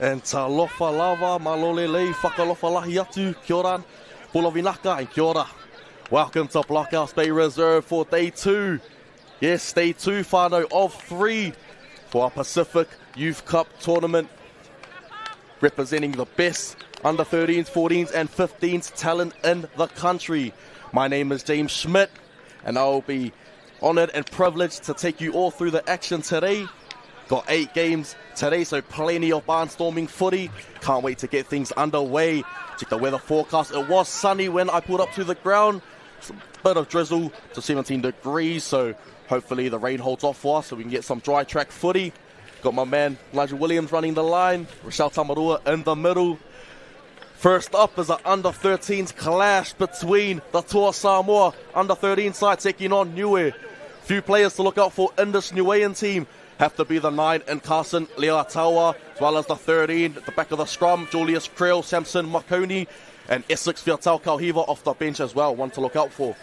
And talofa lava, malolelei, whakalofa lahi atu, kia ora, pulavinaka, and kia ora. Welcome to Blockhouse Bay Reserve for day 2. Yes, day 2, whānau, of 3 for our Pacific Youth Cup tournament. Representing the best under 13s, 14s and 15s talent in the country. My name is James Schmidt, and I will be honoured and privileged to take you all through the action today. Got 8 games today, so plenty of barnstorming footy. Can't wait to get things underway. Check the weather forecast. It was sunny when I pulled up to the ground. Some bit of drizzle to 17 degrees, so hopefully the rain holds off for us so we can get some dry track footy. Got my man Nigel Williams running the line. Rochelle Tamarua in the middle. First up is an under-13s clash between the Toa Samoa under-13 side taking on Niue. Few players to look out for in this Niuean team. Have to be the 9 in Carson Leatawa, as well as the 13 at the back of the scrum, Julius Creel, Samson Makoni, and Essex Fiatau Kauhiva off the bench as well, one to look out for.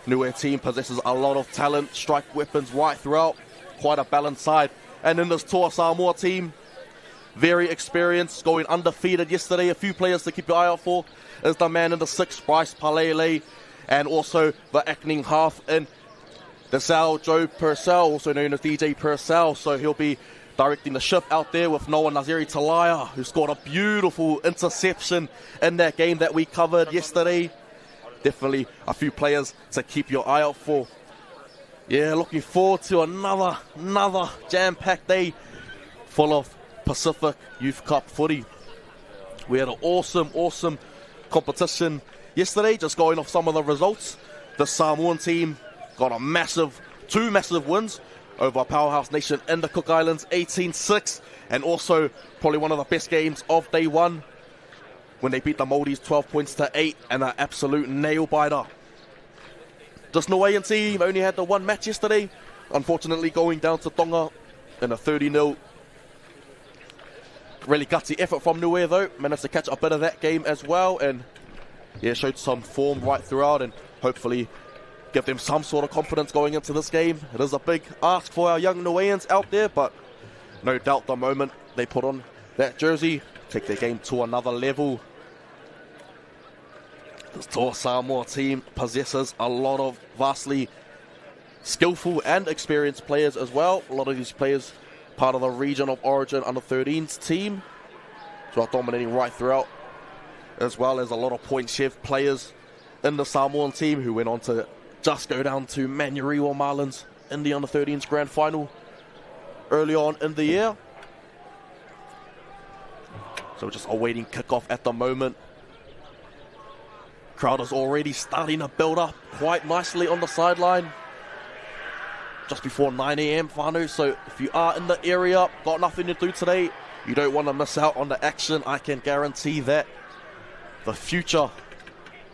Niue team possesses a lot of talent, strike weapons right throughout, quite a balanced side. And in this Toa Samoa team, very experienced, going undefeated yesterday. A few players to keep your eye out for is the man in the 6, Bryce Palele, and also the acting half in Desau Joe Purcell, also known as DJ Purcell, so he'll be directing the ship out there with Noah Naziri Talaya, who scored a beautiful interception in that game that we covered yesterday. Definitely a few players to keep your eye out for. Yeah, looking forward to another jam-packed day full of Pacific Youth Cup footy. We had an awesome competition yesterday, just going off some of the results. The Samoan team got two massive wins over our powerhouse nation in the Cook Islands, 18-6, and also probably one of the best games of day 1 when they beat the Maoris 12 points to 8, and an absolute nail-biter. This Niuean team only had the 1 match yesterday, unfortunately going down to Tonga in a 30-0. Really gutsy effort from Niue though, managed to catch a bit of that game as well, and yeah, showed some form right throughout, and hopefully give them some sort of confidence going into this game. It is a big ask for our young Niueans out there, but no doubt the moment they put on that jersey, take their game to another level. This Toa Samoa team possesses a lot of vastly skillful and experienced players as well. A lot of these players part of the region of origin under 13s team, so are dominating right throughout, as well as a lot of point chef players in the Samoan team who went on to just go down to Manurewa Marlins in the under 13s grand final early on in the year. So just awaiting kickoff at the moment. Crowd is already starting to build up quite nicely on the sideline. Just before 9 AM, whānau, so if you are in the area, got nothing to do today, you don't want to miss out on the action. I can guarantee that the future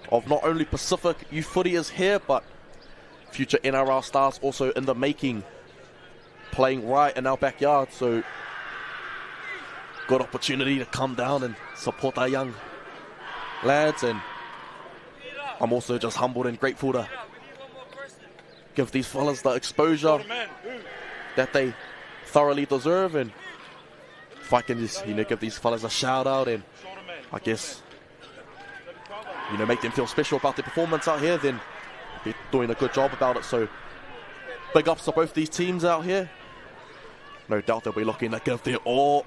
of not only Pacific youth footy is here, but future NRL stars also in the making, playing right in our backyard. So good opportunity to come down and support our young lads, and I'm also just humbled and grateful to give these fellas the exposure that they thoroughly deserve. And if I can just, give these fellas a shout out and I guess, make them feel special about their performance out here, then they're doing a good job about it. So big ups to both these teams out here. No doubt they'll be looking to give their all.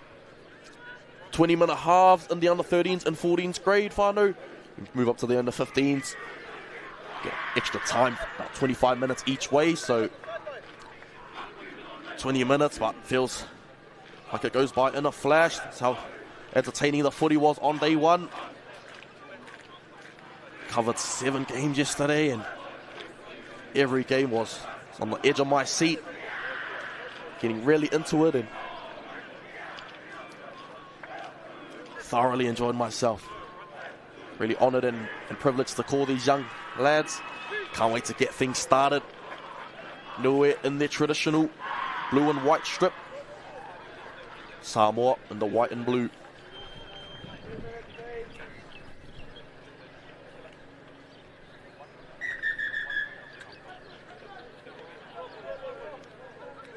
20-minute halves in the under 13s and 14s grade, whānau. Move up to the under 15s. Get extra time, about 25 minutes each way, so 20 minutes, but feels like it goes by in a flash. That's how entertaining the footy was on day 1. Covered 7 games yesterday, and every game was on the edge of my seat, getting really into it, and thoroughly enjoyed myself. Really honoured and privileged to call these young lads. Can't wait to get things started. Niue in their traditional blue and white strip. Samoa in the white and blue.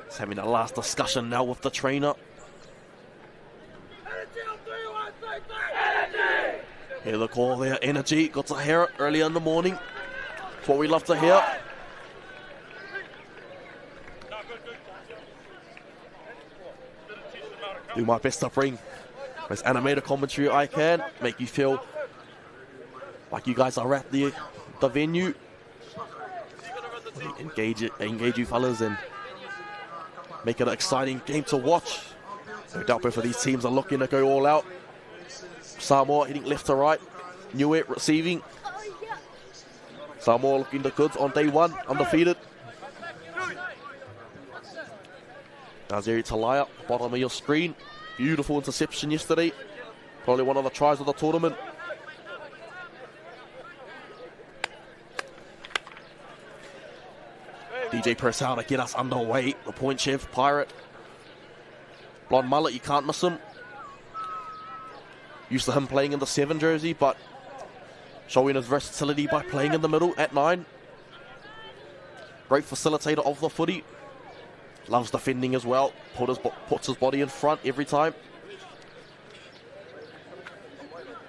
Just having a last discussion now with the trainer. Hear the call there, energy, got to hear it early in the morning. That's what we love to hear. Do my best to bring as animated commentary I can, make you feel like you guys are at the venue. Engage you fellas and make it an exciting game to watch. No doubt both of these teams are looking to go all out. Samoa hitting left to right, Niue receiving. Samoa looking the goods on day one, undefeated. Naziri Talaya, bottom of your screen. Beautiful interception yesterday. Probably one of the tries of the tournament. DJ Purcell to get us underway. The point chef, Pirate. Blonde mullet, you can't miss him. Used to him playing in the 7 jersey, but showing his versatility by playing in the middle at 9. Great facilitator of the footy. Loves defending as well. Puts his body in front every time.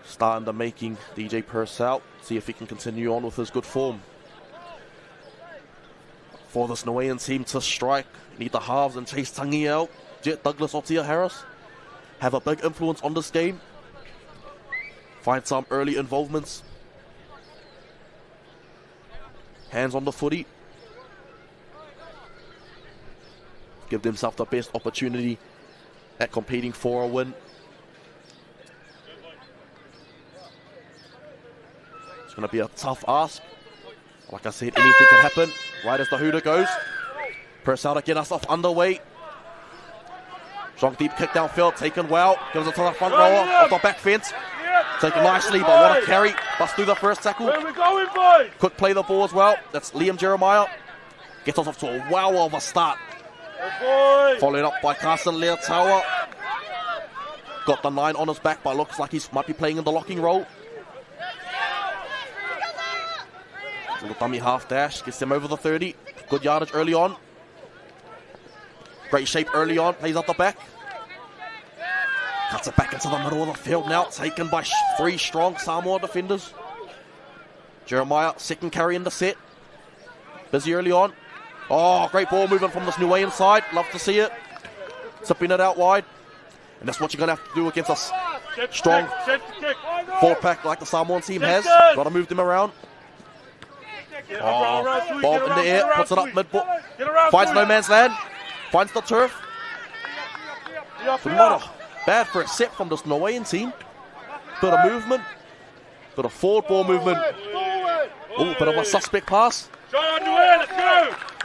Starting to making DJ Purcell. See if he can continue on with his good form. For this Niuean team to strike, need the halves and Chase Tangiel, Jet Douglas or Tia Harris. Have a big influence on this game. Find some early involvements. Hands on the footy. Give themselves the best opportunity at competing for a win. It's going to be a tough ask. Like I said, anything can happen. Right as the hooter goes. Purcell to get us off underway. Strong deep kick downfield, taken well. Gives it to the front rower, off the back fence. Taken nicely, but what a carry. Bust through the first tackle. Where we going, boys? Quick play the ball as well. That's Liam Jeremiah. Gets us off to a wow of a start. Followed up by Carson Leotawa. Got the 9 on his back, but looks like he might be playing in the locking role. Little dummy half dash, gets him over the 30. Good yardage early on. Great shape early on, plays out the back. Cuts it back into the middle of the field now, taken by 3 strong Samoa defenders. Jeremiah, second carry in the set. Busy early on. Oh, great ball movement from this Niuean side. Love to see it. Tipping it out wide. And that's what you're going to have to do against a strong forward pack like the Samoan team has. Got to move them around. Oh, ball in the air, puts it up mid-ball. Finds no man's land. Finds the turf. Not bad for a set from this Niuean team. Bit of movement. Bit of forward ball movement. Oh, bit of a suspect pass.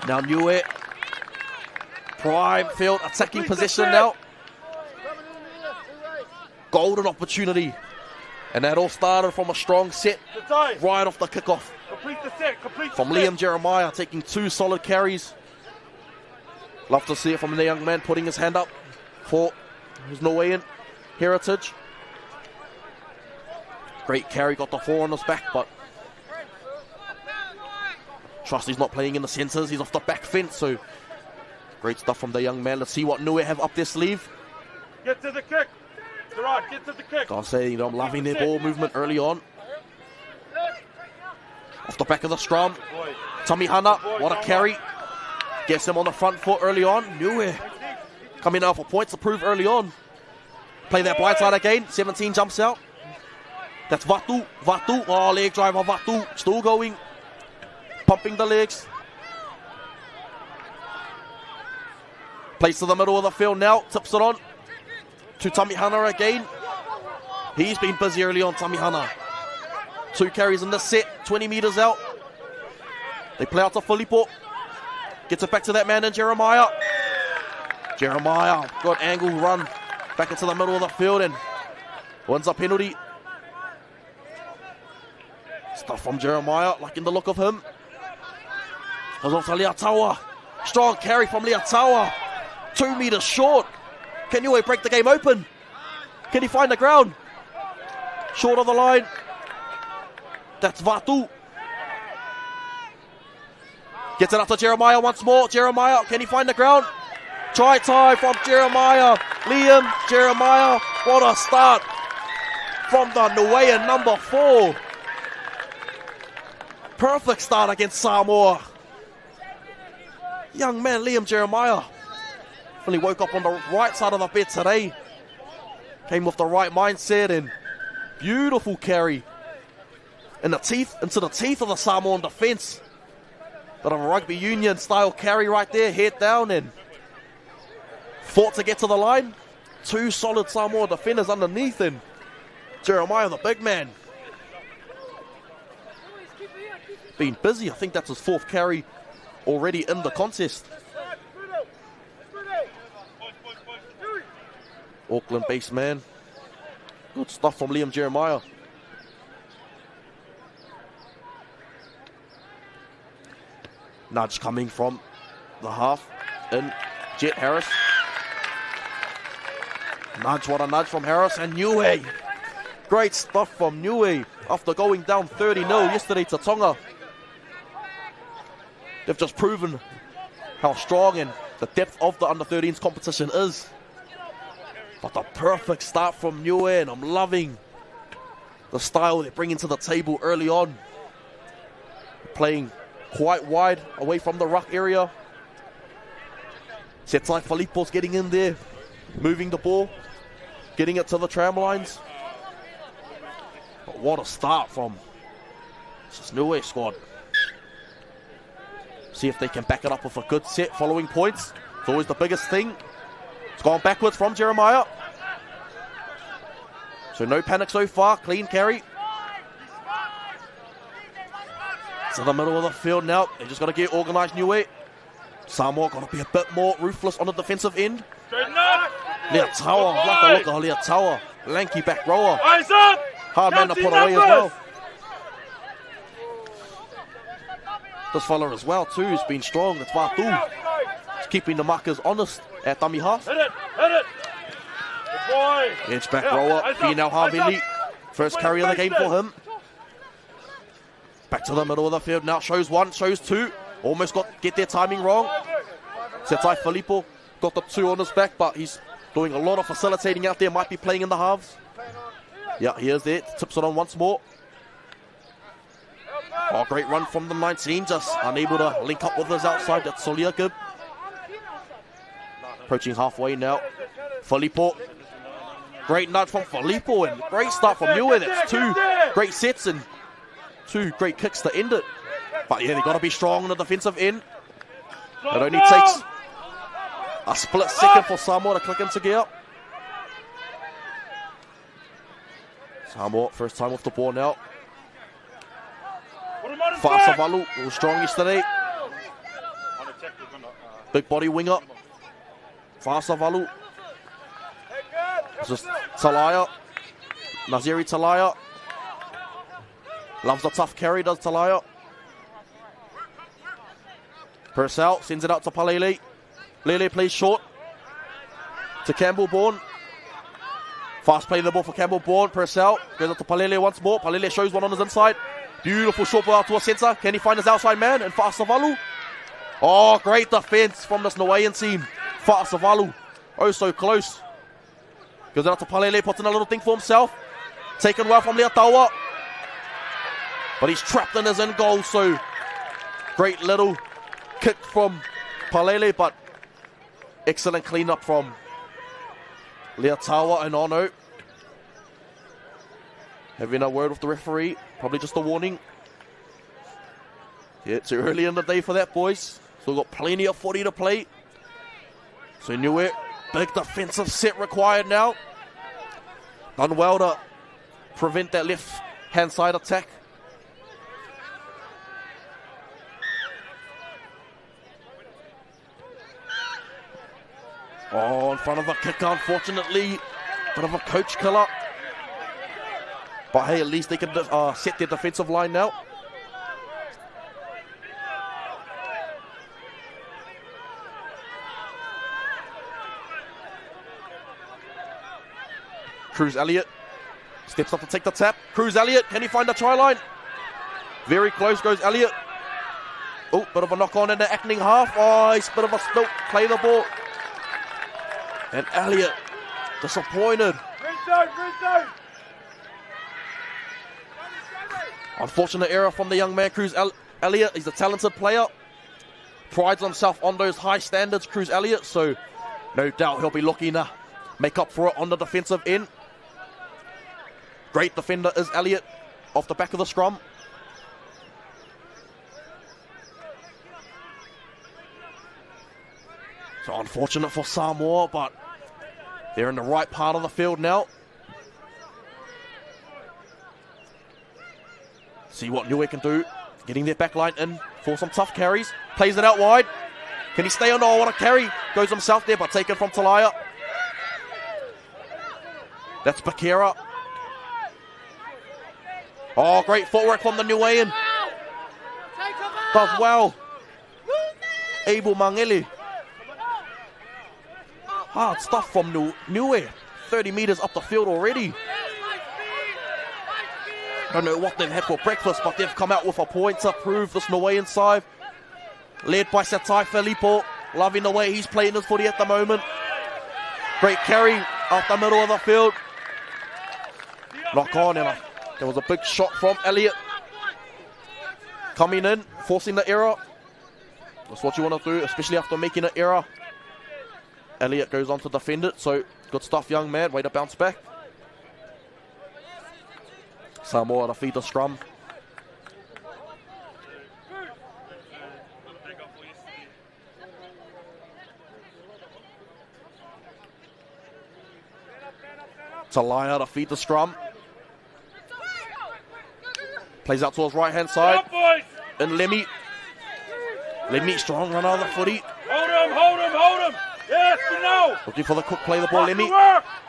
Now Niue. Prime field attacking position now. Golden opportunity. And that all started from a strong set right off the kickoff. From Liam Jeremiah taking 2 solid carries. Love to see it from the young man putting his hand up for his Niuean heritage. Great carry, got the 4 on his back, but trust he's not playing in the centres. He's off the back fence, so great stuff from the young man. Let's see what Niue have up their sleeve. Get to the kick. Gerard, get to the kick. Gotta say, I'm loving their ball movement early on. Off the back of the scrum. Tommy Hana, what a carry. Gets him on the front foot early on. Niue coming out for points to prove early on. Play that blind side again. 17 jumps out. That's Vatu. Vatu. Oh, leg driver Vatu. Still going. Pumping the legs. Plays to the middle of the field now. Tips it on to Tommy Hana again. He's been busy early on, Tommy Hana. 2 carries in this set. 20 metres out. They play out to Filippo. Gets it back to that man in Jeremiah. Jeremiah, good angle run. Back into the middle of the field and wins a penalty. Stuff from Jeremiah, liking the look of him. Goes on to Leotawa. Strong carry from Leotawa. 2 metres short. Can Niue break the game open? Can he find the ground? Short of the line. That's Vatu. Gets it up to Jeremiah once more. Jeremiah, can he find the ground? Try time from Jeremiah. Liam Jeremiah, what a start from the Niue number 4. Perfect start against Samoa. Young man Liam Jeremiah really woke up on the right side of the bed today. Came with the right mindset and beautiful carry into the teeth of the Samoan defence. Bit of a rugby union style carry right there, head down, and fought to get to the line. 2 solid Samoa defenders underneath, and Jeremiah, the big man, been busy. I think that's his 4th carry already in the contest. Auckland-based man. Good stuff from Liam Jeremiah. Nudge coming from the half in Jet Harris. Nudge, what a nudge from Harris, and Niue. Great stuff from Niue after going down 30-0 yesterday to Tonga. They've just proven how strong and the depth of the under-13s competition is. But the perfect start from Niue, and I'm loving the style they're bringing to the table early on. Playing quite wide away from the ruck area. Setai Filippo's getting in there, moving the ball, getting it to the tram lines. But what a start from this Niue squad. See if they can back it up with a good set following points. It's always the biggest thing. It's gone backwards from Jeremiah. So no panic so far. Clean carry. To the middle of the field now. They just got to get organised, Niue. Samoa got to be a bit more ruthless on the defensive end. Leatawa, like the look of Leatawa. Lanky back rower. Hard man to put away as well. This fella as well too has been strong. It's Vatu. He's keeping the markers honest at dummy half. Hit it. Good boy. Edge back rower. Finau Havili. First carry of the game for him. Back to the middle of the field now. Shows 1, shows 2. Almost get their timing wrong. Setai Filippo got the 2 on his back, but he's doing a lot of facilitating out there. Might be playing in the halves. Yeah, here's it. Tips it on once more. Oh, great run from the 19. Just unable to link up with his outside. That's Solia Gibb. Approaching halfway now. Filippo. Great nudge from Filippo and great start from Niue. That's 2 great sets and 2 great kicks to end it. But yeah, they've got to be strong on the defensive end. It only takes a split second for Samoa to click into gear. Samoa, first time off the ball now. Fasavalu was strong yesterday. Big body winger. Fasavalu. This is Talaya. Naziri Talaya. Loves the tough carry, does Talaya. Purcell sends it out to Palele. Lele plays short to Campbell Bourne. Fast play the ball for Campbell Bourne. Purcell goes up to Palele once more. Palele shows 1 on his inside. Beautiful short ball out to a centre. Can he find his outside man? And Fasavalu. Oh, great defence from this Niuean team. Fasavalu. Oh, so close. Goes out to Palele, puts in a little thing for himself. Taken well from Leatawa. But he's trapped in his end goal, so great little kick from Palele, but excellent clean-up from Leatawa and Ono. Having a word with the referee, probably just a warning. Yeah, it's early in the day for that, boys. Still got plenty of footy to play. So Niue, big defensive set required now. Done well to prevent that left-hand side attack. Oh, in front of the kicker, unfortunately. Bit of a coach killer. But hey, at least they can set their defensive line now. Cruz Elliott steps up to take the tap. Cruz Elliott, can he find the try line? Very close goes Elliott. Oh, bit of a knock on in the acting half. Oh, he's a bit of a stilt. Play the ball. And Elliott disappointed. Unfortunate error from the young man, Cruz Elliott. He's a talented player. Prides himself on those high standards, Cruz Elliott. So no doubt he'll be looking to make up for it on the defensive end. Great defender is Elliott off the back of the scrum. So unfortunate for Samoa, but they're in the right part of the field now. See what Niue can do. Getting their back line in for some tough carries. Plays it out wide. Can he stay on? Oh, what a carry. Goes himself there, but taken from Talaya. That's Bakera. Oh, great footwork from the Niuean. Does well. Abel Mangele. Hard stuff from Niue. 30 meters up the field already. I don't know what they've had for breakfast, but they've come out with a point to prove this Niuean side. Led by Satai Filippo. Loving the way he's playing his footy at the moment. Great carry out the middle of the field. Knock on, and there was a big shot from Elliott. Coming in, forcing the error. That's what you want to do, especially after making an error. Elliott goes on to defend it, so good stuff, young man. Way to bounce back. Samoa to feed the scrum. Talaya to feed the scrum. Plays out towards right hand side. And Lemmy. Lemmy, strong run out of the footy. Hold him, hold him, hold him. Yes, no. Looking for the cook, play the ball, Lemmy.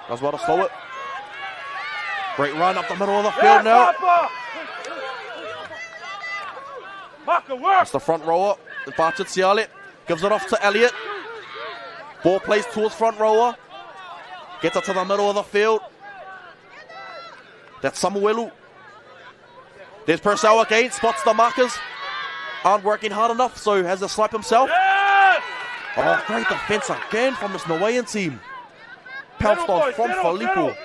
Does well to slow it. Great run up the middle of the field now. That's the front rower. Bachit Siale gives it off to Elliott. Ball plays towards front rower. Gets it to the middle of the field. That's Samuelu. There's Purcell again, spots the markers. Aren't working hard enough, so has to snipe himself. Oh, great defense again from this Niuean team. Pounced on from Filippo.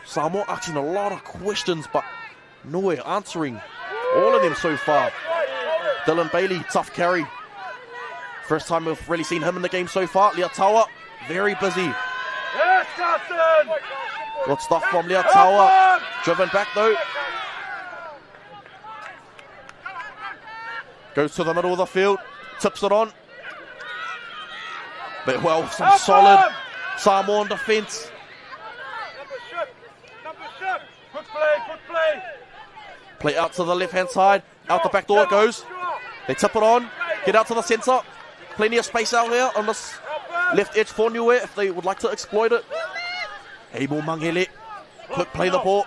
Samoa asking a lot of questions, but Niue answering all of them so far. Dylan Bailey, tough carry. First time we've really seen him in the game so far. Liatawa, very busy. Good stuff from Liatawa. Driven back though. Goes to the middle of the field. Tips it on. But well, some solid Samoan defense. Good play, good play. Play out to the left-hand side. Out the back door it goes. They tip it on. Get out to the centre. Plenty of space out here on this left edge for Niue if they would like to exploit it. Abel Mangele. Quick play the ball.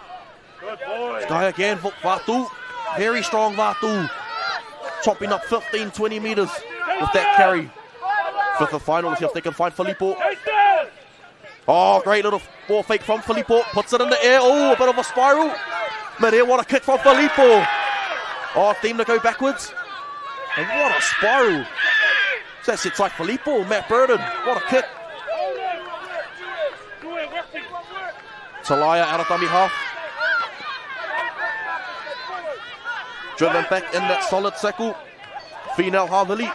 Guy again, Vatu. Very strong Vatu. Chopping up 15, 20 metres with that carry. Fifth and final, let's see if they can find Filippo. Oh, great little ball fake from Filippo. Puts it in the air. Oh, a bit of a spiral. Mid-air, what a kick from Filippo. Oh, team to go backwards. And what a spiral. That's it, like Filippo, Matt Burden. What a kick. Talaya out of dummy half. Driven back in that solid circle. Finau Havili.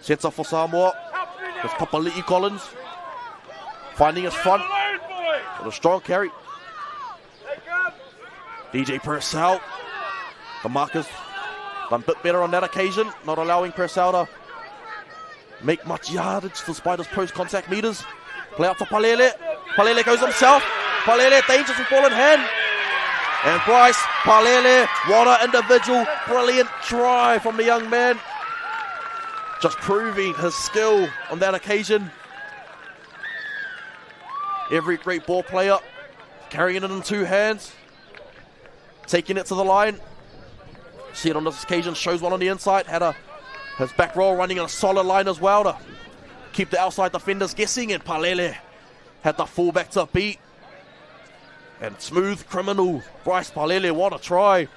Sets up for Samoa. There's Papali'i Collins. Finding his front. With a strong carry. DJ Purcell. The markers done a bit better on that occasion. Not allowing Purcell to make much yardage despite his post-contact meters. Play out to Palele. Palele goes himself. Palele, dangerous with ball in hand. And Bryce Palele, what an individual. Brilliant try from the young man. Just proving his skill on that occasion. Every great ball player carrying it in two hands. Taking it to the line. See it on this occasion, shows one on the inside. Had his back row running in a solid line as well to keep the outside defenders guessing. And Palele had the fullback to beat. And smooth criminal Bryce Palele, what a try.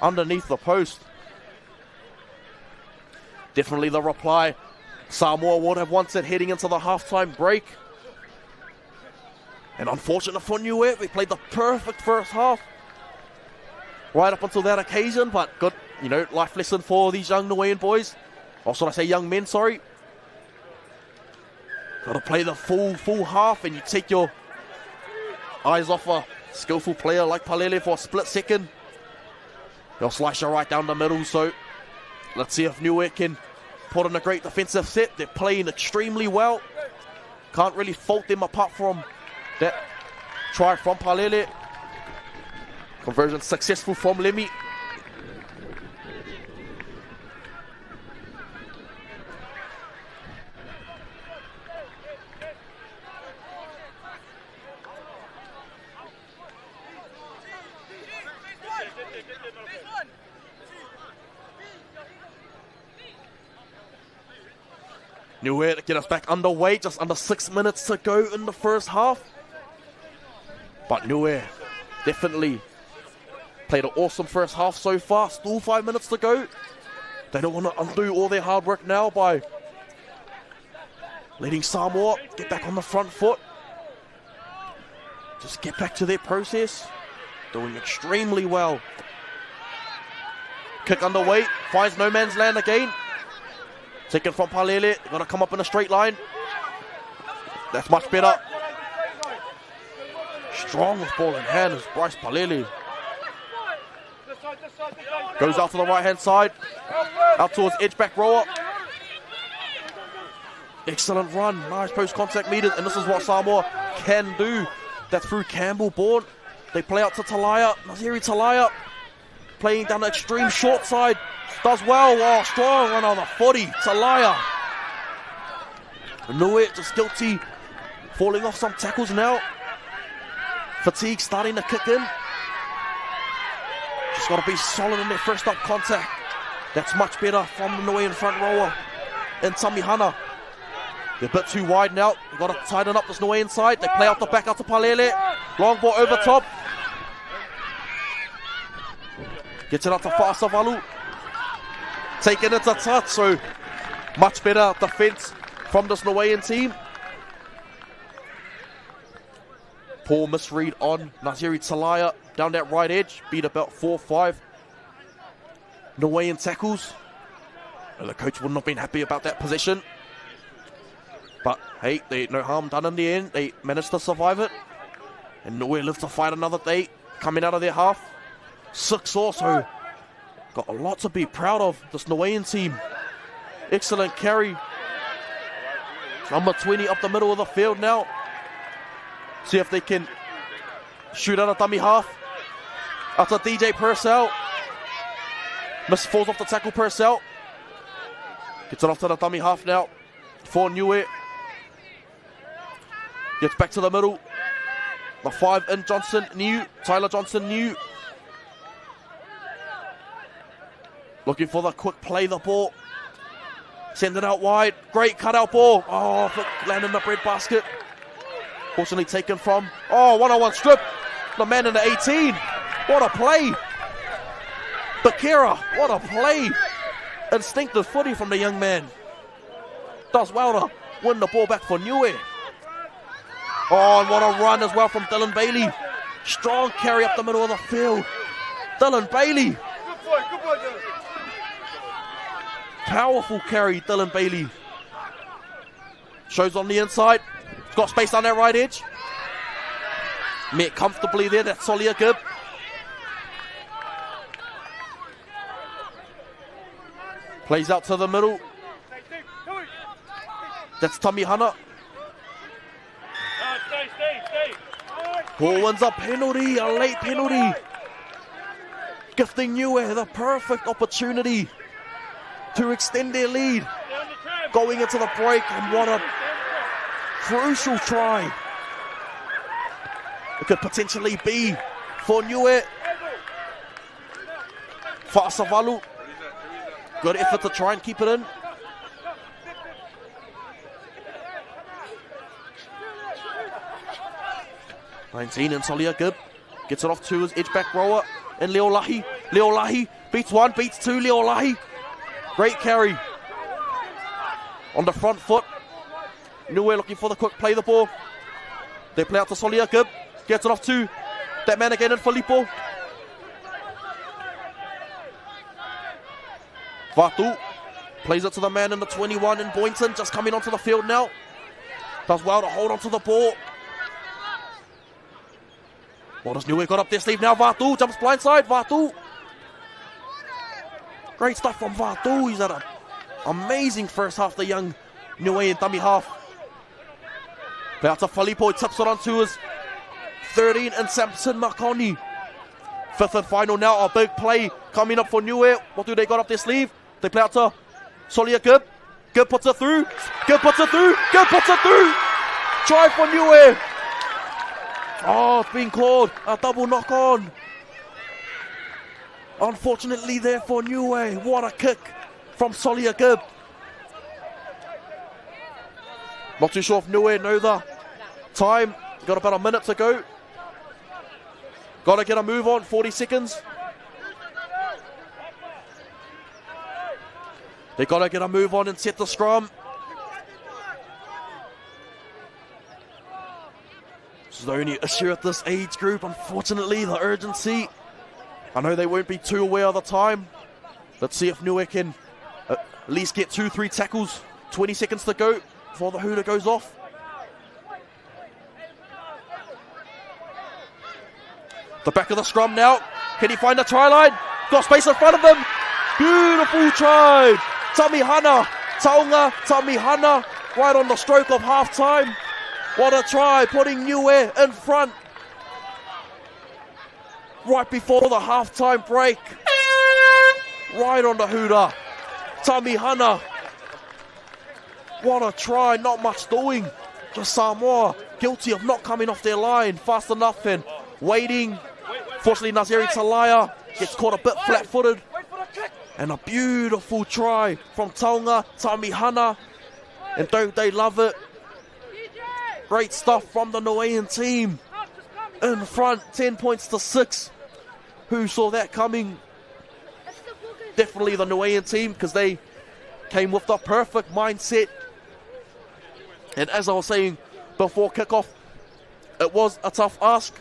Underneath the post. Definitely the reply Samoa would have wanted heading into the halftime break. And unfortunate for Niue, they played the perfect first half. Right up until that occasion, but good, you know, life lesson for these young Niuean boys. Or should I say young men, sorry. Got to play the full half, and you take your eyes off a skillful player like Palele for a split second. They'll slice you right down the middle, so let's see if Niue can put in a great defensive set. They're playing extremely well. Can't really fault them apart from that try from Palele. Conversion successful from Lemmy. Niue to get us back underway, just under 6 minutes to go in the first half. But Niue definitely played an awesome first half so far. Still 5 minutes to go. They don't want to undo all their hard work now by letting Samoa get back on the front foot. Just get back to their process. Doing extremely well. Kick underway. Finds no man's land again. Taken from Palele. Going to come up in a straight line. That's much better. Strong with ball in hand is Bryce Palele. Goes out to the right hand side. Out towards edge back rower. Excellent run. Nice post contact meters. And this is what Samoa can do. That's through Campbell Bourne. They play out to Talaya. Naziri Talaya. Playing down the extreme short side. Does well. Oh, strong run on the 40. Talaya. Niue just guilty. Falling off some tackles now. Fatigue starting to kick in. Just got to be solid in their first up contact. That's much better from the Niuean front rower. And Tamihana. They're a bit too wide now. They've got to tighten up this Niuean side. They play out the back out to Palele. Long ball over top. Gets it out to Pasifika. Taking it to touch. So much better defense from this Niuean team. Poor misread on Naziri Talaya down that right edge. Beat about 4-5 Niuean tackles. And the coach wouldn't have been happy about that position. But hey, no harm done in the end. They managed to survive it. And Niue lives to fight another day. Coming out of their half. 6 also. Got a lot to be proud of, this Niuean team. Excellent carry. Number 20 up the middle of the field now. See if they can shoot out a dummy half. Out to DJ Purcell. Falls off the tackle Purcell. Gets it off to the dummy half now for Niue. Gets back to the middle. The 5 in Johnson Niue. Tyler Johnson Niue. Looking for the quick play the ball. Send it out wide. Great cutout ball. Oh, landing the bread basket. Fortunately taken from. Oh, one-on-one strip. The man in the 18. What a play. Bakera. What a play. Instinctive footy from the young man. Does well to win the ball back for Niue. Oh, and what a run as well from Dylan Bailey. Strong carry up the middle of the field. Dylan Bailey. Good boy, Dylan. Powerful carry, Dylan Bailey. Shows on the inside. He's got space on that right edge. Met comfortably there. That's Solia Gibb. Plays out to the middle. That's Tamihana. Ball wins a penalty, a late penalty. Gifting Niue the perfect opportunity to extend their lead. Going into the break, and what a crucial try it could potentially be for Niue. Pasifika. Good effort to try and keep it in. (19) and Solia Gibb gets it off to his edge back rower and Leolahi. Leolahi beats 1, beats 2. Leolahi. Great carry. On the front foot. Niue looking for the quick play the ball. They play out to Solia Gibb. Gets it off to that man again in Filippo. Vatu plays it to the man in the 21 in Boynton, just coming onto the field now. Does well to hold onto the ball. What does Niue got up their sleeve now? Vatu jumps blindside. Vatu. Great stuff from Vatu. He's had an amazing first half, the young Niue in dummy half. Play out to Filippo. He tips it onto his 13 and Samson Makoni. Fifth and final now. A big play coming up for Niue. What do they got up their sleeve? They play out to Solia Gibb. Gibb puts it through. Gibb puts it through. Gibb puts it through. Try for Niue. Oh, it's been called a double knock on. Unfortunately there for Niue. What a kick from Solia Gibb. Not too sure if Niue know the time. Got about a minute to go. Got to get a move on. 40 seconds. They got to get a move on and set the scrum. This is the only issue at this age group, unfortunately, the urgency. I know they won't be too aware of the time. Let's see if Niue can at least get 2-3 tackles. 20 seconds to go before the hooter goes off. The back of the scrum now. Can he find the try line? Got space in front of him. Beautiful try. Tamihana, Tonga, Tamihana, right on the stroke of half time. What a try, putting Niue in front. Right before the half-time break. Right on the hooter. Tamihana. What a try, not much doing. Just Samoa guilty of not coming off their line fast enough and waiting. Fortunately, Nazeri Talaya gets caught a bit flat-footed. And a beautiful try from Tonga, Tamihana. And don't they love it? Great stuff from the Niuean team. In front, 10 points to 6. Who saw that coming? Definitely the Niuean team, because they came with the perfect mindset. And as I was saying before kickoff, it was a tough ask.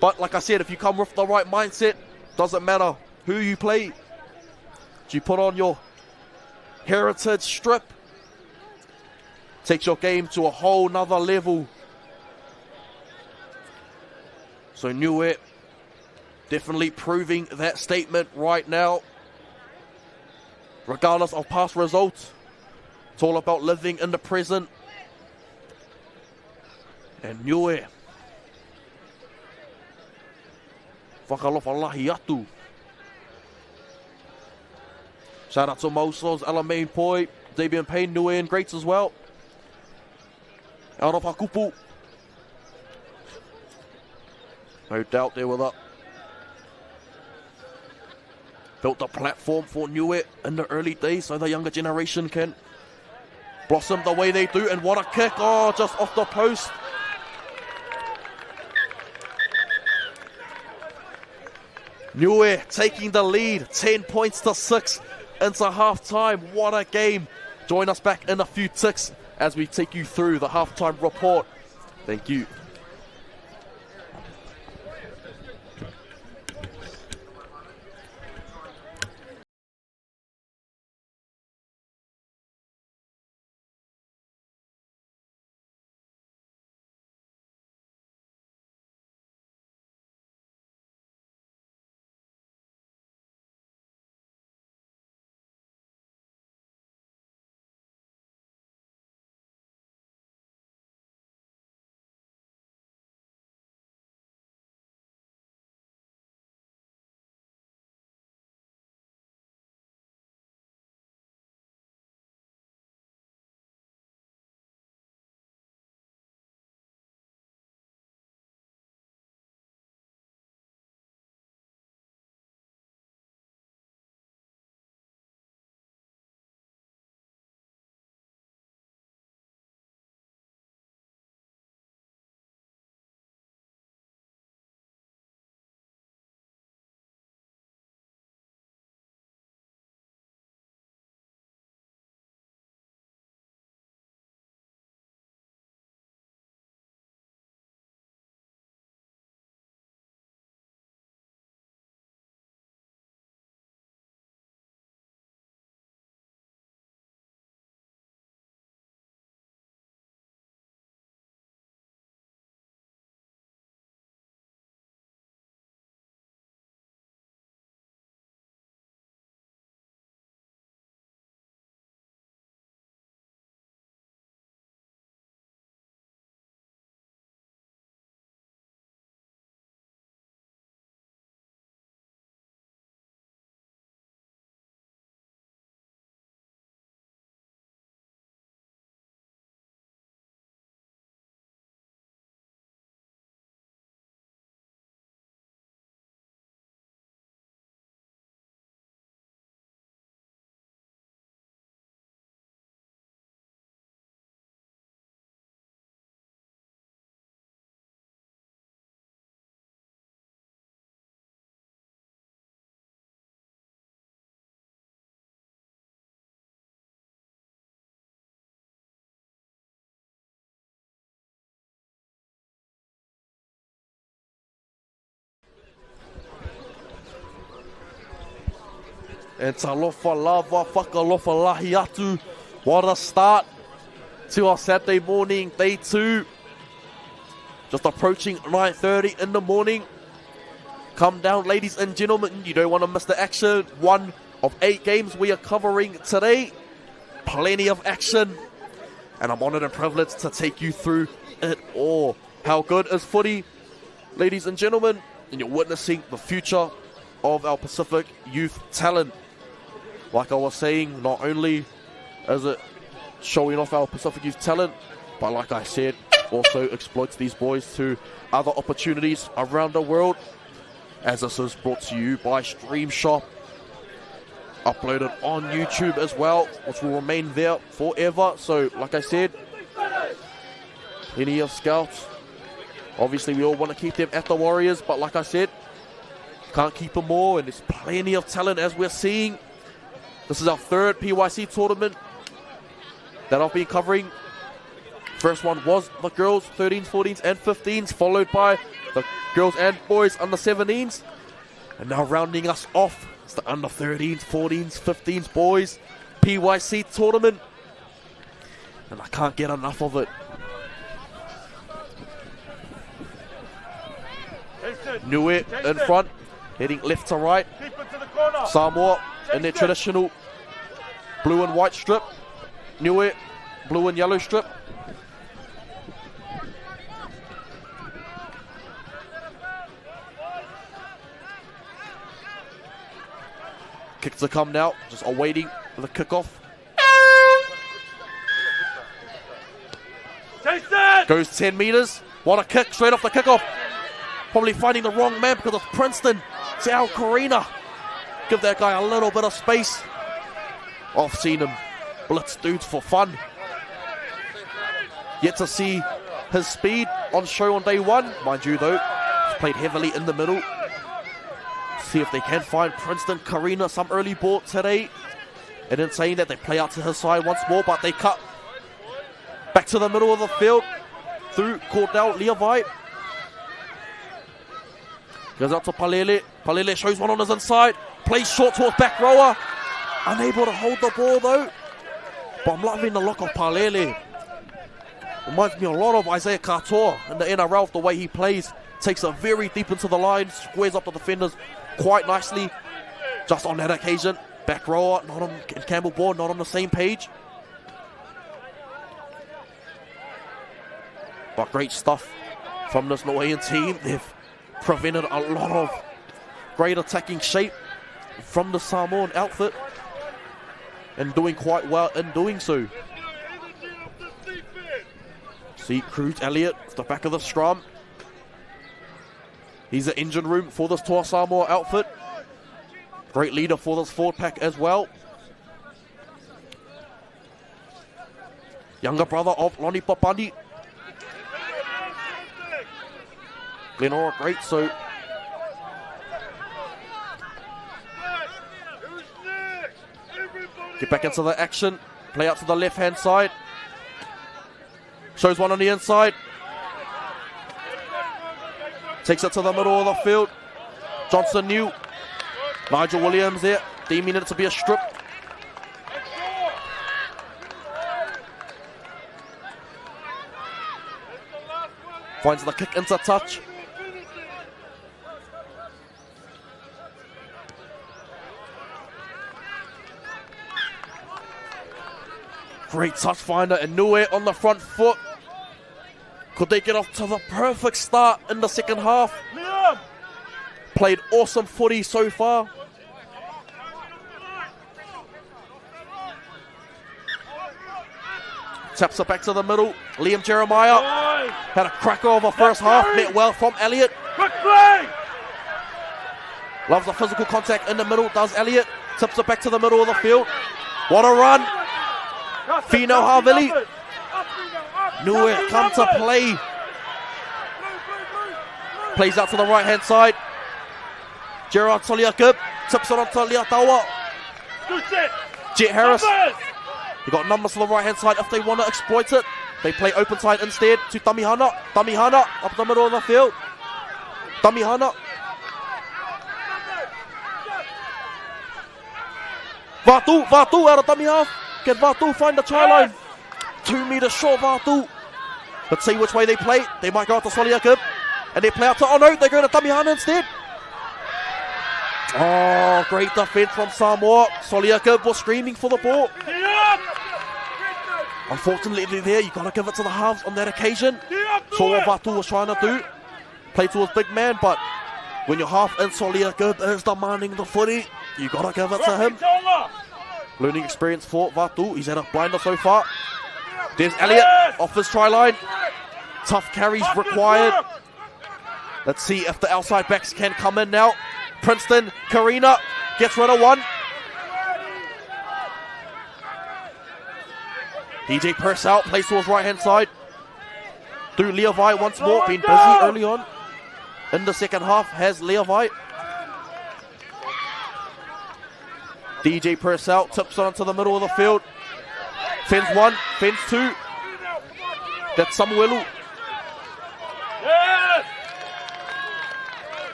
But like I said, if you come with the right mindset, doesn't matter who you play. You put on your heritage strip, takes your game to a whole nother level. So Niue definitely proving that statement right now. Regardless of past results, it's all about living in the present. And Niue whakalofalahi atu. Shout out to Mosos, Alamein Poi, Davian Payne, Niuean greats as well. Out of Hakupu. No doubt they were up. Built a platform for Niue in the early days so the younger generation can blossom the way they do. And what a kick. Oh, just off the post. Niue taking the lead, 10 points to 6 into half-time. What a game. Join us back in a few ticks as we take you through the half-time report. Thank you. And talofa lava, whakalofa lahi atu. What a start to our Saturday morning, day 2. Just approaching 9:30 in the morning. Come down, ladies and gentlemen. You don't want to miss the action. 1 of 8 games we are covering today. Plenty of action. And I'm honored and privileged to take you through it all. How good is footy, ladies and gentlemen? And you're witnessing the future of our Pacific youth talent. Like I was saying, not only is it showing off our Pacific youth talent, but like I said, also exploits these boys to other opportunities around the world. As this is brought to you by Stream Shop, uploaded on YouTube as well, which will remain there forever. So like I said, plenty of scouts. Obviously we all want to keep them at the Warriors, but like I said, can't keep them all, and there's plenty of talent as we're seeing. This is our 3rd PYC tournament that I've been covering. First one was the girls, 13s, 14s and 15s, followed by the girls and boys under 17s. And now rounding us off, it's the under 13s, 14s, 15s boys PYC tournament. And I can't get enough of it. Niue in front, heading left to right. Samoa in their traditional blue and white strip. Niue, blue and yellow strip. Kick to come now, just awaiting the kickoff. Goes 10 meters. What a kick, straight off the kickoff. Probably finding the wrong man because of Princeton. It's Al Karina. Give that guy a little bit of space. I've seen him blitz dudes for fun. Yet to see his speed on show on day 1. Mind you though, he's played heavily in the middle. See if they can find Princeton Karina some early ball today. And in saying that, they play out to his side once more, but they cut back to the middle of the field through Cordell Levi. Goes out to Palele. Palele shows one on his inside. Plays short towards back rower. Unable to hold the ball though. But I'm loving the look of Palele. Reminds me a lot of Isaiah Katoa in the NRL, the way he plays. Takes it very deep into the line. Squares up the defenders quite nicely. Just on that occasion, back rower not on, and Campbell Bourne not on the same page. But great stuff from this Niuean team. They've prevented a lot of great attacking shape from the Samoan outfit, and doing quite well in doing so. See Cruz Elliott at the back of the scrum. He's the engine room for this Toa Samoa outfit. Great leader for this forward pack as well. Younger brother of Lonnie Papani. Glenora great, so get back into the action. Play out to the left hand side. Shows one on the inside. Takes it to the middle of the field. Johnson knew. Nigel Williams there, deeming it to be a strip. Finds the kick into touch. Great touch finder and Niue on the front foot. Could they get off to the perfect start in the second half? Played awesome footy so far. Taps it back to the middle. Liam Jeremiah had a cracker of a first half. Met well from Elliott. Loves the physical contact in the middle, does Elliott. Tips it back to the middle of the field. What a run. Fino Havili. Niue come to play. Plays out to the right hand side. Gerard Toliakib tips it on to Liatawa. Jet Harris. They got numbers to the right hand side if they want to exploit it. They play open side instead to Tamihana. Tamihana up the middle of the field. Tamihana. Vatu out of dummy half. Can Vatu find the try line? 2 meters short, Vatu. Let's see which way they play. They might go out to Soliakib. And they play out to, oh no, they're going to dummy half instead. Oh, great defense from Samoa. Soliakib was screaming for the ball. Unfortunately there, you got to give it to the halves on that occasion. Saw what Vatu was trying to do. Play towards big man, but when your half in Soliakib is demanding the footy, you got to give it to him. Learning experience for Vatu. He's had a blinder so far. There's Elliott off his try line. Tough carries required. Let's see if the outside backs can come in now. Princeton, Karina gets rid of one. DJ Purcell plays towards right hand side. Through Levi once more, been busy early on. In the second half has Levi. DJ Purcell tips onto the middle of the field. Fence 1, fence 2. That's Samuelu.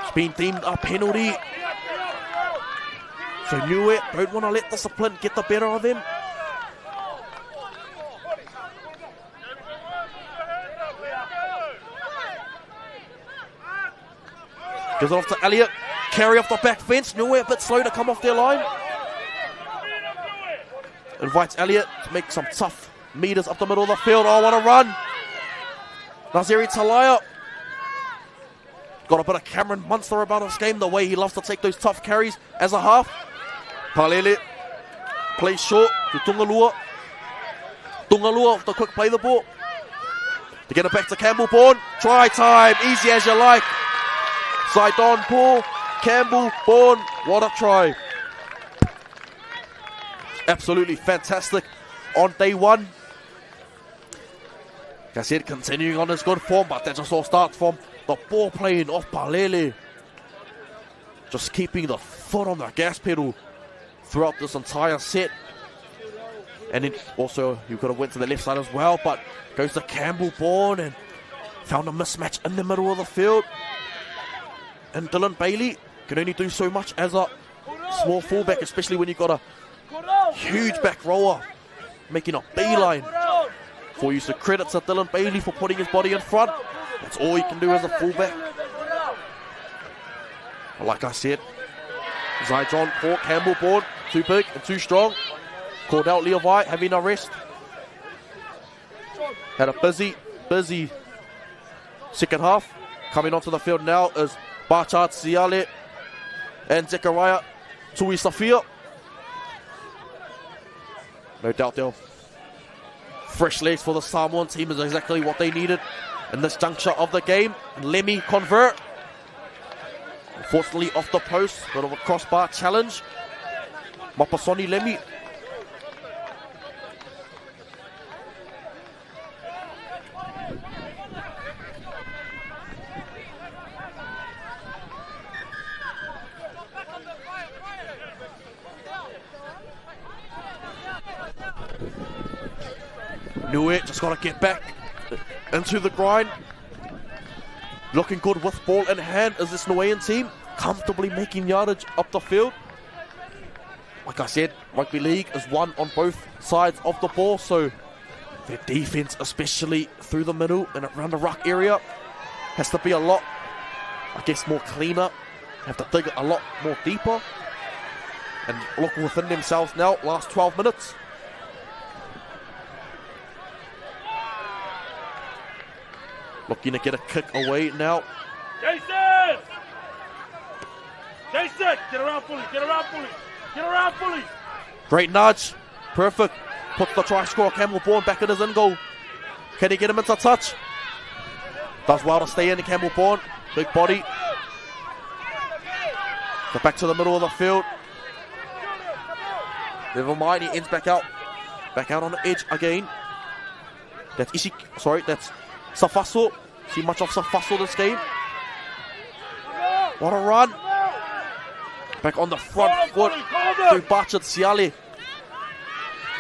It's been deemed a penalty. So Niue don't want to let discipline get the better of him. Goes off to Elliott. Carry off the back fence. Niue a bit slow to come off their line. Invites Elliott to make some tough meters up the middle of the field. Oh, what a run. Naziri Talaya. Got a bit of Cameron Munster about his game, the way he loves to take those tough carries as a half. Palele plays short to Tungalua. Tungalua off the quick play the ball. To get it back to Campbell Bourne. Try time, easy as you like. Sidon Paul, Campbell Bourne, what a try. Absolutely fantastic on day one. Like I said, continuing on his good form, but that just all starts from the ball playing off Palele. Just keeping the foot on the gas pedal throughout this entire set. And then also, you could have went to the left side as well, but goes to Campbell Bourne and found a mismatch in the middle of the field. And Dylan Bailey can only do so much as a small fullback, especially when you've got a huge back rower making a beeline for you. So credit to Dylan Bailey for putting his body in front. That's all he can do as a fullback. But like I said, Zyjon, Paul, Campbell Bourne, too big and too strong. Called out Levi, having a rest. Had a busy second half. Coming onto the field now is Bachar Siale and Zechariah Tui Safia. No doubt they'll fresh legs for the Samoan team is exactly what they needed in this juncture of the game. Lemmy convert. Unfortunately off the post, bit of a crossbar challenge. Mapasoni Lemmy. Niue just got to get back into the grind. Looking good with ball in hand is this Niuean team. Comfortably making yardage up the field. Like I said, rugby league is won on both sides of the ball, so their defense, especially through the middle and around the ruck area, has to be a lot, I guess, more cleaner. Have to dig a lot more deeper and look within themselves now. Last 12 minutes. Looking to get a kick away now. Jason! Jason! Get around fully, get around fully, get around fully! Great nudge. Perfect. Puts the try scorer Campbell Bourne back in his in goal. Can he get him into touch? Does well to stay in Campbell Bourne. Big body. So back to the middle of the field. Never mind, he ends back out. Back out on the edge again. That's that's Safaso. See much of Safaso this game. What a run. Back on the front foot to Bachar Siale.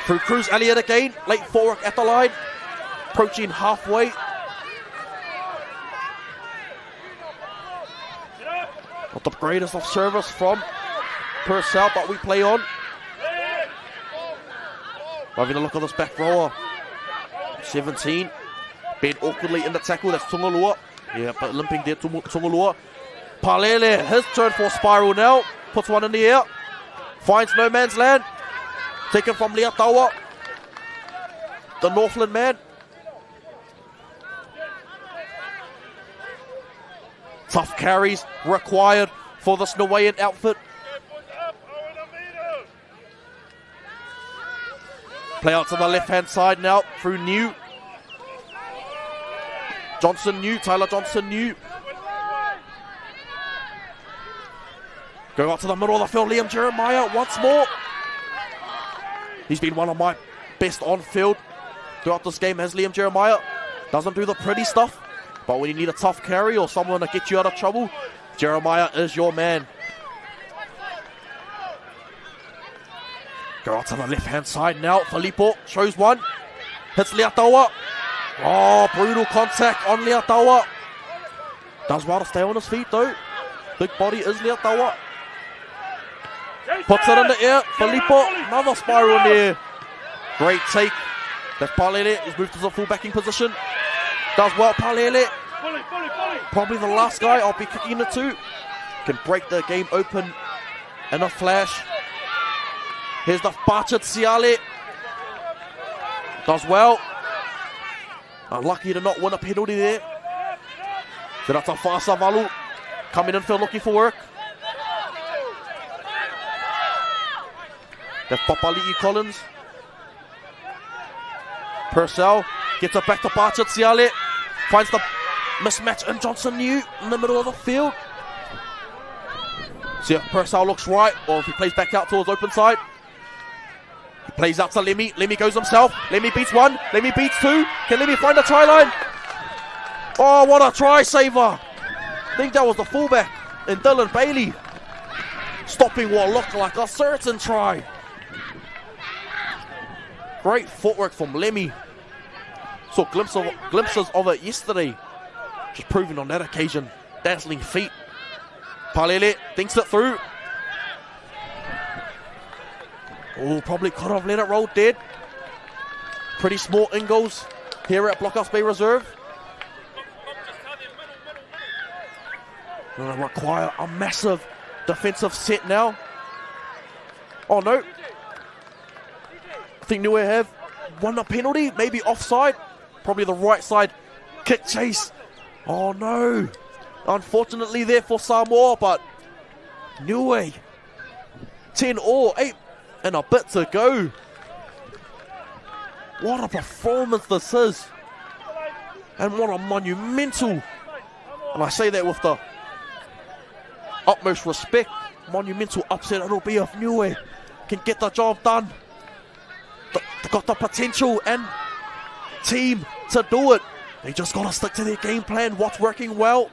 Through Cruz Elliott again. Late forward at the line. Approaching halfway. Not the greatest of service from Purcell, but we play on. Having a look at this back rower. 17. Being awkwardly in the tackle, that's Tongalua. Yeah, but limping there, Tongalua. Palele, his turn for spiral now. Puts one in the air. Finds no man's land. Taken from Liatawa. The Northland man. Tough carries required for this Niuean outfit. Play out to the left-hand side now through Niue. Johnson Niue, Tyler Johnson Niue. Going out to the middle of the field, Liam Jeremiah once more. He's been one of my best on-field throughout this game, has Liam Jeremiah. Doesn't do the pretty stuff, but when you need a tough carry or someone to get you out of trouble, Jeremiah is your man. Go out to the left-hand side now. Filippo shows one. Hits Liatawa. Oh, brutal contact on Liatawa. Does well to stay on his feet though. Big body is Liatawa. Puts it in the air. Filippo, another spiral in the air. Great take. That's Palele. He's moved to the full-backing position. Does well, Palele. Probably the last guy I'll be kicking it to. Can break the game open in a flash. Here's the Bachet Siale. Does well. Unlucky to not win a penalty there. So that's a Fasa Valu. Coming in field looking for work. That's Papali'i Collins. Purcell gets it back to Bachet Siale. Finds the mismatch in Johnson Niue in the middle of the field. See if Purcell looks right, or if he plays back out towards open side. He plays out to Lemmy. Lemmy goes himself. Lemmy beats one. Lemmy beats two. Can Lemmy find the try line? Oh, what a try saver. I think that was the fullback in Dylan Bailey. Stopping what looked like a certain try. Great footwork from Lemmy. Saw glimpses of it yesterday. Just proving on that occasion. Dazzling feet. Palele thinks it through. Oh, probably could have let it roll dead. Pretty small in goals here at Blockhouse Bay Reserve. Going to require a massive defensive set now. Oh no. I think Niue have won a penalty, maybe offside. Probably the right side kick chase. Oh no. Unfortunately there for Samoa, but Niue 10 or 8 and a bit to go. What a performance this is. And what a monumental, and I say that with the utmost respect, monumental upset it'll be if Niue can get the job done. They've got the potential and team to do it. They just got to stick to their game plan, what's working well.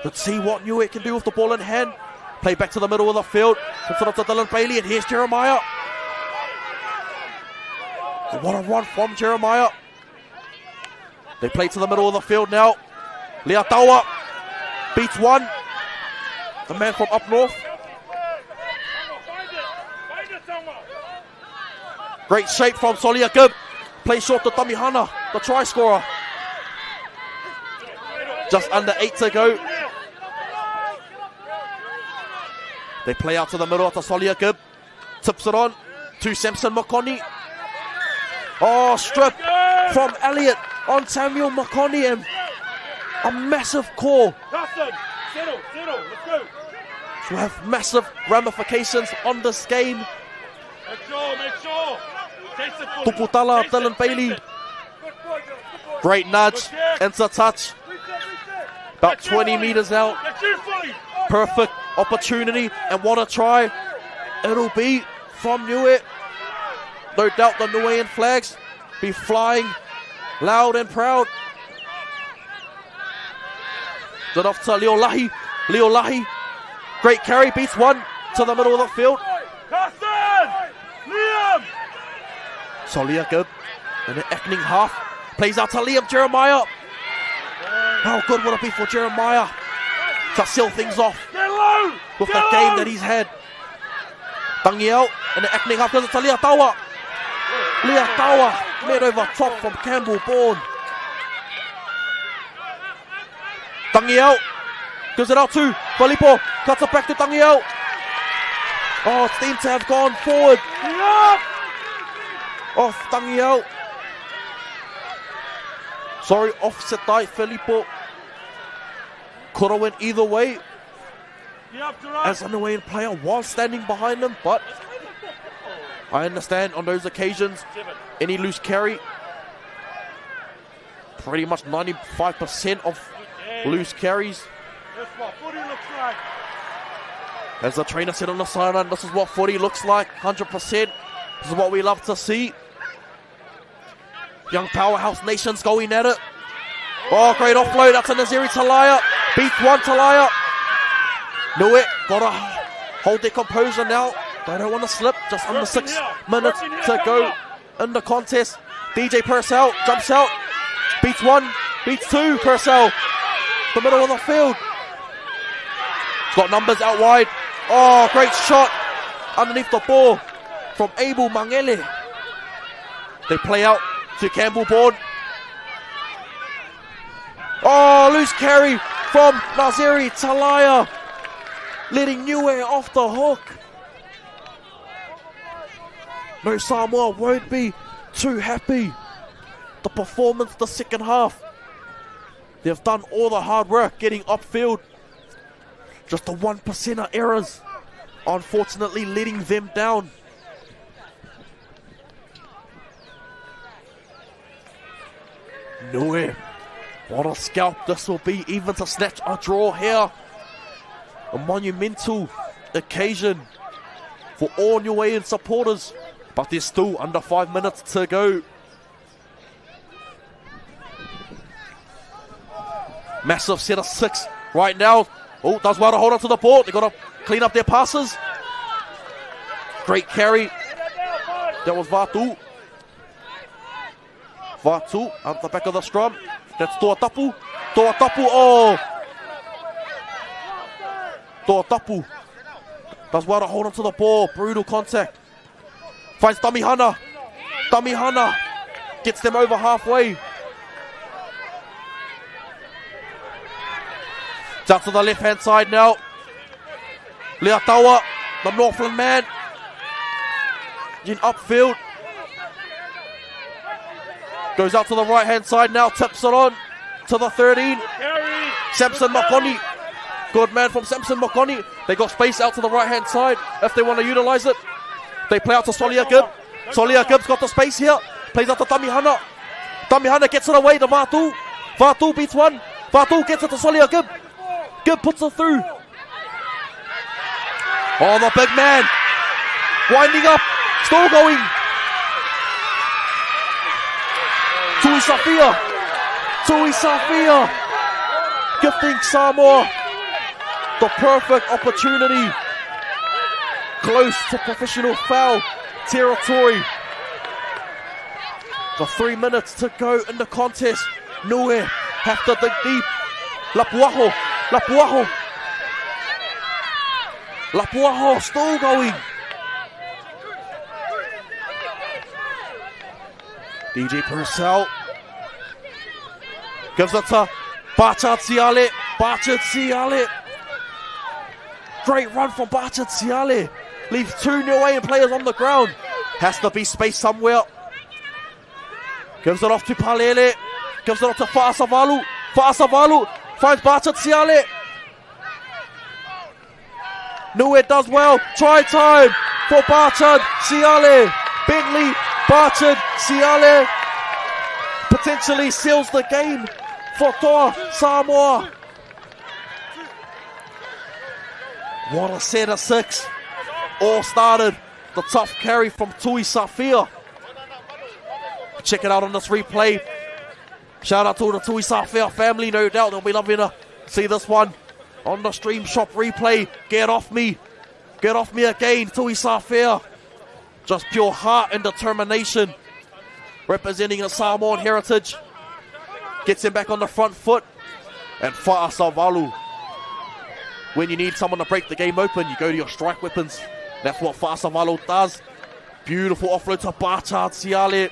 Let's see what Niue can do with the ball in hand. Play back to the middle of the field. Puts it up to Dylan Bailey, and here's Jeremiah. What a run from Jeremiah. They play to the middle of the field now. Liatawa beats one. The man from up north. Great shape from Solia Gibb. Plays short to Tamihana, the try scorer. Just under 8 to go. They play out to the middle to Solia Gibb. Tips it on to Samson Makoni. Oh, strip from Elliott on Samuel Makoni, and a massive call. To have massive ramifications on this game. Make sure. Tuputala, Dylan Bailey. Great nudge, into touch. About 20 meters out. Perfect opportunity, and what a try it'll be from Niue. No doubt the Niuean flags be flying loud and proud. Good off to Leolahi. Leolahi, great carry, beats one to the middle of the field. Liam! Solia Gibb in the Eckning half. Plays out to Liam Jeremiah. How good would it be for Jeremiah to seal things off? Get low! with the game that he's had. Tangi out, and the acting half goes to Liatawa. Liatawa made over top from Campbell Bourne. Tangi out, gives it out to Filippo, cuts it back to Tangi out. Oh, it seems to have gone forward. Off Tangi out. Sorry, offset die Filippo. Could have went either way. As an away player was standing behind him, but I understand on those occasions, any loose carry, pretty much 95% of loose carries. As the trainer said on the sideline, this is what footy looks like, 100%. This is what we love to see. Young powerhouse nations going at it. Oh, great offload. That's a Naziri Talaya. Beats one Talaya. Niue gotta hold their composure now. They don't want to slip. Just under 6 minutes to go in the contest. DJ Purcell jumps out. Beats one. Beats two. Purcell. The middle of the field. Got numbers out wide. Oh, great shot underneath the ball from Abel Mangele. They play out to Campbell Bourne. Oh, loose carry from Naziri Talaya, letting Niue off the hook. No, Samoa won't be too happy. The performance the second half. They've done all the hard work getting upfield. Just the 1% of errors, unfortunately, letting them down. Niue, what a scalp this will be, even to snatch a draw here. A monumental occasion for all Niuean supporters, but there's still under 5 minutes to go. Massive set of 6 right now. Oh, does well to hold on to the ball. They've got to clean up their passes. Great carry. That was Vatu. Vatu at the back of the scrum. That's Tuatapu. Tuatapu, oh! Tuatapu does well to hold on to the ball. Brutal contact. Finds Tamihana. Tamihana gets them over halfway. Down to the left-hand side now. Liatawa, the Northland man, in upfield. Goes out to the right-hand side now, tips it on to the 13. Samson Makoni, good man from Samson Makoni. They got space out to the right-hand side if they want to utilize it. They play out to Solia Gibb. Solia Gibb's got the space here. Plays out to Tamihana. Tamihana gets it away to Vatu. Vatu beats one. Vatu gets it to Solia Gibb. Gibb puts it through. Oh, the big man. Winding up. Still going. Tui Safia. Tui Safia. Gifting Samoa the perfect opportunity. Close to professional foul territory. The 3 minutes to go in the contest. Niue have to dig deep. Lapuaho. Lapuaho. Lapuaho still going. DJ Purcell gives it to Bachad Siale. Bachad Siale. Great run from Bachad Siale. Leaves 2 Niuean players on the ground. Has to be space somewhere. Gives it off to Palele. Gives it off to Fa'asavalu. Fa'asavalu finds Bachad Siale. Niue does well. Try time for Bachad Siale. Bentley, Bachad Siale potentially seals the game for Toa Samoa. What a set of 6. All started the tough carry from Tui Safia. Check it out on this replay. Shout out to the Tui Safia family, no doubt they'll be loving to see this one on the Stream Shop replay. Get off me again, Tui Safia. Just pure heart and determination, representing the Samoan heritage. Gets him back on the front foot. And Fa'asavalu when you need someone to break the game open, you go to your strike weapons. That's what Fasavalo does. Beautiful offload to Bachard Siale.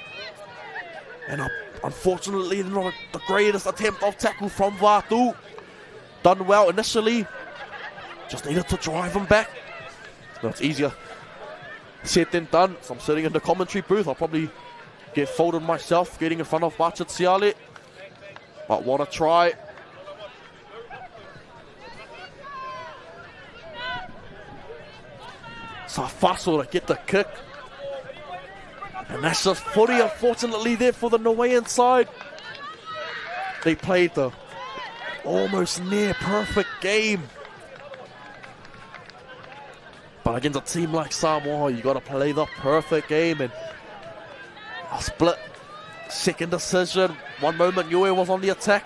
And unfortunately, not the greatest attempt of tackle from Vatu. Done well initially. Just needed to drive him back. No, it's easier said than done. So I'm sitting in the commentary booth. I'll probably get folded myself getting in front of Bachard Siale. But what a try. Safaso to get the kick. And that's just footy, unfortunately, there for the Niuean side. They played the almost near perfect game. But against a team like Samoa, you got to play the perfect game. And a split second decision. One moment, Niue was on the attack.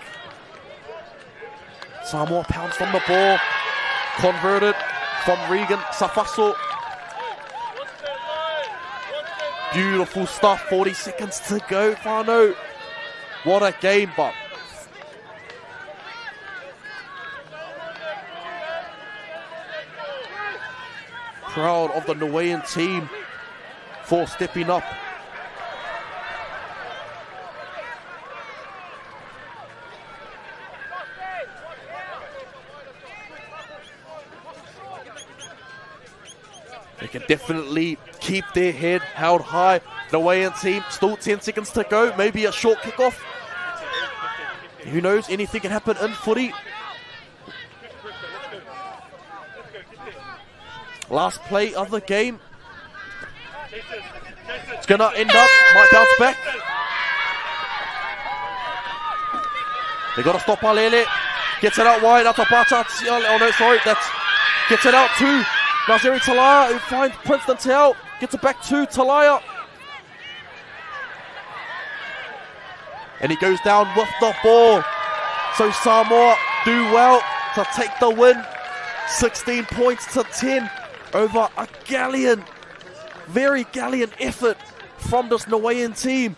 Samoa pounced on the ball. Converted from Regan Safaso. Beautiful stuff, 40 seconds to go, whānau. What a game, but proud of the Niuean team for stepping up. They can definitely keep their head held high. The Niuean team, still 10 seconds to go. Maybe a short kickoff. Who knows? Anything can happen in footy. Last play of the game. It's going to end up, might bounce back. They got to stop Alele. Gets it out wide. That's a Bata. Oh no, sorry. That's gets it out to Nazeri Talaya, who finds Princeton Tau. Gets it back to Talaya. And he goes down with the ball. So Samoa do well to take the win. 16 points to 10 over a gallant, very gallant effort from this Niuean team.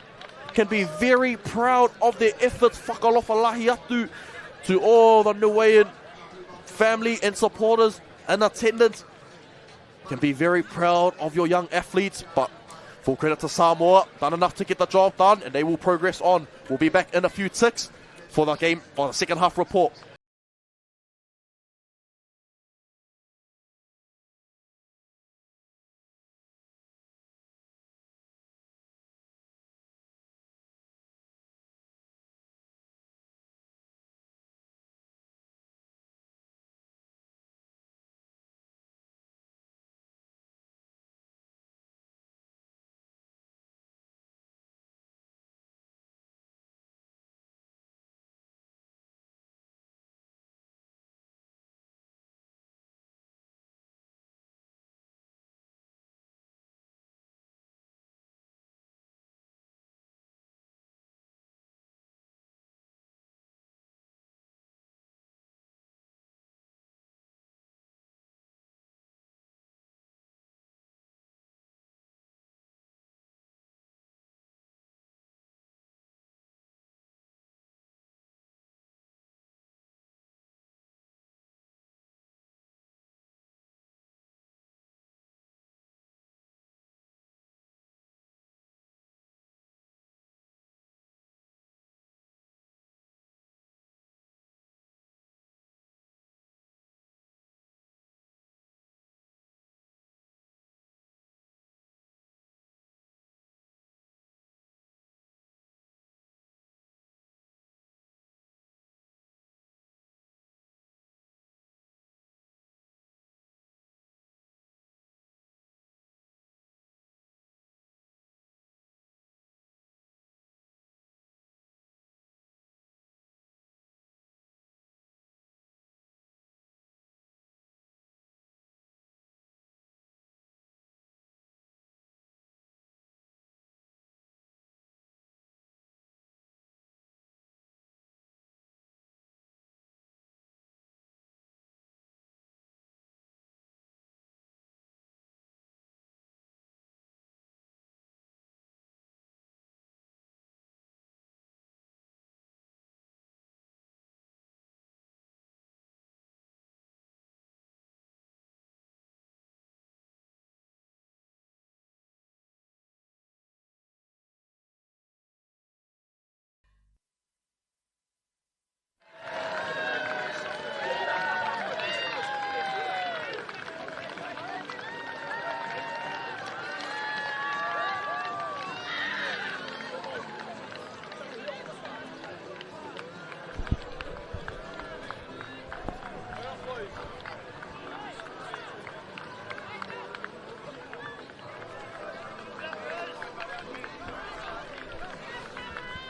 Can be very proud of their efforts. Whakalofa lahi atu to all the Niuean family and supporters and attendance. Can be very proud of your young athletes, but full credit to Samoa. Done enough to get the job done, and they will progress on. We'll be back in a few ticks for the game, for the second half report.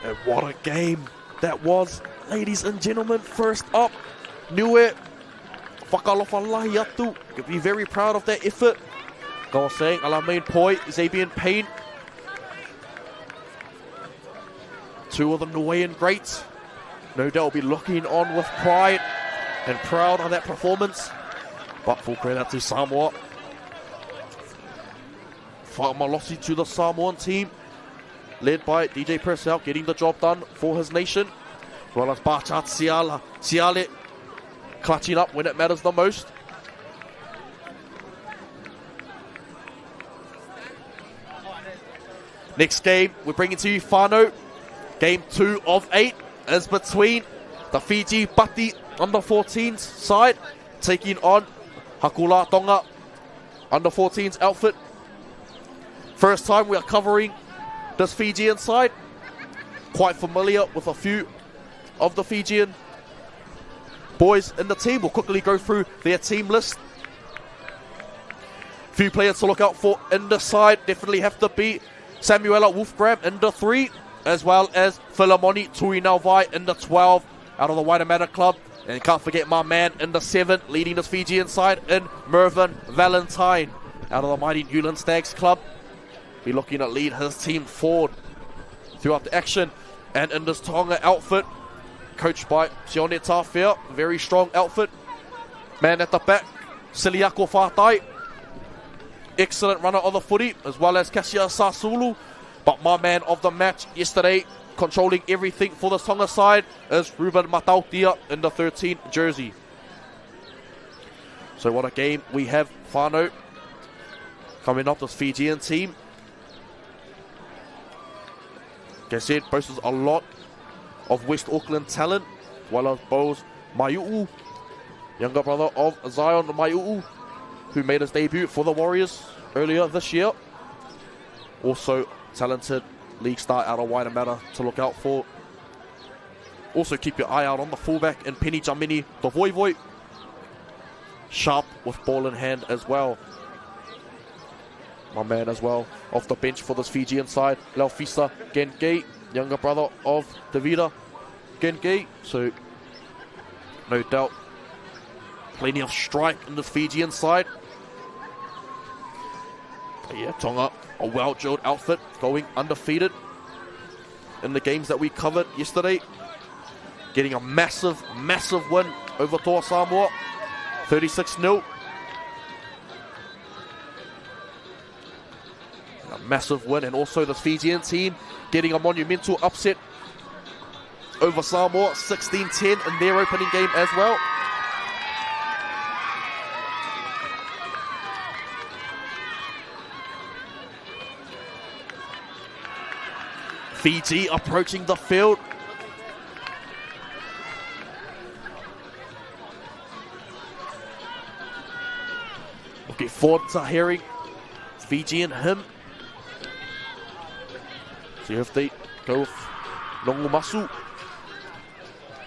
And what a game that was, ladies and gentlemen. First up, Niue. Whakalofa lahi atu. You can be very proud of that effort. Go on saying, Alamein Poi, Zabian Payne. Two of the Niuean greats. No doubt will be looking on with pride and proud of that performance. But full credit to Samoa. Whakamalosi to the Samoan team, led by DJ Purcell, getting the job done for his nation. As well as Bachat Siale clutching up when it matters the most. Next game, we're bringing to you Whanau. Game 2 of 8 is between the Fiji Pati under-14s side, taking on Hakula Tonga under-14s outfit. First time we are covering this Fijian side. Quite familiar with a few of the Fijian boys in the team. We'll quickly go through their team list. Few players to look out for in the side. Definitely have to be Samuela Wolfgram in the 3, as well as Philemoni Tuinauvai in the 12 out of the Waitemata club. And can't forget my man in the 7, leading this Fijian side in Mervyn Valentine out of the mighty Newland Stags club. Be looking to lead his team forward throughout the action. And in this Tonga outfit, coached by Sione Tawhia, very strong outfit. Man at the back, Siliako Whātai, excellent runner of the footy, as well as Kasia Sasulu. But my man of the match yesterday, controlling everything for the Tonga side, is Ruben Matautia in the 13 jersey. So what a game we have. Whanau coming up, this Fijian team. Like I said, boasts a lot of West Auckland talent, as well as Bose Maiu'u, younger brother of Zion Maiu'u, who made his debut for the Warriors earlier this year. Also talented league star out of Waitemata to look out for. Also keep your eye out on the fullback in Penny Jamini, the Voivoi. Sharp with ball in hand as well. My man as well off the bench for this Fijian side, Laufisa Gengei, younger brother of Davida Gengei. So no doubt plenty of strike in this Fijian side. But yeah, Tonga, a well-drilled outfit, going undefeated in the games that we covered yesterday. Getting a massive, massive win over Toa Samoa, 36-0. A massive win, and also the Fijian team getting a monumental upset over Samoa, 16-10 in their opening game as well. Fiji approaching the field. Looking forward to hearing Fijian hymn. See if they go with Nongumasu.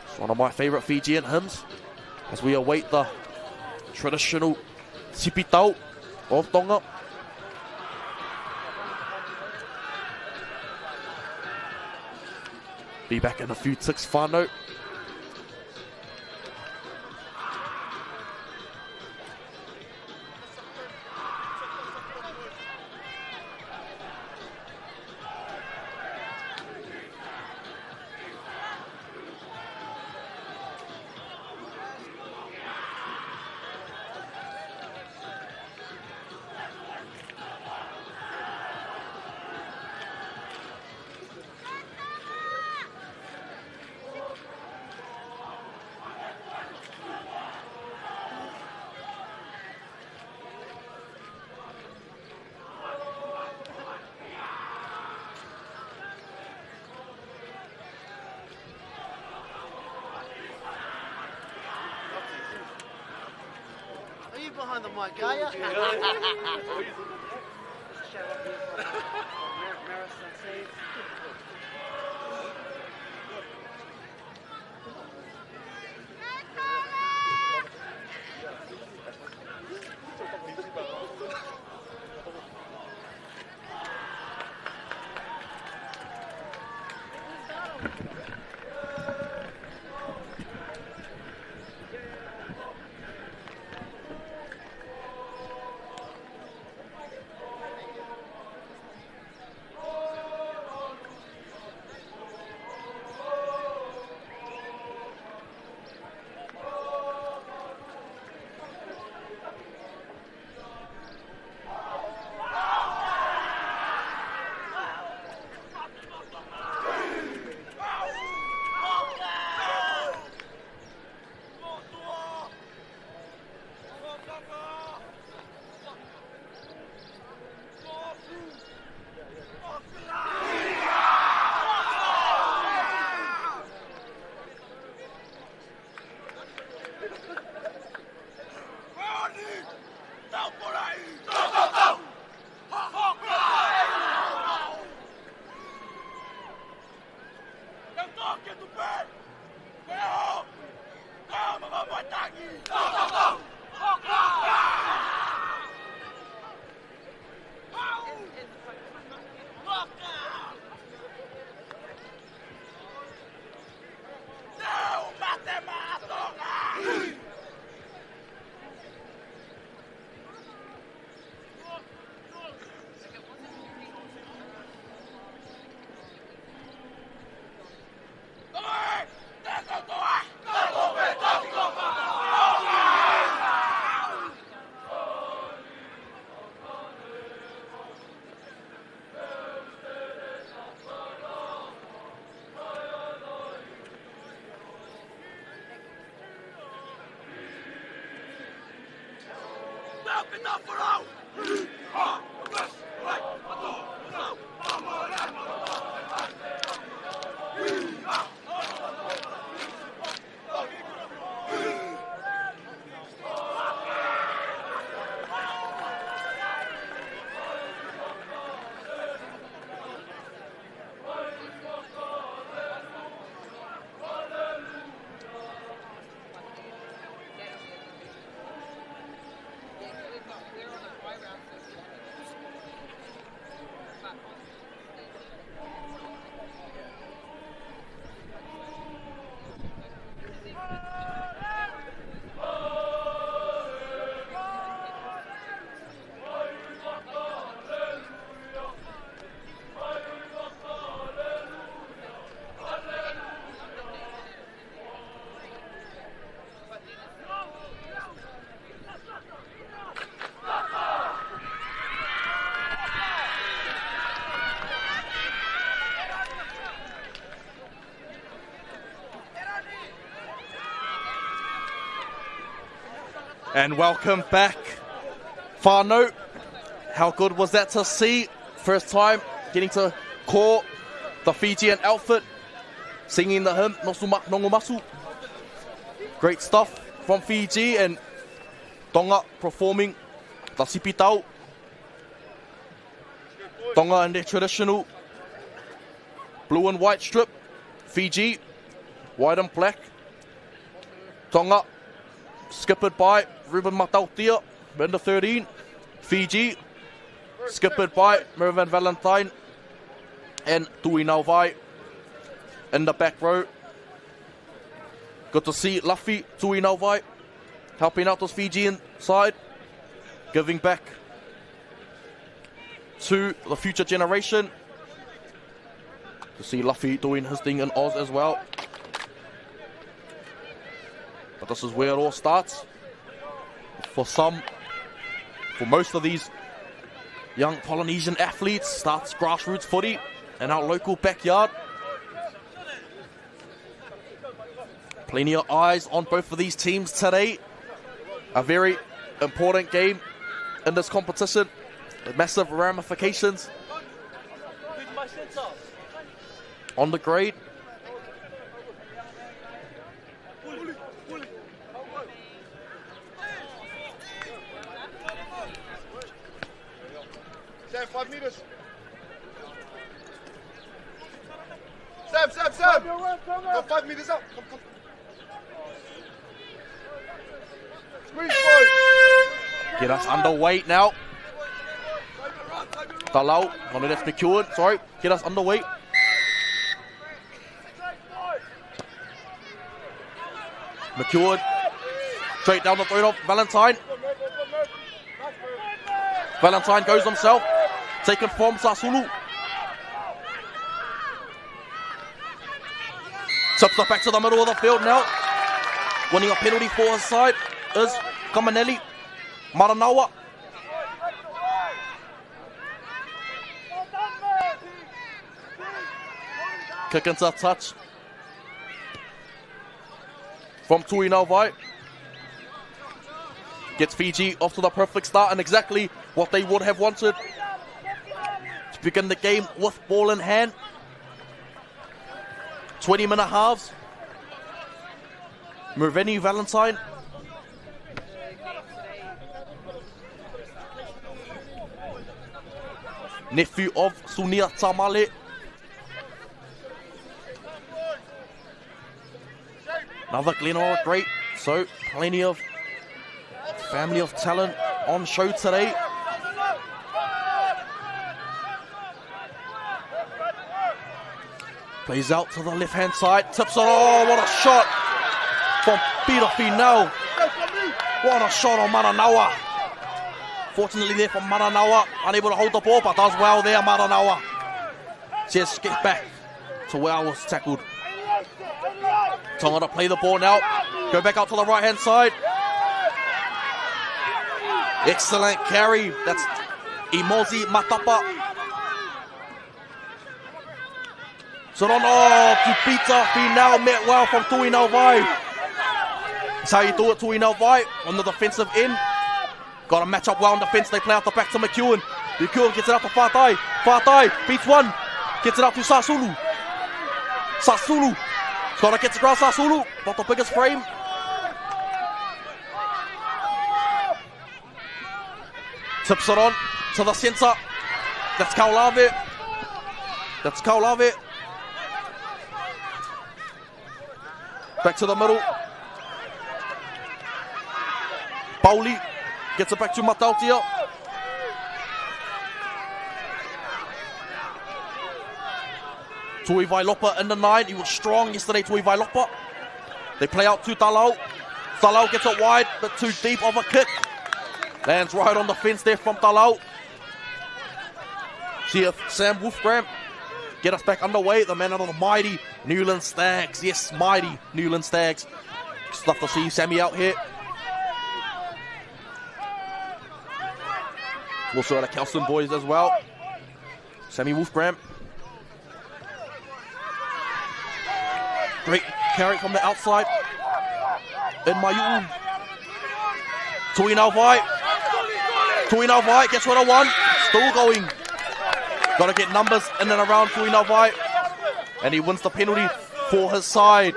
It's one of my favourite Fijian hymns as we await the traditional Sipitau of Tonga. Be back in a few ticks, Whanau. Behind the mic, are you? And welcome back, whānau. How good was that to see? First time getting to call the Fijian outfit, singing the hymn, Nosumak Nongomasu. Great stuff from Fiji, and Tonga performing the sipitau. Tonga in their traditional blue and white strip. Fiji, white and black. Tonga, skippered by Ruben Matautia, number 13. Fiji, skippered by Mervyn Valentine and Tui Nauvai in the back row. Good to see Luffy, Tui Nauvai, helping out this Fijian side, giving back to the future generation. To see Luffy doing his thing in Oz as well. But this is where it all starts. For most of these young Polynesian athletes, starts grassroots footy in our local backyard. Plenty of eyes on both of these teams today. A very important game in this competition. Massive ramifications on the grade. Sam, 5 meters. Sam! Go 5 meters up. Come. Squeeze, boys. Get us underweight now. Talau, no, that's McEwen, sorry. Get us underweight. McEwen, straight down the throat of Valentine. Valentine goes himself, taken from Sasulu. Tips it back to the middle of the field now. Winning a penalty for his side is Kamanelli Maranawa. Kick into touch from Tui Nauvai. Gets Fiji off to the perfect start and exactly what they would have wanted to begin the game with ball in hand. 20-minute halves. Merveni Valentine. Nephew of Sunia Tamale. Another Glenora great, so plenty of family of talent on show today. Plays out to the left-hand side. Tips it. Oh, what a shot from Peter Finau. What a shot on Maori-Niue. Fortunately there for Maori-Niue. Unable to hold the ball, but does well there, Maori-Niue. Just get back to where I was tackled. Tonga to play the ball now. Go back out to the right-hand side. Excellent carry. That's Imozi Matapa. So on to Peter Finau, met well from Tui Nauvai. That's how you do it, Tui Nauvai, on the defensive end. Got to match up well on defense. They play out the back to McEwen. McEwen gets it out to Fatai. Fatai beats one. Gets it out to Sasulu. Sasulu. Got to get to ground, Sasulu. Not the biggest frame. Tips it on to the centre. That's Kaulave. That's Kaulave. Back to the middle. Pauli gets it back to Matautia. Tui Vailopa in the 9. He was strong yesterday, Tui Vailopa. They play out to Talau. Talau gets it wide, but too deep of a kick. Lands right on the fence there from Talau. See if Sam Wolfgram get us back underway. The man out of the mighty Newland Stags. Yes, mighty Newland Stags. Just love to see Sammy out here. Also out of Kelson boys as well. Sammy Wolfgram. Great carry from the outside. In Mayu. Tui Nauvai. Tui Nauvai gets rid of one. Still going. Got to get numbers in and around Tui Nauvai. And he wins the penalty for his side.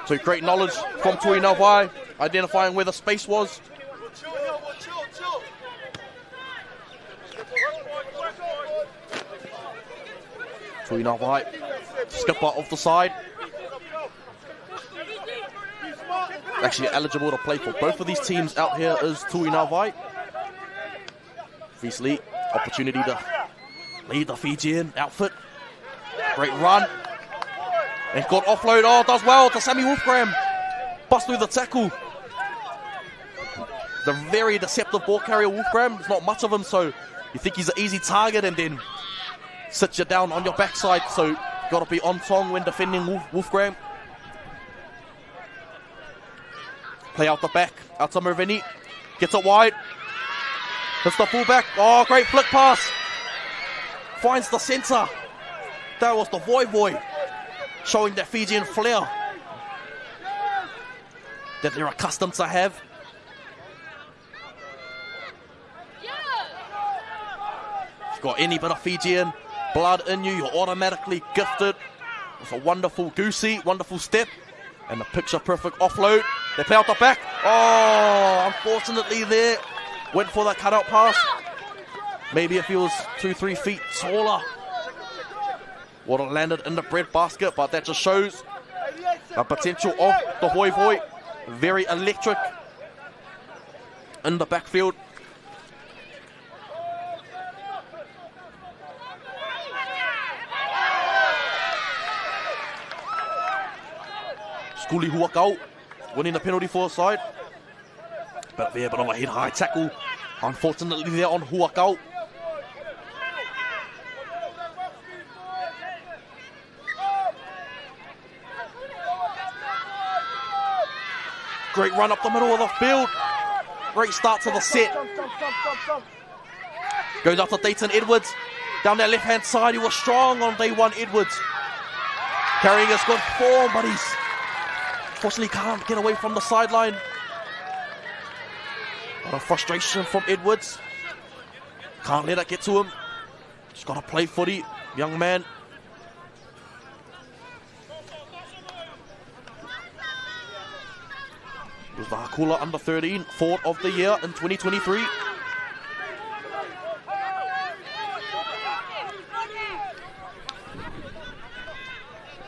So great knowledge from Tui Nauvai, identifying where the space was. Tui Nauvai, skipper of the side. Actually eligible to play for both of these teams out here is Tui Nauvai. Obviously, opportunity to lead the Fijian outfit. Great run. And good offload. Oh, does well to Sammy Wolfgram. Bust through the tackle. The very deceptive ball carrier Wolfgram. There's not much of him, so you think he's an easy target and then sits you down on your backside. So got to be on song when defending Wolfgram. Play out the back. Out to Mervini. Gets it wide. Hits the fullback. Oh, great flick pass. Finds the centre. That was the Voivoi. Showing that Fijian flair that they're accustomed to have. If you've got any bit of Fijian blood in you, you're automatically gifted. It's a wonderful goosey, wonderful step. And the picture-perfect offload. They play out the back. Oh, unfortunately there. Went for that cutout pass. Maybe if he was 2-3 feet taller, would have landed in the bread basket, but that just shows the potential of the Voivoi. Very electric in the backfield. Skuli Huakau winning the penalty for his side. But there, a bit of a head-high tackle. Unfortunately there on Huakau. Great run up the middle of the field. Great start to the set. Goes up to Dayton Edwards. Down that left-hand side, he was strong on day one, Edwards. Carrying his good form, but he's unfortunately can't get away from the sideline. A lot of frustration from Edwards. Can't let it get to him. Just got to play footy, young man. It was the Hakula under 13, 4th of the year in 2023.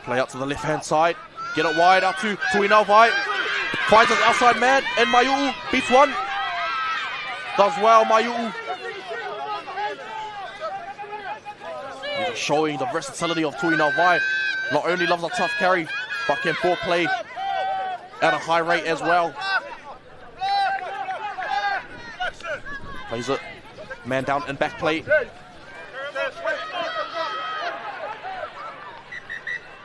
Play out to the left-hand side. Get it wide out to Tui Nauvai. Finds his outside man, and Mayu beats one. Does well, Mayu. He's showing the versatility of Tui Navai. Not only loves a tough carry, but can foreplay at a high rate as well. Plays it, man down and back play.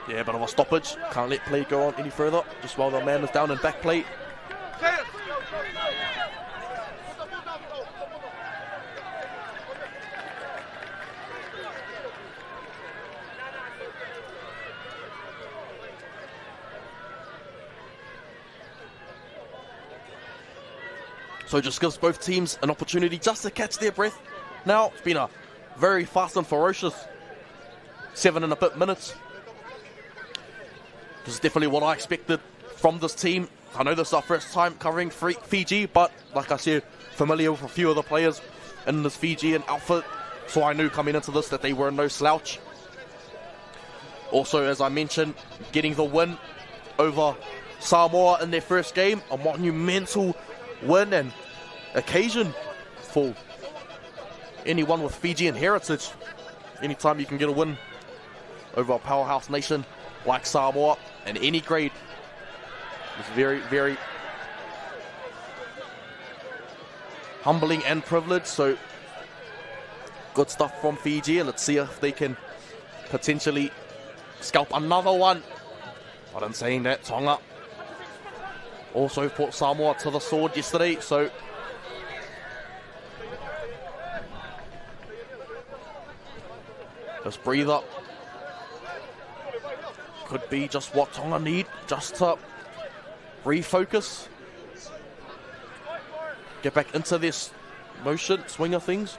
Yeah, bit of a stoppage. Can't let play go on any further, just while the man is down and back play. So just gives both teams an opportunity just to catch their breath. Now, it's been a very fast and ferocious 7 and a bit minutes. This is definitely what I expected from this team. I know this is our first time covering Fiji, but like I said, familiar with a few of the players in this Fijian outfit. So I knew coming into this that they were no slouch. Also, as I mentioned, getting the win over Samoa in their first game, a monumental win and occasion for anyone with Fijian heritage. Anytime you can get a win over a powerhouse nation like Samoa in any grade, it's very, very humbling and privileged. So good stuff from Fiji, and let's see if they can potentially scalp another one. But in saying that, Tonga also put Samoa to the sword yesterday, so just breathe up. Could be just what Tonga need, just to refocus, get back into this motion, swing of things.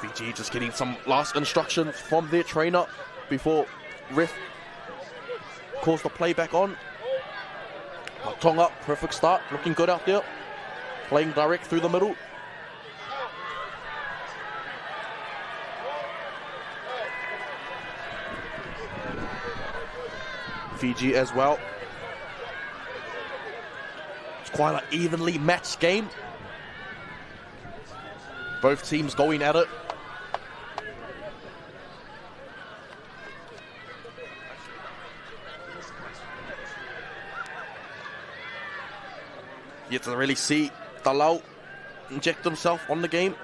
Fiji just getting some last instructions from their trainer before ref calls the play back on. But Tonga, perfect start, looking good out there, playing direct through the middle. Fiji as well. It's quite an evenly matched game. Both teams going at it. Yet to really see Talau inject himself on the game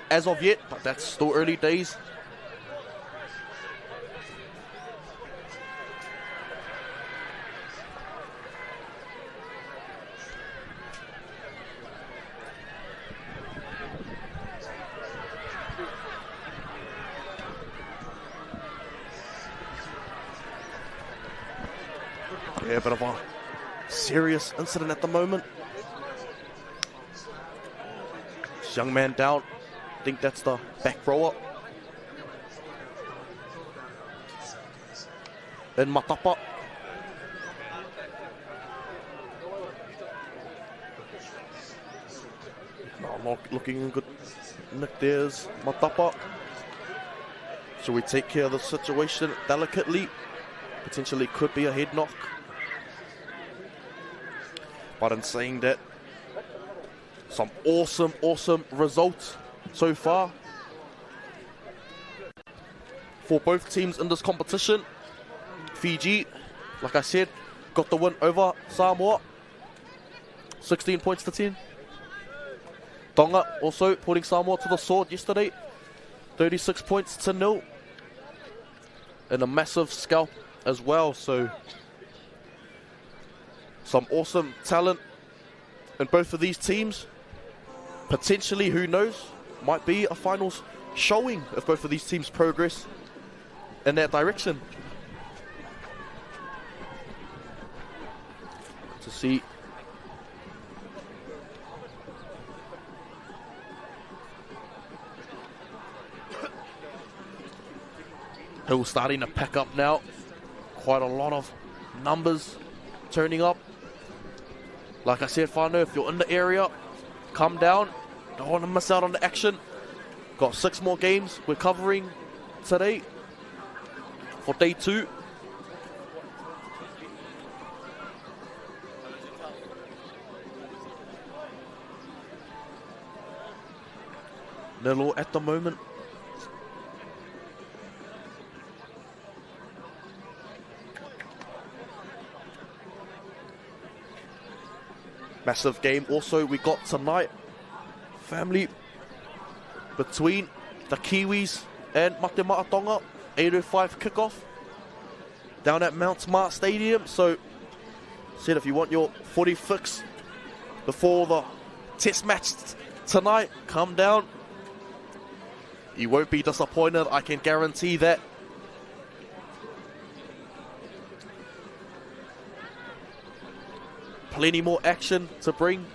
as of yet, but that's still early days. Yeah, a bit of a serious incident at the moment. This young man down. I think that's the back rower. Then Matapa. No, not looking in good nick. There's Matapa. Should we take care of the situation delicately? Potentially could be a head knock. But in saying that, some awesome results so far for both teams in this competition. Fiji, like I said, got the win over Samoa, 16 points to 10. Tonga also putting Samoa to the sword yesterday, 36 points to 0. And a massive scalp as well, so some awesome talent in both of these teams. Potentially, who knows, might be a finals showing if both of these teams progress in that direction. To see Hill starting to pack up now. Quite a lot of numbers turning up. Like I said, Whānau, if you're in the area, come down. Don't want to miss out on the action. Got 6 more games we're covering today for day 2. Nil at the moment. Massive game also we got tonight, family, between the Kiwis and Mate Ma'a Tonga. 8:05 kickoff down at Mount Smart Stadium. So said if you want your footy fix before the test match tonight, come down. You won't be disappointed, I can guarantee that. Plenty more action to bring.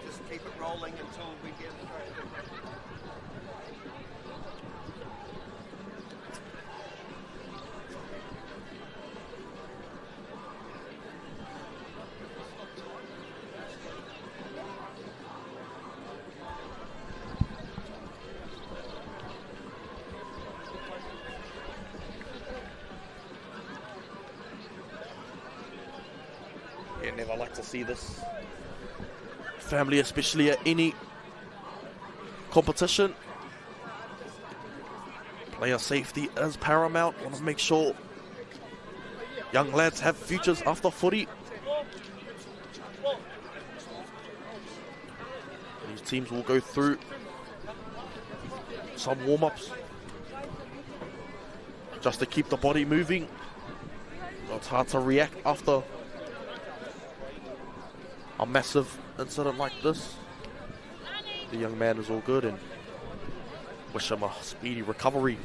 Just keep it rolling until we get Yeah, never like to see this. Family, especially at any competition. Player safety is paramount. Want to make sure young lads have futures after footy. These teams will go through some warm-ups just to keep the body moving. It's hard to react after a massive incident like this. The young man is all good and wish him a speedy recovery.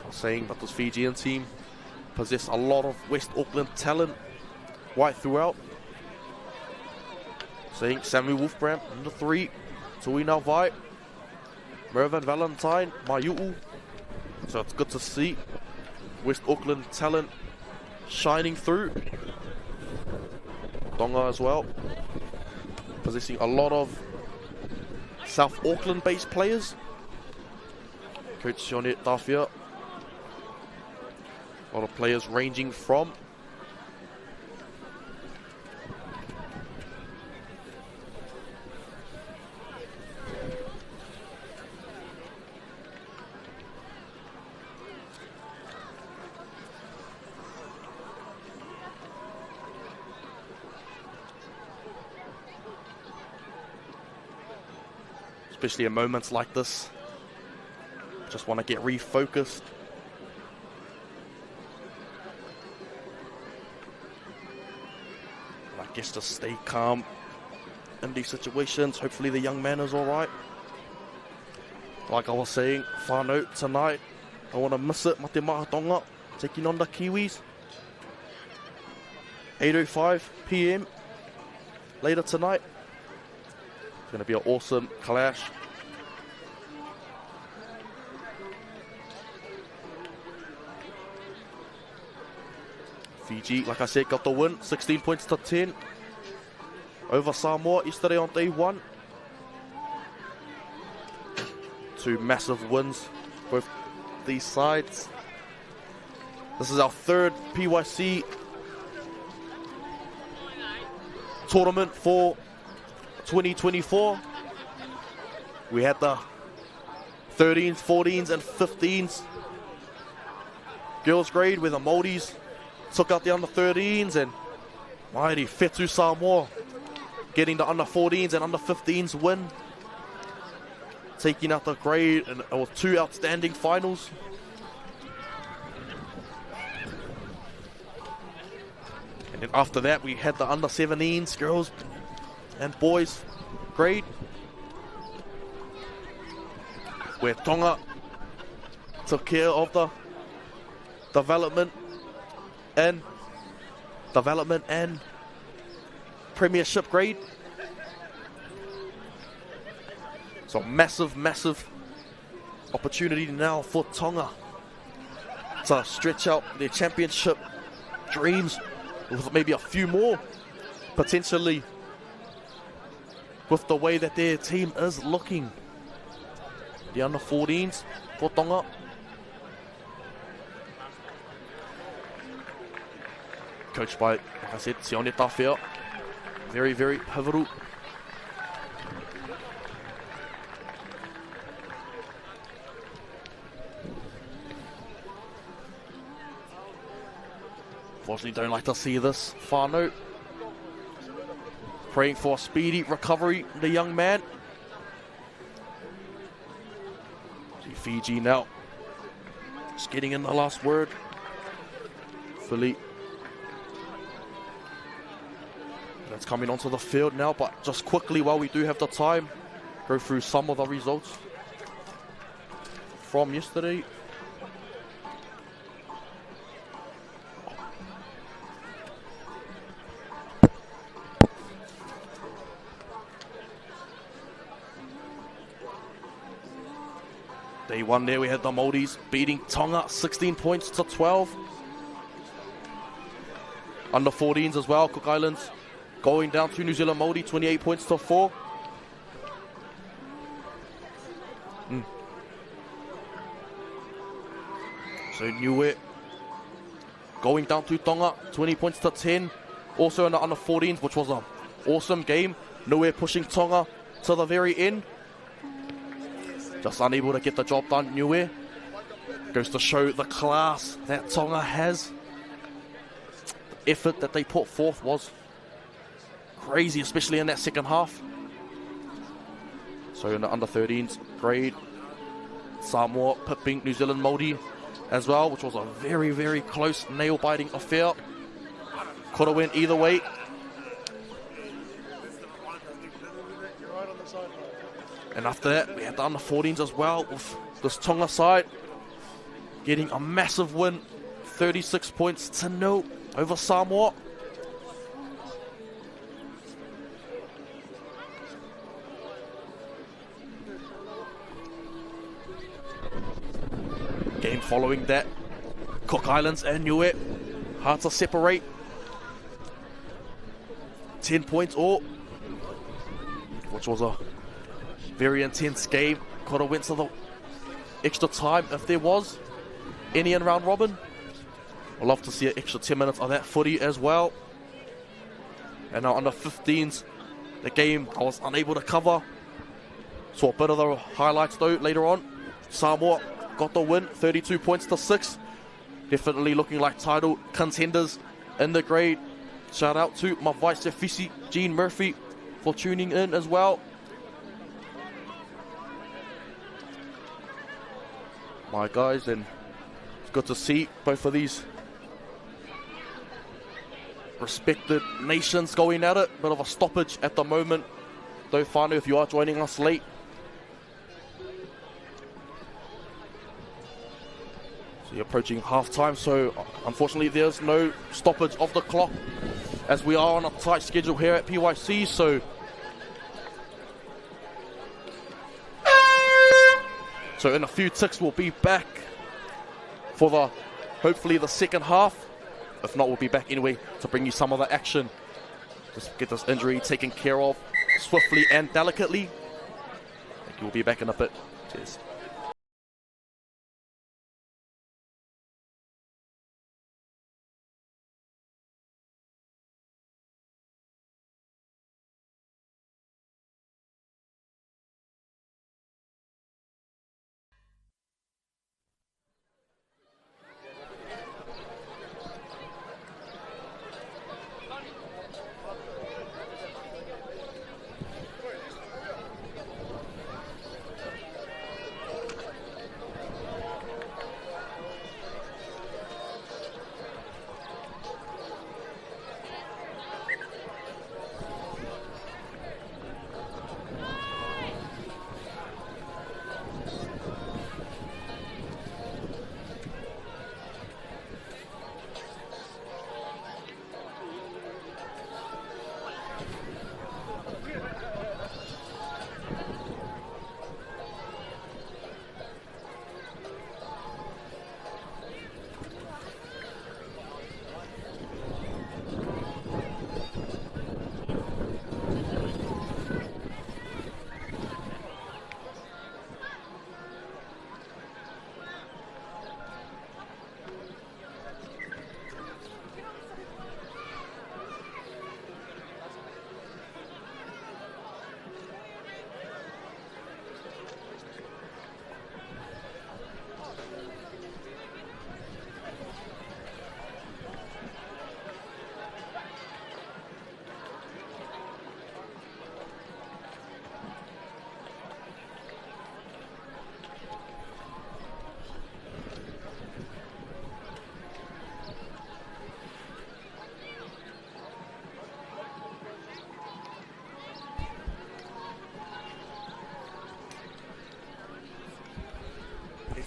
I was saying that this Fijian team possess a lot of West Auckland talent right throughout. Saying Sammy Wolfbrand in the 3. Tui Navai, Mervyn Valentine, Maiu'u. So it's good to see West Auckland talent shining through. Tonga as well, possessing a lot of South Auckland based players. Coach Sionette Tafia. A lot of players ranging from especially in moments like this. Just want to get refocused. And I guess just stay calm in these situations. Hopefully the young man is alright. Like I was saying, whānau tonight. I want to miss it. Mate Ma'a Tonga taking on the Kiwis. 8:05 PM later tonight. It's going to be an awesome clash. Fiji, like I said, got the win, 16 points to 10 over Samoa yesterday on day 1. 2 massive wins, both these sides. This is our 3rd PYC tournament for 2024. We had the 13s, 14s and 15s girls grade where the Maoris took out the under 13s and mighty Whetu Samoa getting the under 14s and under 15s win, taking out the grade, and it was 2 outstanding finals. And then after that we had the under 17s girls and boys grade where Tonga took care of the development and premiership grade. So massive Opportunity now for Tonga to stretch out their championship dreams with maybe a few more, potentially, with the way that their team is looking. The under 14s for Tonga. Coached by, like I said, Sione Tawhia. Very, very pivotal. Unfortunately, don't like to see this. Whānau praying for a speedy recovery, the young man. See Fiji now just getting in the last word. Fully. That's coming onto the field now, but just quickly, while we do have the time, go through some of the results from yesterday. Day one there, we had the Maoris beating Tonga 16 points to 12. Under 14s as well, Cook Islands going down to New Zealand Maori 28 points to 4. So Niue going down to Tonga 20 points to 10. Also in the under 14s, which was an awesome game. Niue pushing Tonga to the very end. Just unable to get the job done. Niue goes to show the class that Tonga has. The effort that they put forth was crazy, especially in that second half. So in the under 13s grade, Samoa pipping New Zealand Maori as well, which was a very, very close nail-biting affair. Could have went either way. And after that, we had the under 14s as well, with this Tonga side getting a massive win, 36 points to 0 over Samoa. Game following that, Cook Islands and Niue hard to separate. 10 points all, which was a very intense game. Could have went to the extra time if there was any in round robin. I'd love to see an extra 10 minutes of that footy as well. And now under 15s, the game I was unable to cover. Saw a bit of the highlights though later on. Samoa got the win, 32 points to 6. Definitely looking like title contenders in the grade. Shout out to my vice offici, Gene Murphy, for tuning in as well. My guys, and it's good to see both of these respected nations going at it. Bit of a stoppage at the moment, though, Whānau, if you are joining us late. So you're approaching half time, so unfortunately there's no stoppage of the clock, as we are on a tight schedule here at PYC. So in a few ticks we'll be back for hopefully the second half. If not, we'll be back anyway to bring you some of the action. Just get this injury taken care of swiftly and delicately. Thank you, we'll be back in a bit. Cheers.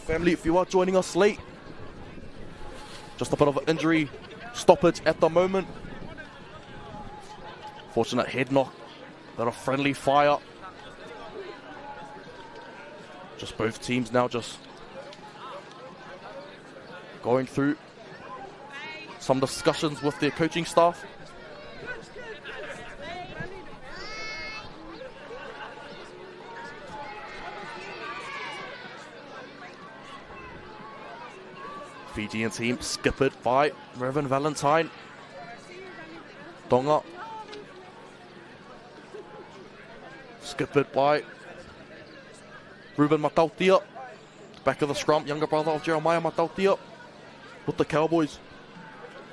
family, if you are joining us late, just a bit of an injury stoppage at the moment. Fortunate head knock, bit of friendly fire. Just both teams now just going through some discussions with their coaching staff. Fijian team skippered by Reverend Valentine. Tonga skippered by Ruben Matautia. Back of the scrum, younger brother of Jeremiah Matautia, with the Cowboys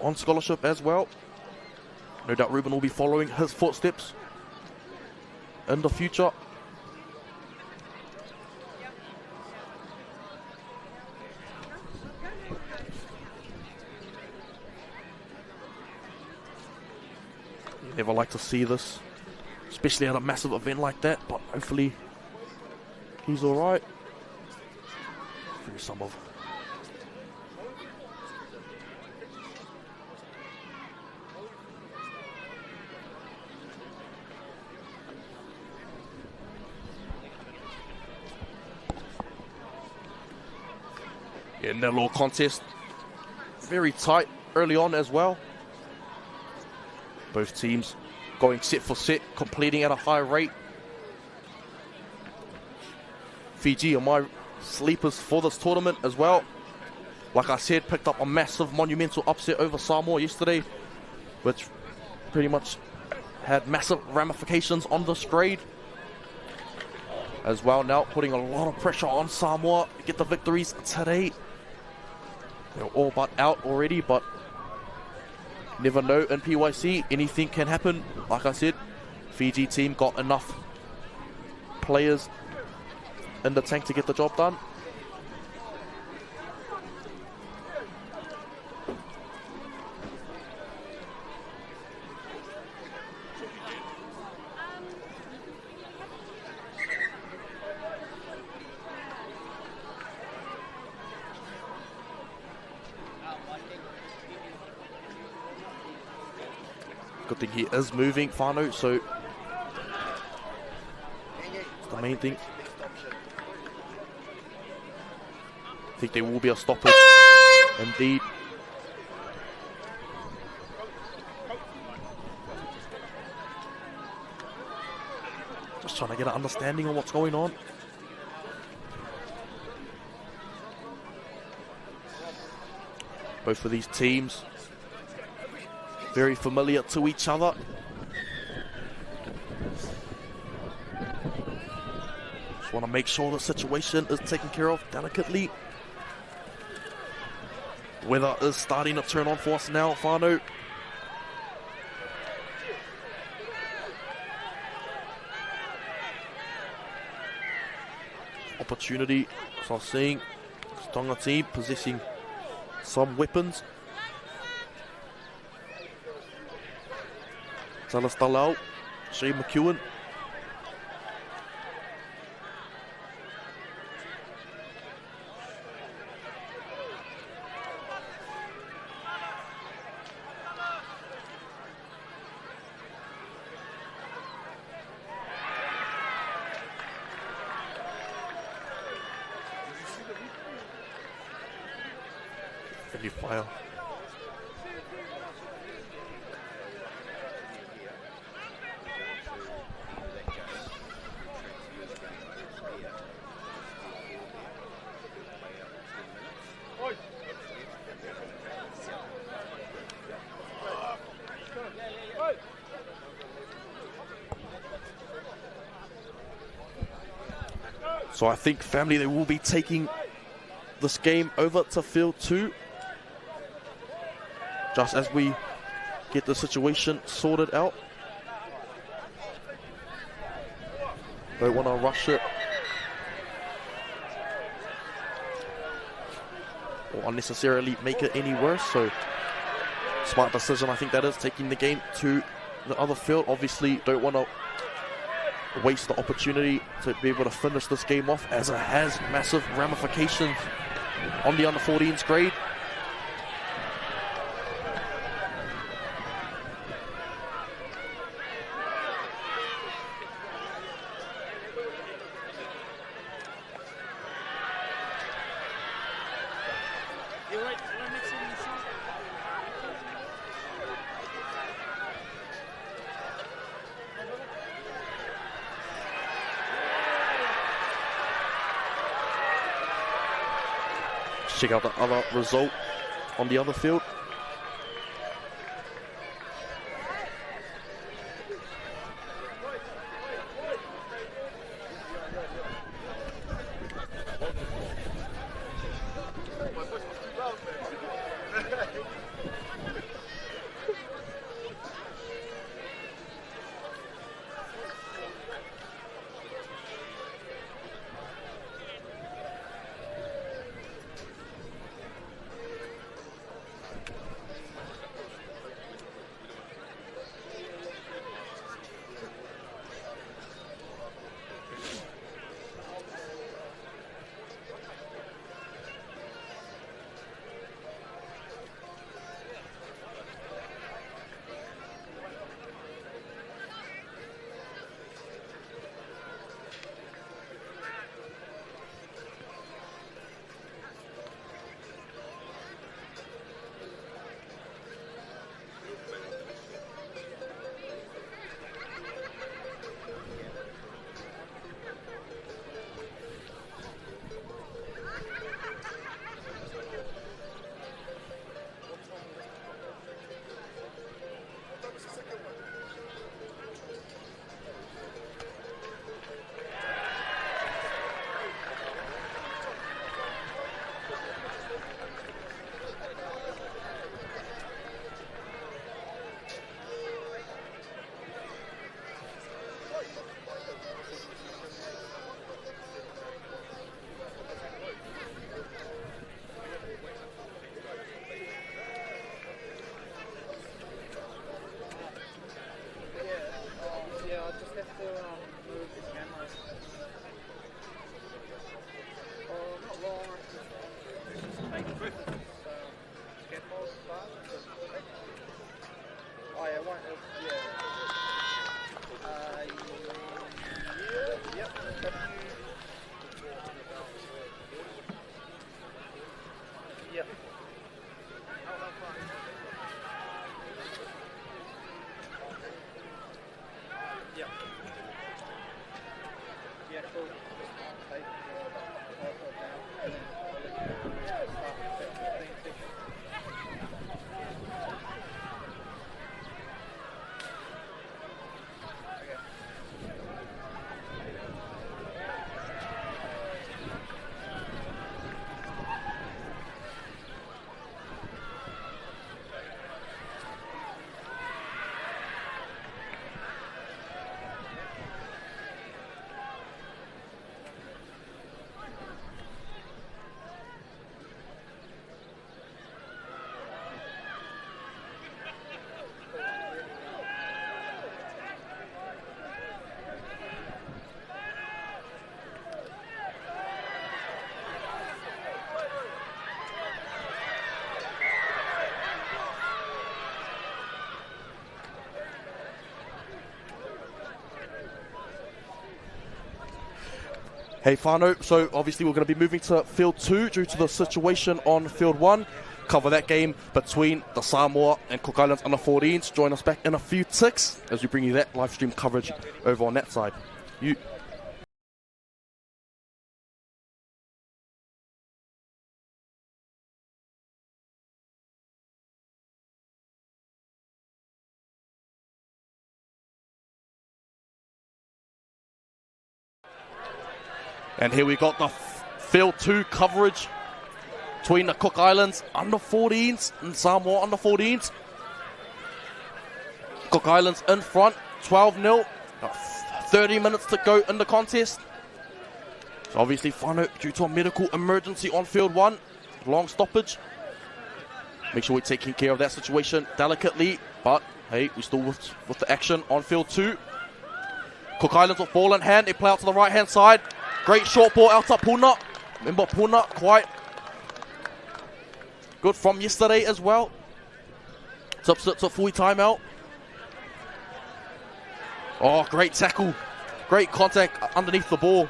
on scholarship as well. No doubt Ruben will be following his footsteps in the future. You never like to see this, especially at a massive event like that, but hopefully he's alright. Through some of in that little contest, very tight early on as well. Both teams going set for set, completing at a high rate. Fiji are my sleepers for this tournament as well. Like I said, picked up a massive monumental upset over Samoa yesterday, which pretty much had massive ramifications on this grade as well. Now putting a lot of pressure on Samoa to get the victories today. They're all but out already, but never know in PYC, anything can happen. Like I said, Fiji team got enough players in the tank to get the job done. Good thing he is moving, Whānau, so it's the main thing. I think there will be a stoppage, indeed. Just trying to get an understanding of what's going on. Both of these teams very familiar to each other. Just want to make sure the situation is taken care of delicately. Weather is starting to turn on for us now, Whānau. Opportunity, as I was saying, Tonga team possessing some weapons. Salas Talau, Shane McEwen. Friendly fire. So I think, family, they will be taking this game over to field 2. Just as we get the situation sorted out. Don't want to rush it or unnecessarily make it any worse. So smart decision, I think that is, taking the game to the other field. Obviously don't want to waste the opportunity to be able to finish this game off, as it has massive ramifications on the under-14s grade. Check out the other result on the other field. Hey whānau, so obviously we're going to be moving to Field 2 due to the situation on Field 1. Cover that game between the Samoa and Cook Islands under-14s. Join us back in a few ticks as we bring you that live stream coverage over on that side. And here we got the Field 2 coverage between the Cook Islands under-14s and Samoa under-14s. Cook Islands in front, 12-0. 30 minutes to go in the contest. So obviously, whānau, due to a medical emergency on Field 1, long stoppage. Make sure we're taking care of that situation delicately. But, hey, we're still with the action on Field 2. Cook Islands with ball in hand. They play out to the right-hand side. Great short ball out to Puna. Remember, Puna quite Good from yesterday as well. Substitutes a full timeout. Oh, great tackle. Great contact underneath the ball.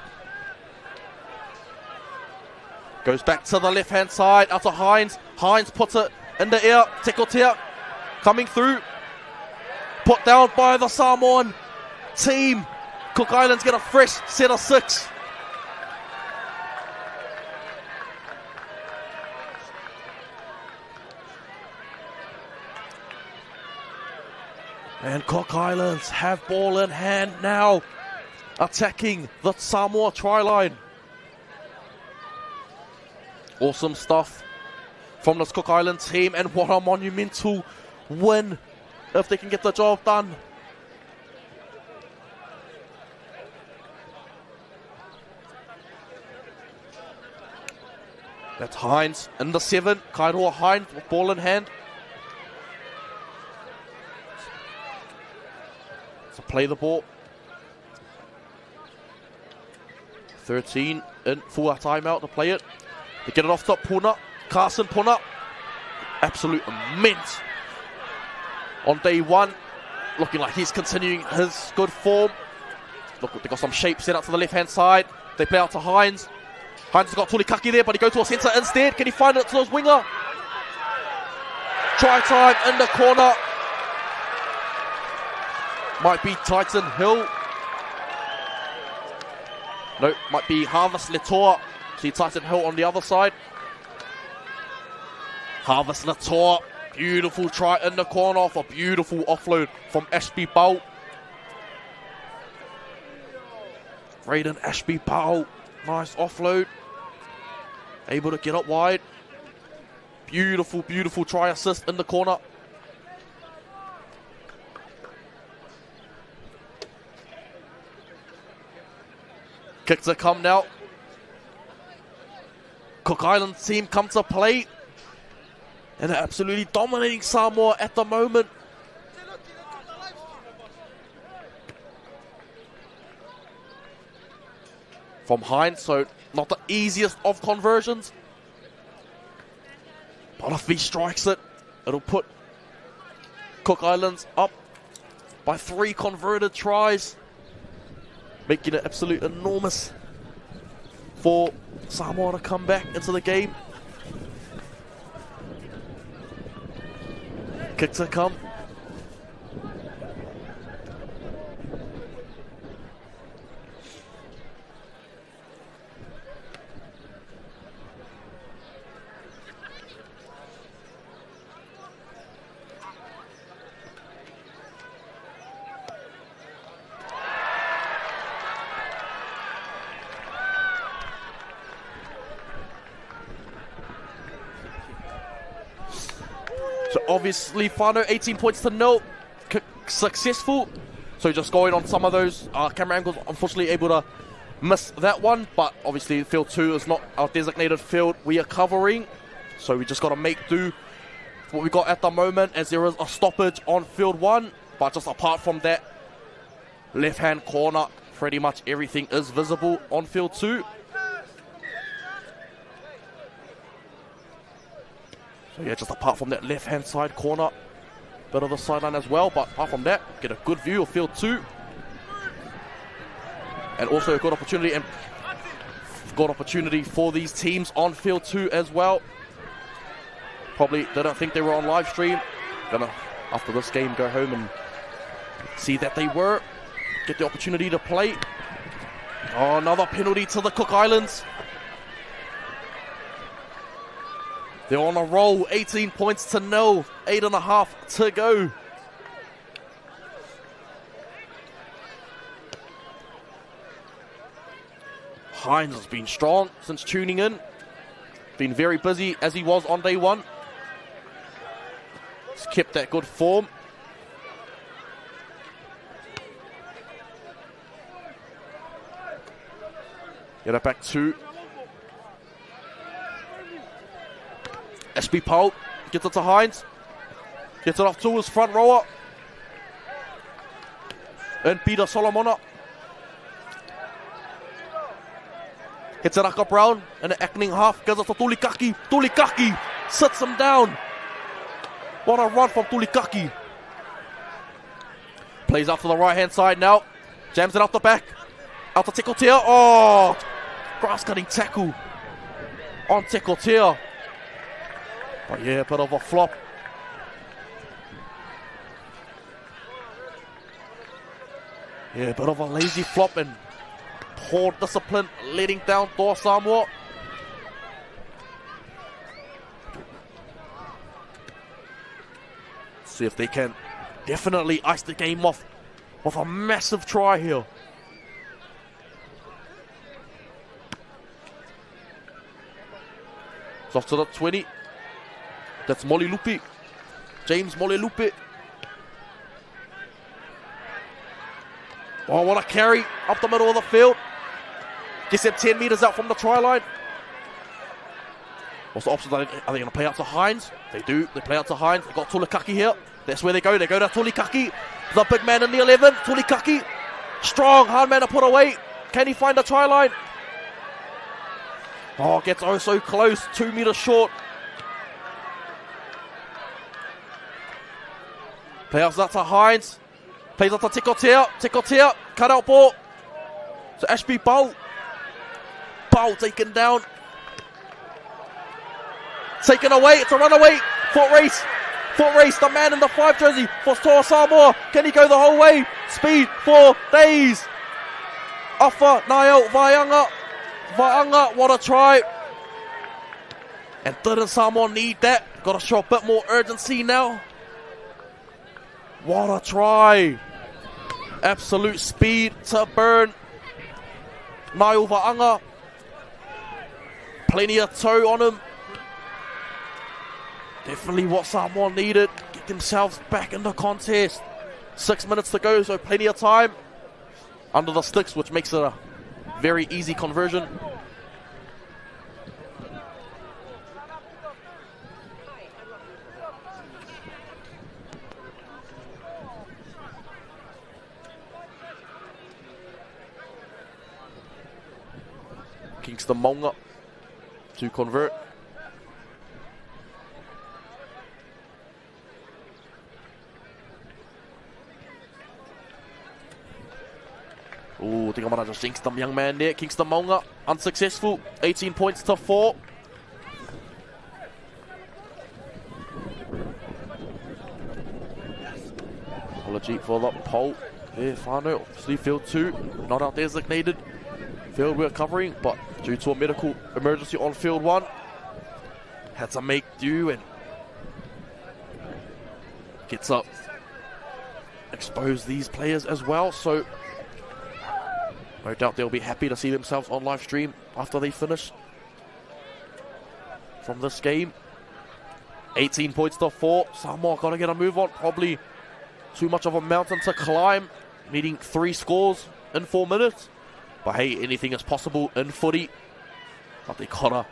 Goes back to the left-hand side, out to Hines. Hines puts it in the air. Tekotea coming through. Put down by the Samoan team. Cook Islands get a fresh set of 6. And Cook Islands have ball in hand now, attacking the Samoa try line. Awesome stuff from this Cook Islands team, and what a monumental win if they can get the job done. That's Hines in the 7. Kairoa Hines with ball in hand. So play the ball. 13 in full timeout to play it. They get it off top. Puna. Carson Puna. Absolute immense on day 1. Looking like he's continuing his good form. Look, they got some shape set up to the left hand side. They play out to Hines. Hines has got Tulikaki there, but he goes to a centre instead. Can he find it to his winger? Try time in the corner. Might be Titan Hill. No, might be Harvest Latour. See Titan Hill on the other side. Harvest Latour. Beautiful try in the corner off a beautiful offload from Ashby Bow. Raiden Ashby Bow. Nice offload. Able to get up wide. Beautiful, beautiful try assist in the corner. Kick to come now. Cook Islands team come to play. And they're absolutely dominating Samoa at the moment. From Hines, so not the easiest of conversions. But if he strikes it, it'll put Cook Islands up by 3 converted tries, making it absolutely enormous for Samoa to come back into the game. Kick to come. So obviously Fano 18 points to 0, successful. So just going on some of those camera angles, unfortunately able to miss that one. But obviously field 2 is not our designated field we are covering. So we just got to make do what we got at the moment, as there is a stoppage on field 1. But just apart from that, left hand corner, pretty much everything is visible on field 2. So yeah, just apart from that left-hand side corner, bit of the sideline as well. But apart from that, get a good view of field 2. And also a good opportunity for these teams on field 2 as well. Probably they don't think they were on live stream. Gonna, after this game, go home and see that they were. Get the opportunity to play. Oh, another penalty to the Cook Islands. They're on a roll, 18 points to 0, 8.5 to go. Hines has been strong since tuning in. Been very busy as he was on day 1. He's kept that good form. Get it back to SB Pole, gets it to Hines, gets it off to his front rower, and Peter Solomona. Hits it Haka Brown, and the acting half, gives it to Tulikaki. Tulikaki Sits him down. What a run from Tulikaki. Plays out to the right-hand side now. Jams it out the back. Out to Tekotea. Oh! Grass-cutting tackle on Tekotea. But yeah, a bit of a flop. Yeah, a bit of a lazy flop and poor discipline letting down Toa Samoa. See if they can definitely ice the game off with a massive try here. It's off to the 20. That's Molilupi. James Molilupi. Oh, what a carry up the middle of the field. Gets him 10 metres out from the try line. What's the options? Are they going to play out to Hines? They do. They play out to Hines. They've got Tulikaki here. That's where they go. They go to Tulikaki. The big man in the 11. Tulikaki. Strong. Hard man to put away. Can he find the try line? Oh, gets oh so close. 2 metres short. Play out to Hines. Plays out to Tekotea. Tekotea. Cut out ball. So Ashby Bow. Bow taken down. Taken away. It's a runaway. Foot race. Foot race. The man in the 5 jersey for Toa Samoa. Can he go the whole way? Speed for days. Offer Niall Vaianga. Vaianga. What a try. And didn't Samoa need that? Got to show a bit more urgency now. What a try. Absolute speed to burn. Niall Vaianga. Plenty of toe on him. Definitely what Samoa needed. Get themselves back in the contest. 6 minutes to go, so plenty of time. Under the sticks, which makes it a very easy conversion. Kingston Maunga to convert. Oh, I think I might have just jinxed them, young man there. Kingston Maunga, unsuccessful. 18 points to 4. Apology for the pole. Yeah, whānau, obviously field 2, not our designated field we're covering, but due to a medical emergency on field 1, had to make do and gets up. Expose these players as well, so no doubt they'll be happy to see themselves on live stream after they finish from this game. 18 points to 4. Samoa got to get a move on. Probably too much of a mountain to climb, needing 3 scores in 4 minutes. But hey, anything is possible in footy. But they got to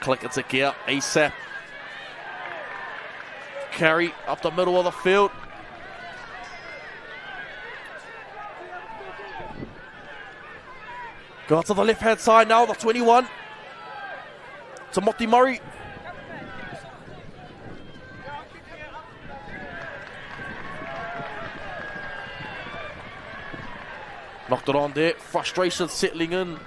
click into gear ASAP. Carry up the middle of the field. Go to the left-hand side now, the 21. To Moti Murray. Knocked it on there. Frustration settling in.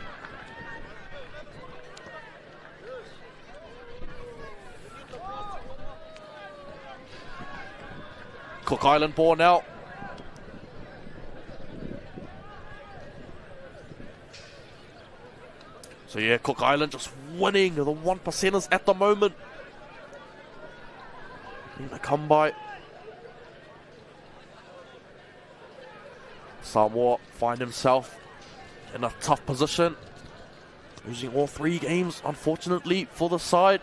Cook Island ball now. So yeah, Cook Island just winning the 1%ers at the moment. Need to come by. Samoa find himself in a tough position. Losing all 3 games, unfortunately, for the side.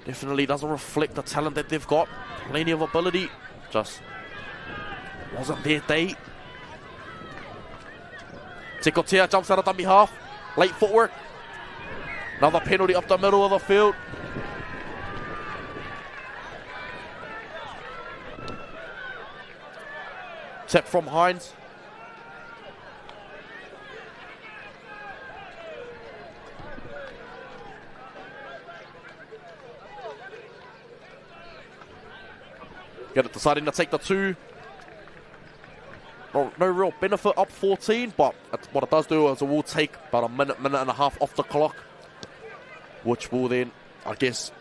Definitely doesn't reflect the talent that they've got. Plenty of ability. Just wasn't their day. Tekotea jumps out of dummy half. Late footwork. Another penalty up the middle of the field. Tap from Hines. deciding to take the 2. No real benefit up 14, but what it does do is it will take about a minute and a half off the clock, which will then, I guess,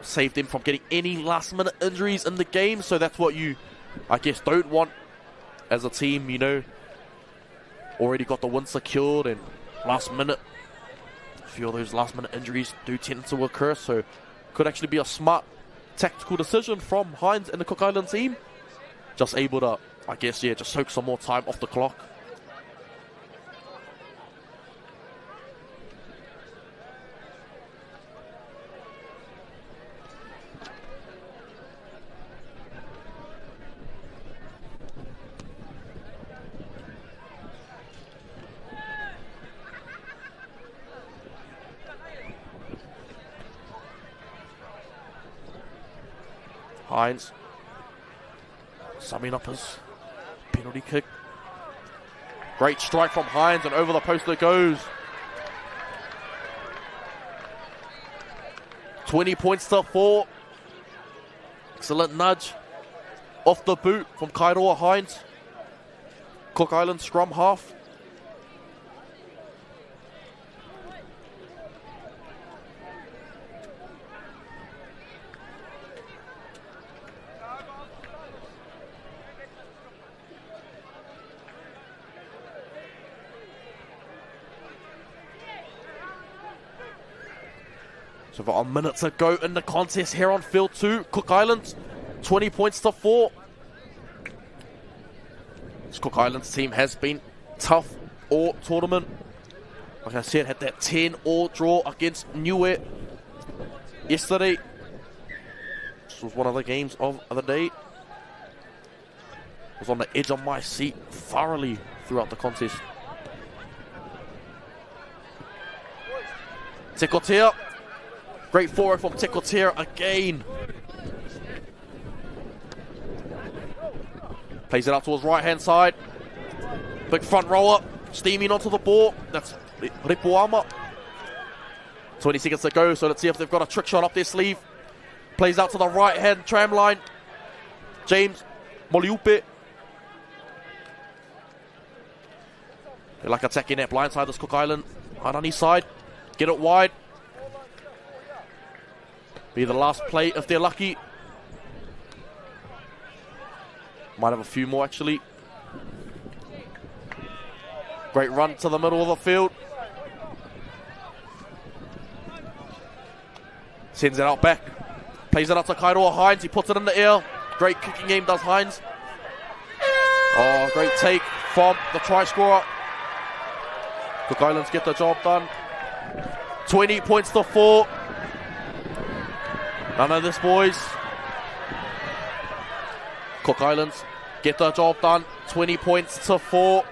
save them from getting any last-minute injuries in the game. So that's what you, I guess, don't want as a team, you know. Already got the win secured, and last minute, a few of those last-minute injuries do tend to occur. So could actually be a smart tactical decision from Hines and the Cook Island team. Just able to, I guess, yeah, just soak some more time off the clock. Hines summing up his penalty kick. Great strike from Hines, and over the post it goes. 20 points to 4. Excellent nudge off the boot from Kairoa Hines. Cook Island scrum half. So for a minute to go in the contest here on field 2. Cook Island, 20 points to 4. This Cook Islands team has been tough all tournament. Like I said, had that 10-all draw against Niue yesterday. This was one of the games of the day. Was on the edge of my seat thoroughly throughout the contest. Tekotea. Great forward from Tekotea again. Plays it out towards right-hand side. Big front rower, steaming onto the ball. That's Ripuama. 20 seconds to go, so let's see if they've got a trick shot up their sleeve. Plays out to the right-hand tram line. James Moliupe. They like attacking that blind side, this Cook Island. Hanani side. Get it wide. Be the last play if they're lucky. Might have a few more actually. Great run to the middle of the field. Sends it out back. Plays it out to Kairoa Hines. He puts it in the air. Great kicking game does Hines. Oh, great take from the try scorer. Cook Islands get the job done. 20 points to 4. None of this, boys. Cook Islands get the job done. 20 points to 4.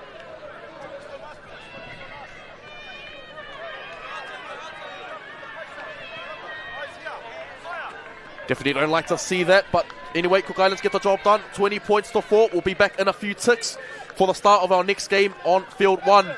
Definitely don't like to see that, but anyway, Cook Islands get the job done. 20 points to 4. We'll be back in a few ticks for the start of our next game on field 1.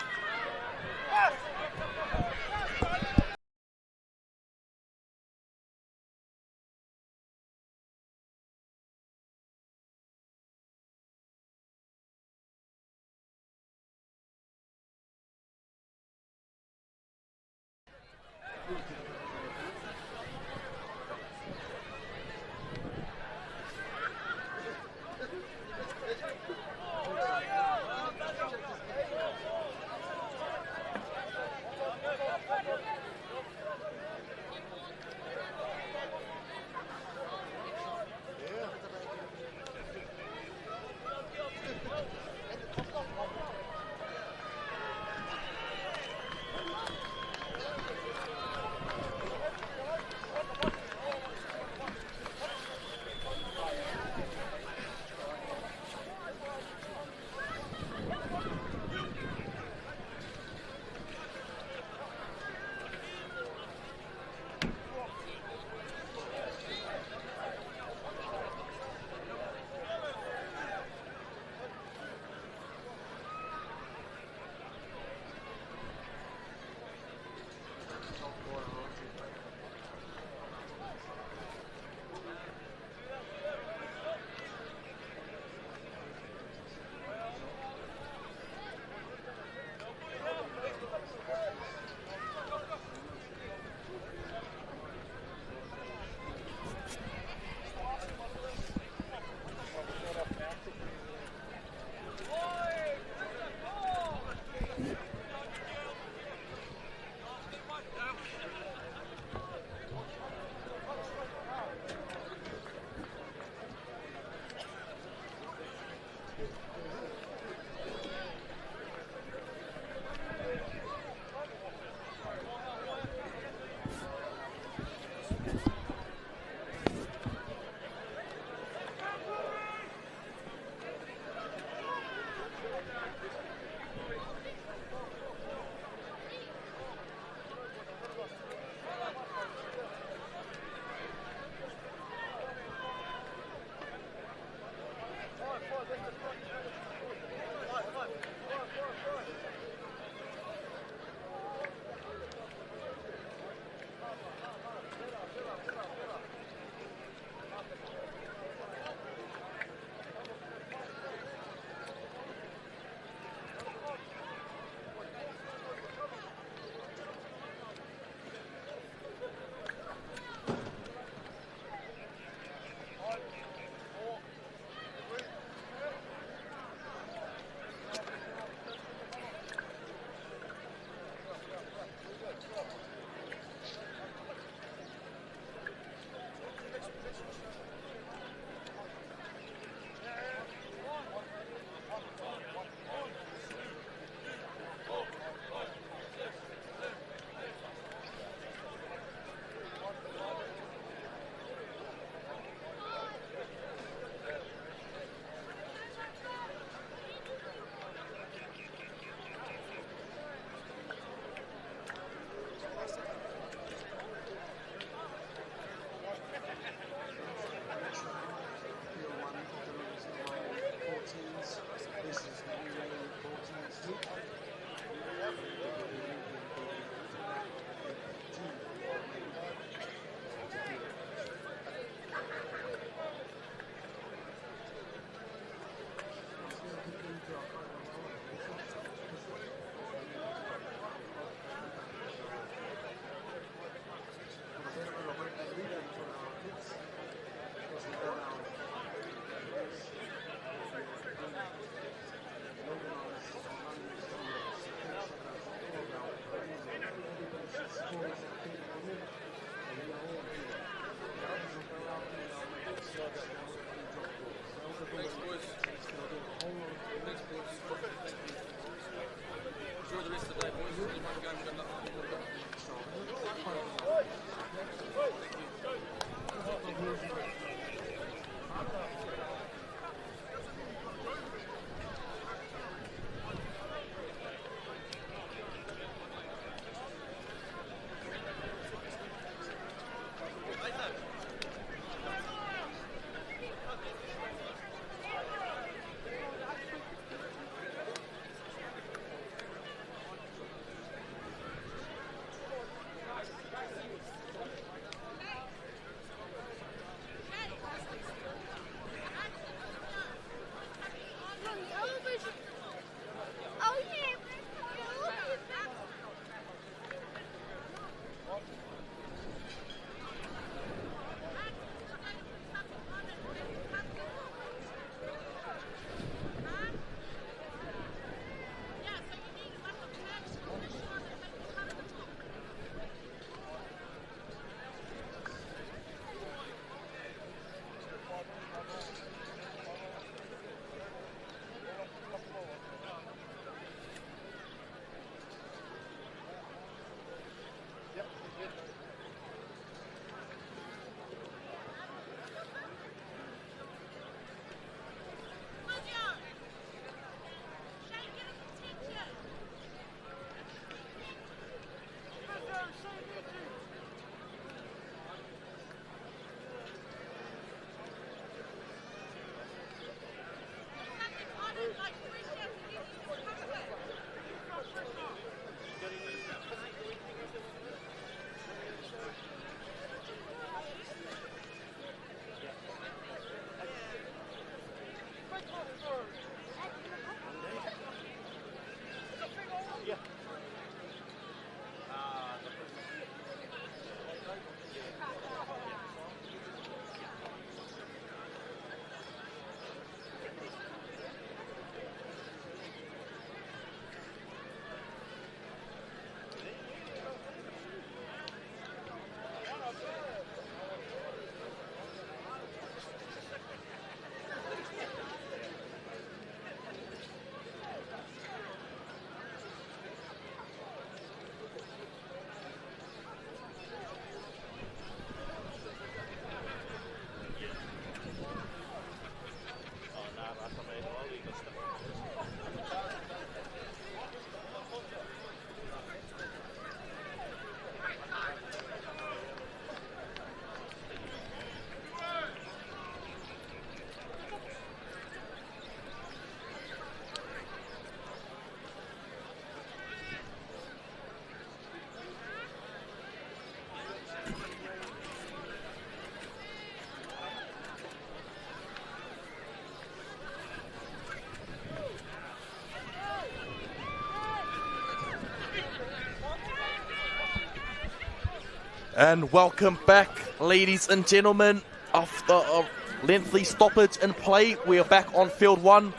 And welcome back, ladies and gentlemen. After a lengthy stoppage in play, we are back on field one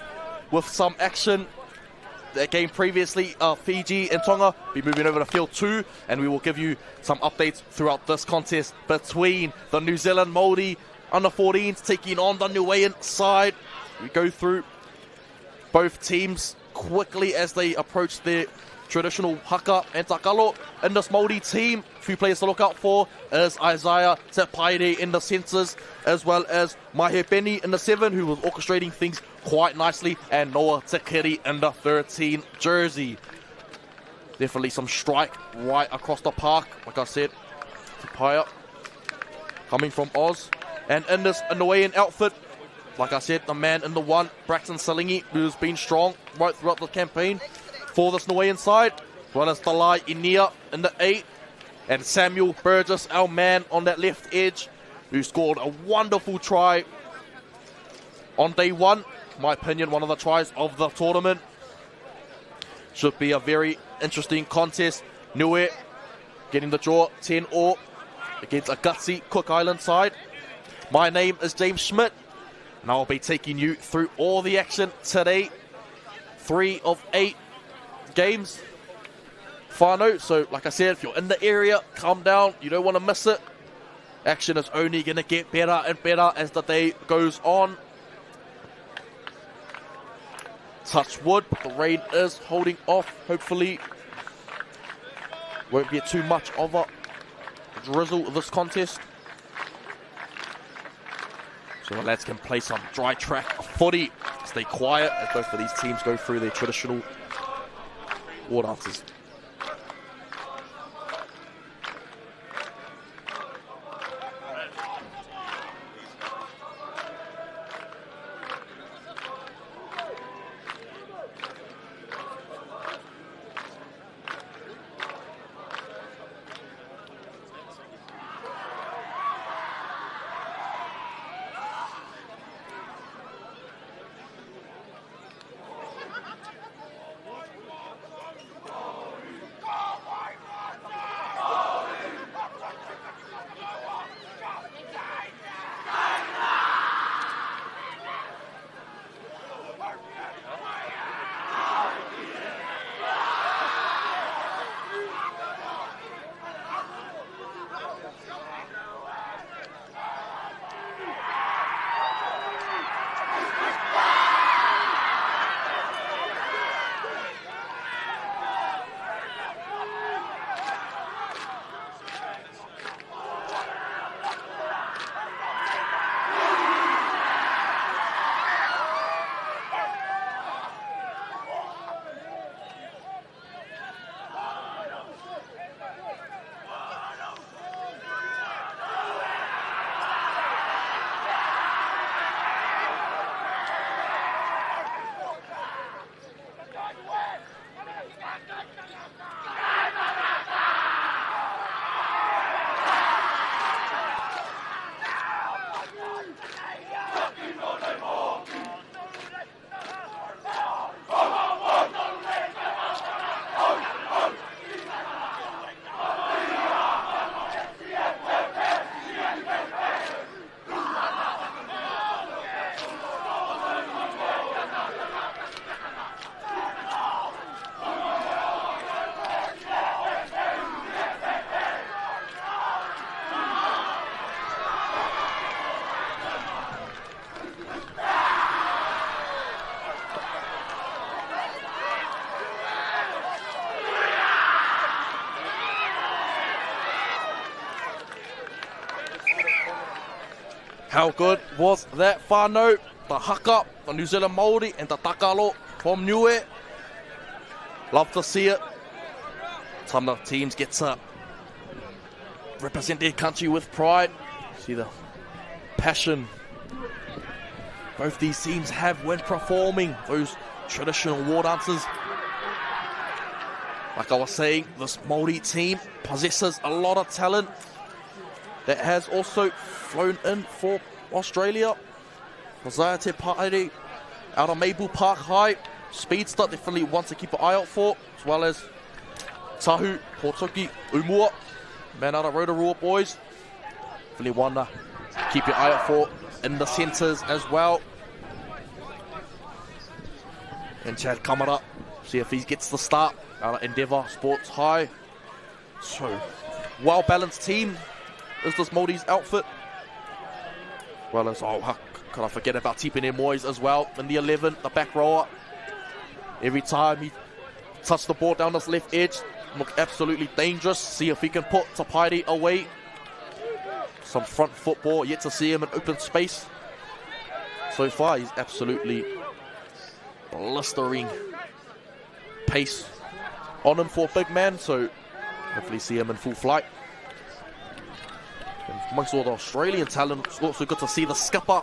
with some action that game previously, Fiji and Tonga, be moving over to field 2, and we will give you some updates throughout this contest between the New Zealand Maori under 14s taking on the Niuean side. We go through both teams quickly as they approach their traditional haka and takalo. In this Maori team, a few players to look out for is Isaiah Tepaire in the centres, as well as Mahe Benny in the 7, who was orchestrating things quite nicely, and Noah Tekeri in the 13 jersey. Definitely some strike right across the park. Like I said, Tepaire coming from Oz. And in this Niuean outfit, like I said, the man in the 1, Braxton Salingi, who's been strong right throughout the campaign for this Niuean side, as well as Talai Inia in the 8, and Samuel Burgess, our man on that left edge, who scored a wonderful try on day 1. In my opinion, one of the tries of the tournament. Should be a very interesting contest. Niue getting the draw 10-all against a gutsy Cook Island side. My name is James Schmidt, and I'll be taking you through all the action today. 3 of 8 games. Whānau, so like I said, if you're in the area, come down, you don't want to miss it. Action is only going to get better and better as the day goes on. Touch wood, but the rain is holding off. Hopefully won't be too much of a drizzle this contest, so the lads can play some dry track footy. Stay quiet as both of these teams go through their traditional war dances. How good was that whānau? The Haka, the New Zealand Maori, and the Takalo from Niue. Love to see it. Some of the teams get to represent their country with pride. See the passion both these teams have when performing those traditional war dances. Like I was saying, this Maori team possesses a lot of talent that has also flown in for Australia. Isaiah Tepaire out of Maple Park High. Speedster, definitely wants to keep an eye out for, as well as Tahu Portuki Umua, man out of Rotorua boys. Definitely one to keep your eye out for in the centres as well. And Chad Kamara See if he gets the start out of Endeavour Sports High. So, well-balanced team is this Māori's outfit. Well as, oh, could I forget about Tipene Moyes as well in the 11, the back rower. Every time he touched the ball down his left edge, looked absolutely dangerous. See if he can put Tapairi away. Some front football, yet to see him in open space. So far, he's absolutely blistering pace on him for a big man, so hopefully see him in full flight. And amongst all the Australian talent, it's also good to see the skipper,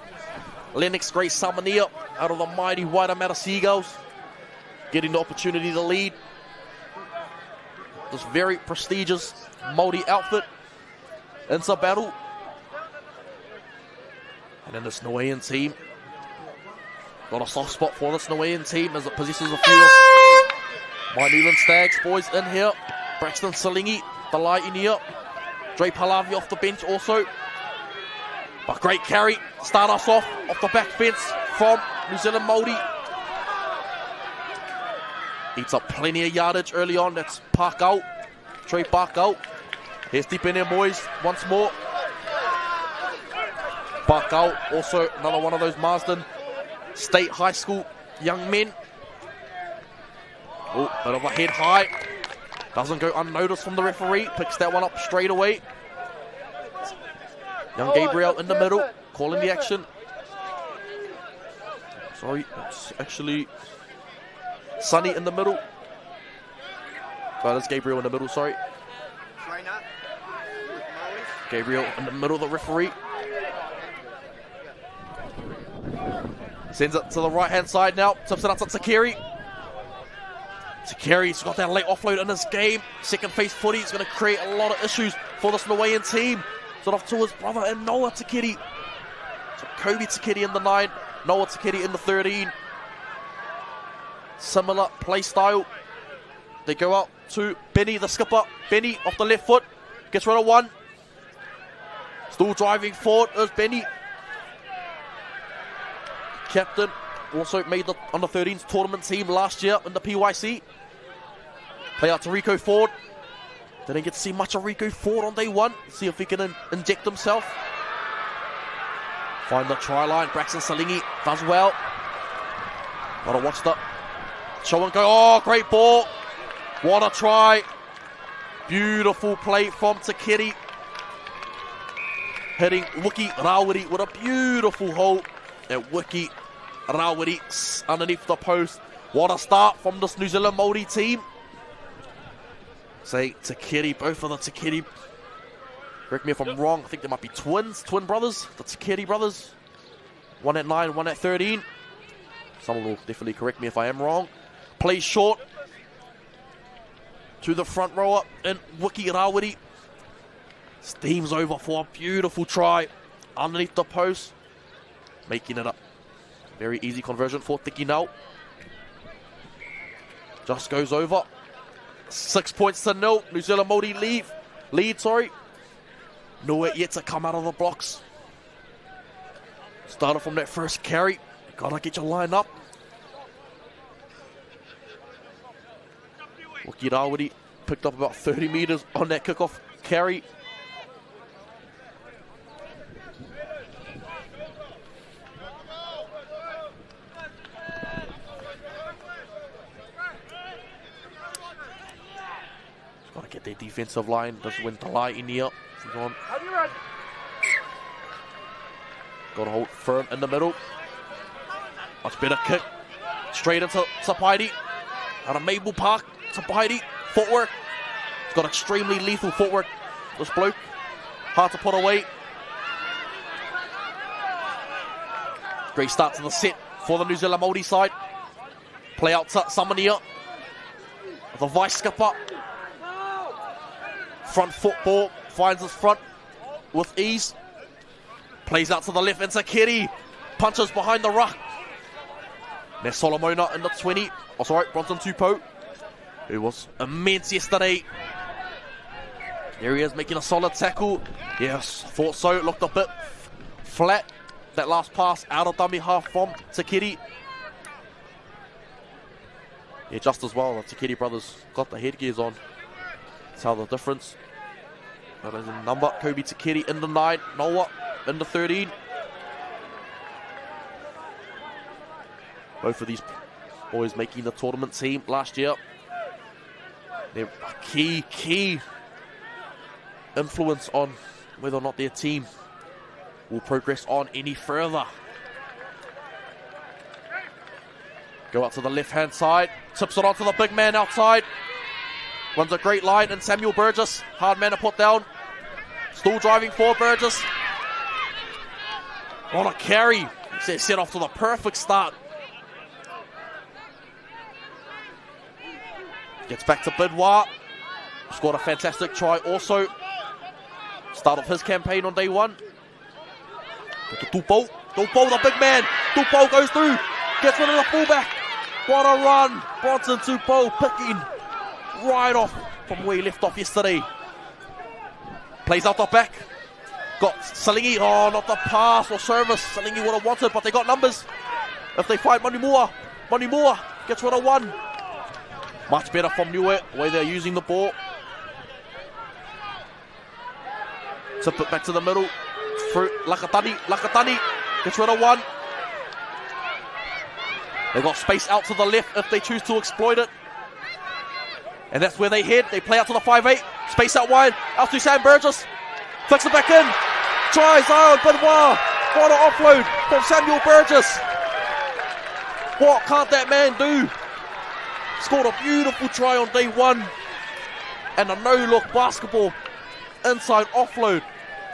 Lennox Grace Samania, out of the mighty Waitemata Seagulls, getting the opportunity to lead this very prestigious Māori outfit into battle. And then this Niuean team, got a soft spot for this Niuean team as it possesses a few of my New Zealand Stags boys in here. Braxton Salingi, the light in here. Dre Palavi off the bench also. But great carry, start us off the back fence from New Zealand Māori. Eats up plenty of yardage early on. That's Parkau, Trey Parkau. Here's deep in there, boys, once more. Parkau, also another one of those Marsden State High School young men. Oh, bit of a head high. Doesn't go unnoticed from the referee. Picks that one up straight away. Young Gabriel in the middle, calling the action. Sorry, it's actually Sonny in the middle. Oh, that's Gabriel in the middle, sorry. Gabriel in the middle of the referee. Sends it to the right-hand side now. Tips it up to Takeri. Takeri's got that late offload in his game. Second phase footy is going to create a lot of issues for this Niuean team. Sort off to his brother and Noah Takeri. So Kobe Takeri in the 9, Noah Takeri in the 13. Similar play style. They go out to Benny, the skipper. Benny off the left foot. Gets rid of one. Still driving forward is Benny. Captain, also made the under-13s tournament team last year in the PYC. Play out to Rico Ford. Didn't get to see much of Rico Ford on day one. See if he can inject himself. Find the try line. Braxton Salingi does well. Gotta watch the show and go. Oh, great ball. What a try. Beautiful play from Takeri. Hitting Wiki Rawiri with a beautiful hole at Wiki Rawiri underneath the post. What a start from this New Zealand Māori team. Say Takeri, both of the Takeri, correct me if I'm wrong, I think they might be twin brothers, the Takeri brothers. One at 9, one at 13. Someone will definitely correct me if I am wrong. Play short to the front rower and Wiki Rawiri. Steams over for a beautiful try underneath the post. Making it a very easy conversion for Tiki now. Just goes over. 6 points to 0. New Zealand Māori lead. Niue yet to come out of the blocks. Started from that first carry. Gotta get your line up. Wiki Rawiri picked up about 30 meters on that kickoff carry. Got to get their defensive line. Does win the lie in here. Got to hold firm in the middle. Much better kick. Straight into Tapairi. Out of Maple Park. Tapairi. Footwork. He's got extremely lethal footwork. This bloke. Hard to put away. Great start to the set for the New Zealand Māori side. Play out to Samania. The vice skipper. Front football, finds his front with ease. Plays out to the left into Takeri. Punches behind the ruck. There's Solomona in the 20. Oh, sorry, Bronson Tupou, who was immense yesterday. There he is, making a solid tackle. Yes, thought so. Looked a bit flat. That last pass out of dummy half from Takeri. Yeah, just as well, the Tikiri brothers got the headgears on. Tell the difference. That is a number. Kobe Tikiri in the 9. Noah in the 13. Both of these boys making the tournament team last year. They're a key influence on whether or not their team will progress on any further. Go out to the left-hand side. Tips it onto the big man outside. Runs a great line, and Samuel Burgess, hard man to put down. Still driving forward, Burgess. What a carry. Set off to the perfect start. Gets back to Bidwa. Scored a fantastic try also. Start of his campaign on day 1. Tupo, the big man. Tupo goes through. Gets rid of the fullback. What a run. Bronson Tupo picking right off from where he left off yesterday. Plays out the back. Got Salingi. Oh, not the pass or service. Salingi would have wanted, but they got numbers. If they fight Manimua gets rid of 1. Much better from Niue, the way they're using the ball. Tip it back to the middle. Through Lakatani gets rid of 1. They got space out to the left if they choose to exploit it. And that's where they head. They play out to the 5-8. Space out wide. Out to Sam Burgess. Flicks it back in. Tries out, Benoit. What an offload from Samuel Burgess. What can't that man do? Scored a beautiful try on day 1. And a no-look basketball. Inside offload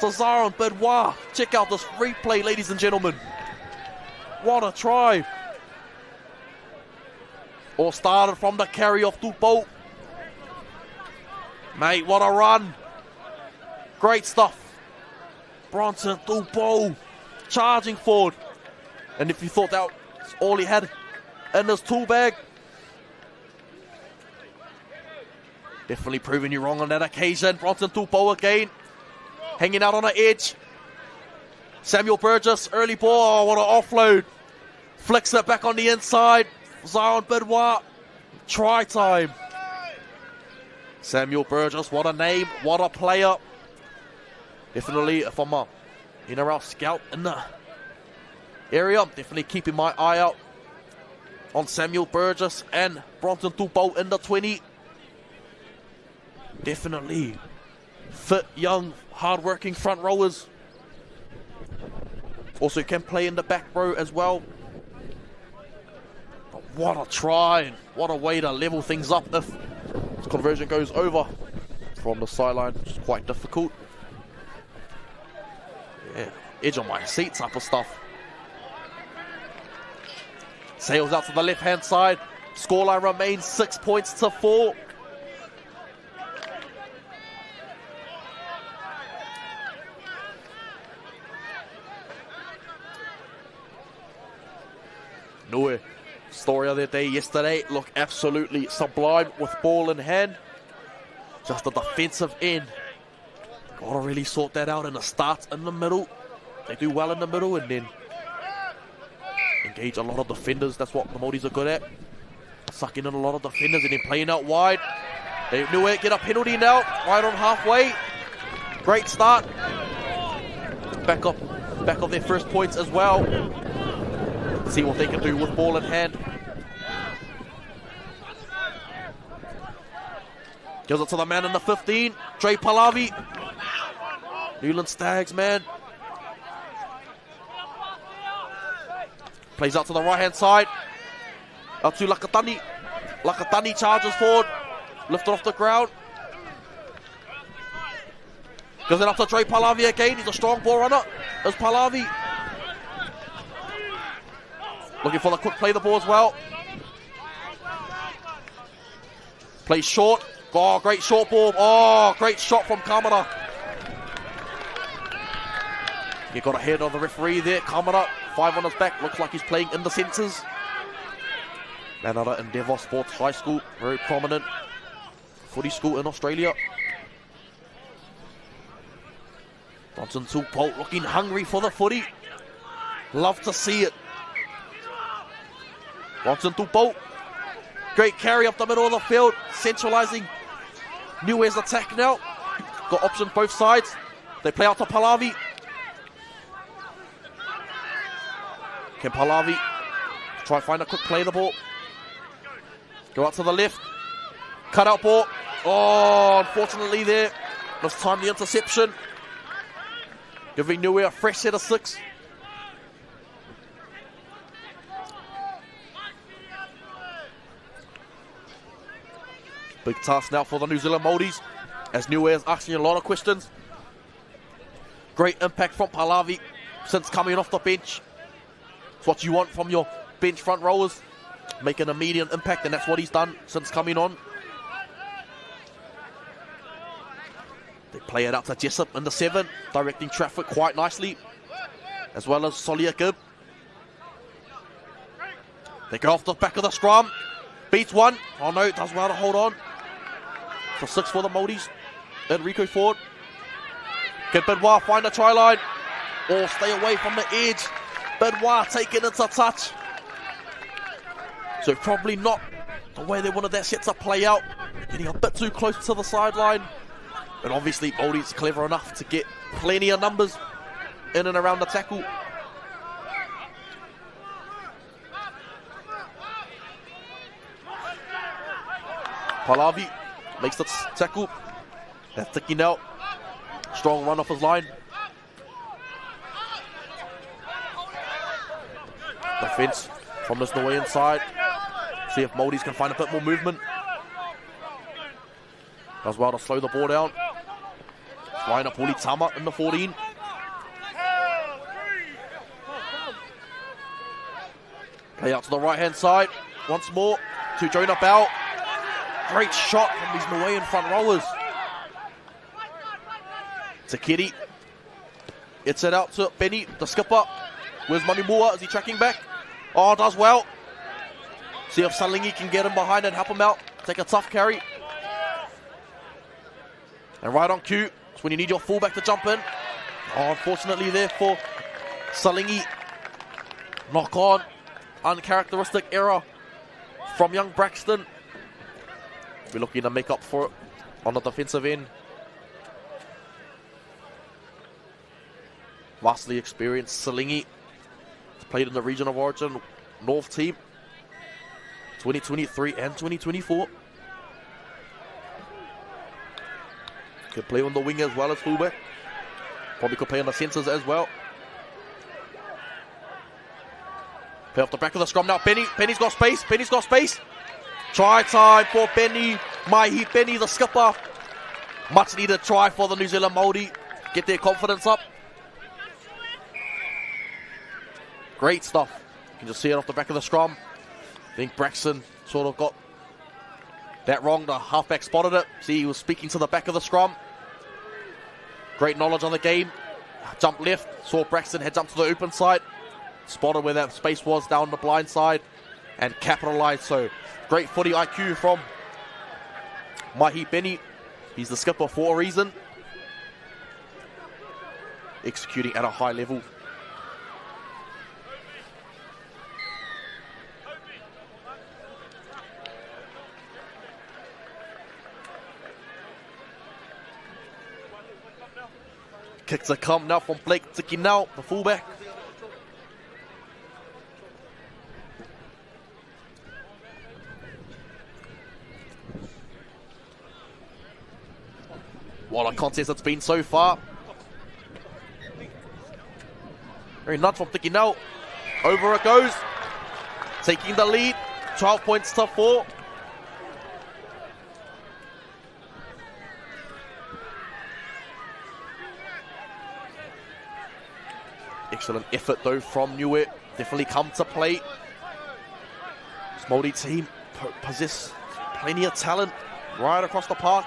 to Zion Benoit. Check out this replay, ladies and gentlemen. What a try. All started from the carry of Tupo. Mate, what a run. Great stuff. Bronson Tupo charging forward. And if you thought that was all he had in his tool bag, definitely proving you wrong on that occasion. Bronson Tupo again. Hanging out on the edge. Samuel Burgess, early ball. Oh, what an offload. Flicks it back on the inside. Zion Benoit. Try time. Samuel Burgess, what a name. What a player. Definitely, if I'm a NRL scout in the area, I'm definitely keeping my eye out on Samuel Burgess and Bronson Tupo in the 20. Definitely fit, young, hard-working front rowers. Also can play in the back row as well. But what a try, and what a way to level things up if this conversion goes over from the sideline, which is quite difficult. Yeah, edge on my seat type of stuff. Sails out to the left-hand side. Scoreline remains 6 points to 4. Niue, story of their day yesterday, look absolutely sublime with ball in hand. Just the defensive end. Gotta really sort that out, and it starts in the middle. They do well in the middle and then engage a lot of defenders. That's what the Māoris are good at. Sucking in a lot of defenders and then playing out wide. They knew it, get a penalty now, right on halfway. Great start. Back up their first points as well. See what they can do with ball in hand. Gives it to the man in the 15, Trey Palavi. Newland Stags, man. Plays out to the right-hand side. Out to Lakatani. Lakatani charges forward. Lifted off the ground. Gives it up to Trey Palavi again. He's a strong ball runner. There's Palavi. Looking for the quick play the ball as well. Plays short. Oh, great short ball. Oh, great shot from Kamara. He got ahead of the referee there. Kamara, 5 on his back. Looks like he's playing in the centres. Man out of Endeavour Sports High School. Very prominent footy school in Australia. Bronson Tupo looking hungry for the footy. Love to see it. Bronson Tupo Great carry up the middle of the field, centralizing Niue's attack now. Got options both sides. They play out to Palavy. Can Palavy try and find a quick play the ball? Go out to the left. Cut out ball. Oh, unfortunately there. This time the interception. Giving Niue a fresh set of 6. Big task now for the New Zealand Maoris, as Niue is asking a lot of questions. Great impact from Palavy since coming off the bench. It's what you want from your bench front rowers. Make an immediate impact, and that's what he's done since coming on. They play it out to Jessup in the 7, directing traffic quite nicely, as well as Soliakib. They go off the back of the scrum. Beats one. Oh no, does well to hold on. For 6 for the Maoris. Enrico Ford. Can Benoit find the try line? Or stay away from the edge. Benoit taking into touch. So probably not the way they wanted that set to play out. Getting a bit too close to the sideline. And obviously Maori's clever enough to get plenty of numbers in and around the tackle. Palavy makes the tackle. That's ticking out. Strong run off his line. Defense from this Niue inside. See if Maoris can find a bit more movement. Does well to slow the ball down. Flying up Uli Tama in the 14. Play out to the right hand side. Once more to Jonah Bell. Great shot from these Niuean front rowers. Takiri. It's it out to Benny, the skipper. Where's Manimua? Is he tracking back? Oh, does well. See if Salingi can get him behind and help him out. Take a tough carry. And right on cue, it's when you need your fullback to jump in. Oh, unfortunately there for Salingi. Knock on. Uncharacteristic error from young Braxton. We're looking to make up for it on the defensive end. Vastly experienced Salingi. Played in the Region of Origin North team 2023 and 2024. Could play on the wing as well as fullback. Probably could play on the centres as well. Play off the back of the scrum now. Benny's got space. Benny's got space. Try time for Benny. Mahi Benny, the skipper. Much needed try for the New Zealand Maori. Get their confidence up. Great stuff. You can just see it off the back of the scrum. I think Braxton sort of got that wrong. The halfback spotted it. See, he was speaking to the back of the scrum. Great knowledge on the game. Jump left. Saw Braxton head jump to the open side. Spotted where that space was down the blind side. And capitalized. So, great footy IQ from Mahi Benny. He's the skipper for a reason. Executing at a high level. Kick to come now from Blake Tikinau, the fullback. What a contest it's been so far. Very nudge from Tikinau. Over it goes. Taking the lead. 12 points to 4. Excellent effort though from Niue. Definitely come to play. This Maori team possess plenty of talent right across the park.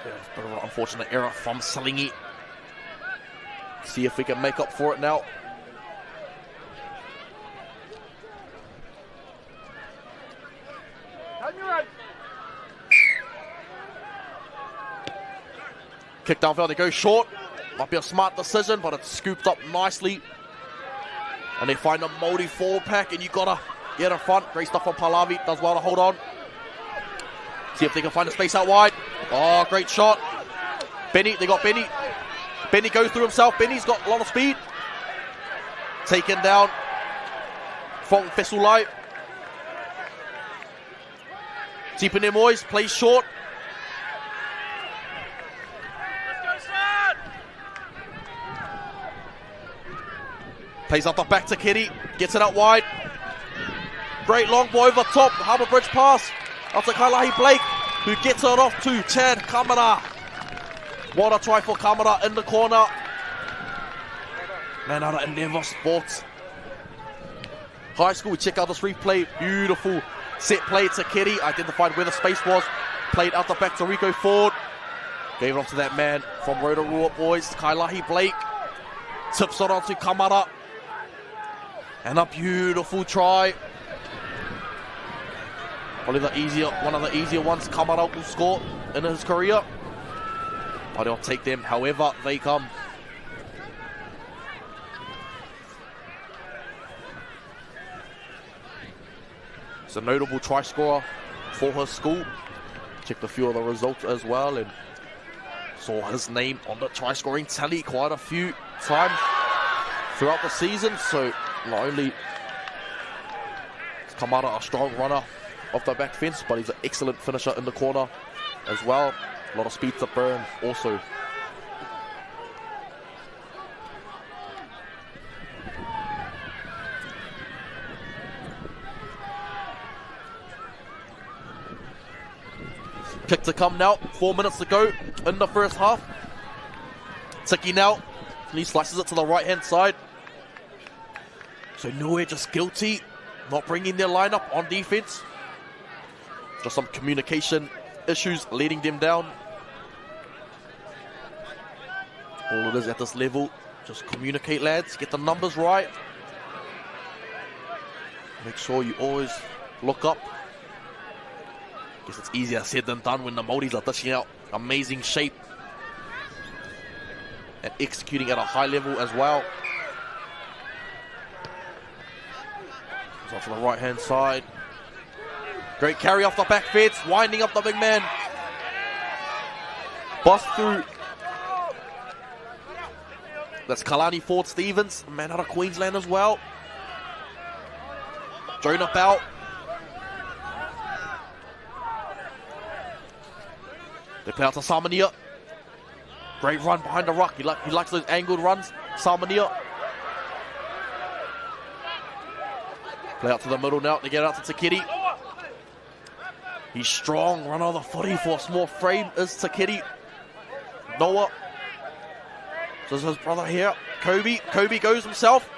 Yeah, a bit of an unfortunate error from Salingi. See if we can make up for it now. Kick downfield, they go short. Might be a smart decision, but it's scooped up nicely. And they find a Maori forward pack, and you gotta get in front. Great stuff from Pahlavi. Does well to hold on. See if they can find a space out wide. Oh, great shot. Benny, they got Benny. Benny goes through himself. Benny's got a lot of speed. Taken down from Fesulai. Keeping them boys, plays short. Plays up the back to Kitty. Gets it out wide. Great long ball over top. Harbour Bridge pass. Out to Kailahi Blake, who gets it off to Chad Kamara. What a try for Kamara in the corner. Man out of Endeavour Sports. High School, check out this replay. Beautiful set play to Kitty. Identified where the space was. Played out the back to Rico Ford. Gave it off to that man from Rotorua boys. Kailahi Blake. Tips it on to Kamara. And a beautiful try. Probably one of the easier ones Kamara will score in his career. But he'll take them however they come. It's a notable try scorer for his school. Checked a few of the results as well and saw his name on the try scoring tally quite a few times throughout the season. So not only is Kamara a strong runner off the back fence, but he's an excellent finisher in the corner as well. A lot of speed to burn also. Kick to come now, 4 minutes to go in the first half. Tiki now, and he slices it to the right hand side. So Niue just guilty, not bringing their lineup on defense. Just some communication issues leading them down. All it is at this level, just communicate lads, get the numbers right. Make sure you always look up. Guess it's easier said than done when the Maoris are dishing out amazing shape and executing at a high level as well. It's off to the right hand side. Great carry off the back fence, winding up the big man. Bust through. That's Kalani Ford Stevens, a man out of Queensland as well. Jonah Bell. They play out to Samoa. Great run behind the ruck. He likes those angled runs. Samoa. Play out to the middle now. They get out to Takiti. He's strong. Run on the footy for a small frame is Takiti. Noah. This is his brother here. Kobe. Kobe goes himself.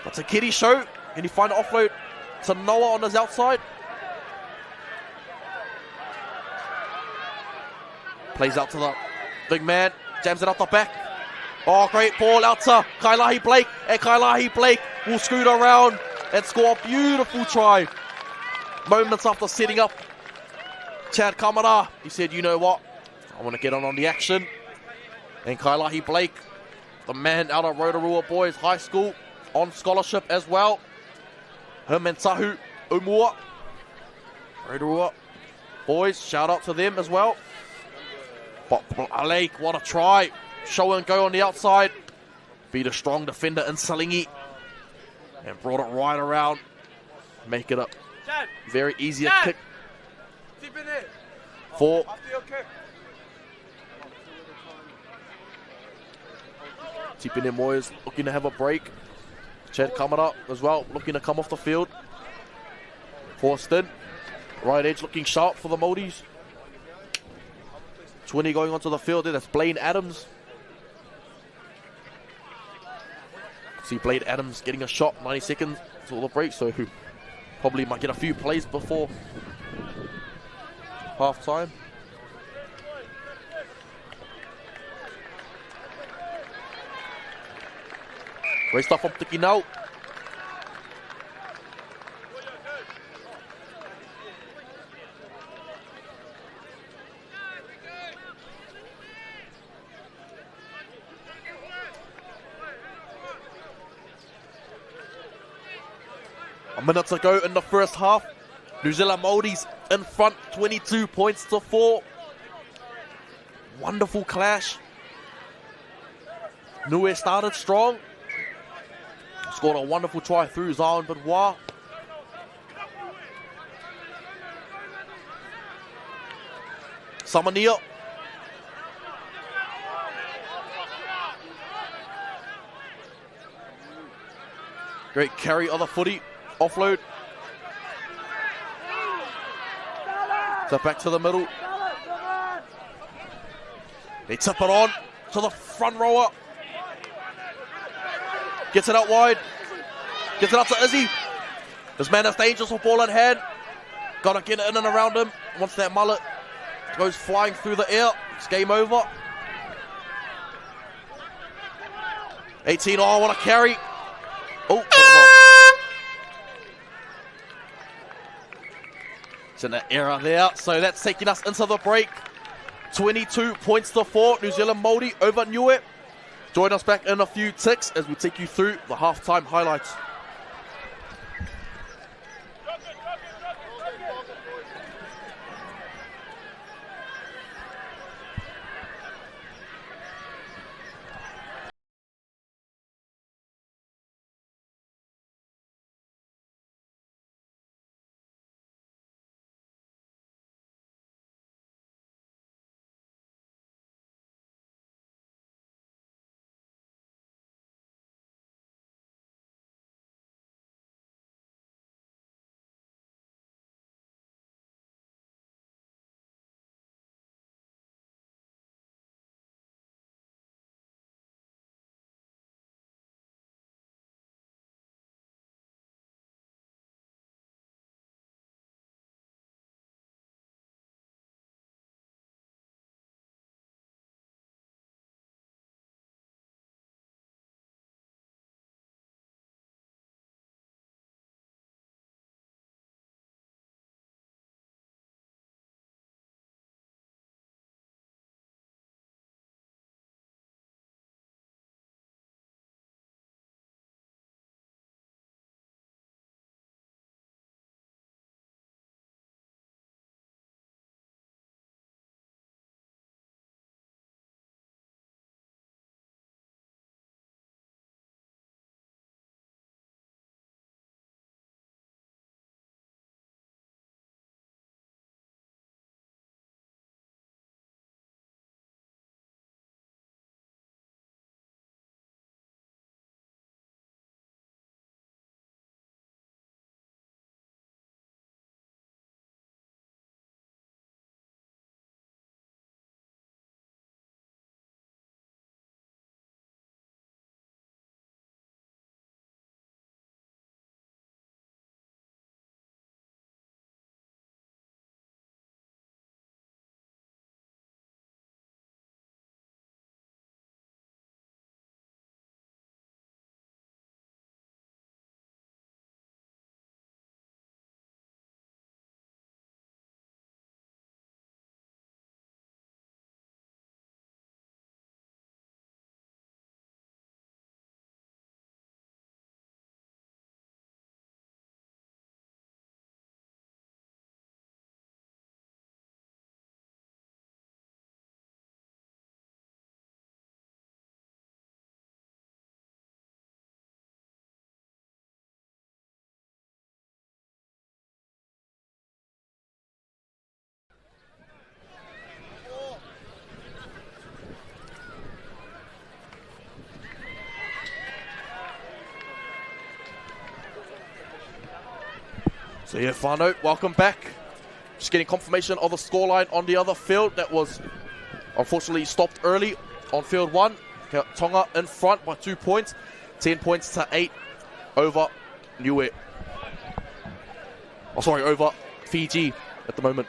But Takiti show. Can he find an offload to Noah on his outside? Plays out to the big man, jams it up the back. Oh, great ball out to Kailahi Blake, and Kailahi Blake will scoot around and score a beautiful try. Moments after setting up Chad Kamara, he said, you know what, I want to get on the action. And Kailahi Blake, the man out of Rotorua Boys High School, on scholarship as well. Him and Tahu Umua. Rotorua Boys, shout out to them as well. But Alec, what a try. Show and go on the outside. Beat a strong defender in Salingi. And brought it right around. Make it a very easier kick. For Tipene Moyes looking to have a break. Chad Kamara as well, looking to come off the field. Forced in. Right edge looking sharp for the Maoris. 20 going onto the field there, that's Blaine Adams. See Blaine Adams getting a shot, 90 seconds till the break, so who probably might get a few plays before half time. Great stuff from Tiki now. A minute to go in the first half. New Zealand Maoris in front, 22 points to 4. Wonderful clash. Niue started strong. Scored a wonderful try through Zion Benoit. Samoa. Great carry on the footy. Offload. So back to the middle. They tip it on to the front rower. Gets it out wide. Gets it out to Izzy. This man is dangerous with ball in hand. Gotta get it in and around him. Once that mullet goes flying through the air, it's game over. 18, oh, what a carry. Oh, it's in the error there. So that's taking us into the break. 22 points to 4. New Zealand Maori over Niue. Join us back in a few ticks as we take you through the halftime highlights. So yeah, whānau, welcome back. Just getting confirmation of the scoreline on the other field. That was unfortunately stopped early on field 1. Tonga in front by 2 points. 10 points to 8 over Niue. Oh, sorry, over Fiji at the moment.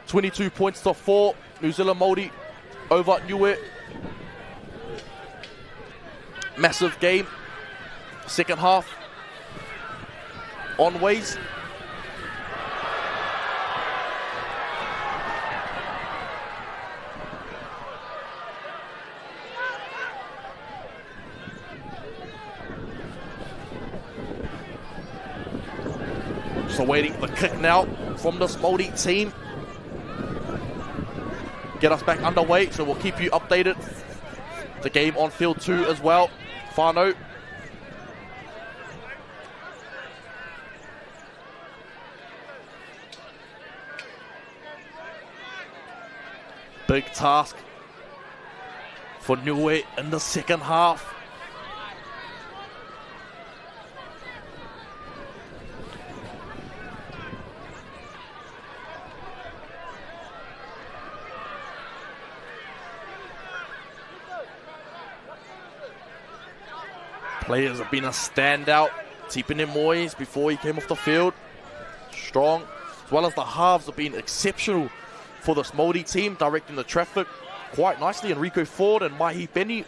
22 points to 4. New Zealand Maori over Niue. Massive game. Second half on ways. Just awaiting the kick now from this Maori team. Get us back underway, so we'll keep you updated. The game on field 2 as well. Whānau. Big task for Niue in the second half. Players have been a standout. Tipene Moyes before he came off the field. Strong. As well as the halves have been exceptional for this Maori team, directing the traffic quite nicely. Enrico Ford and Mahi Benny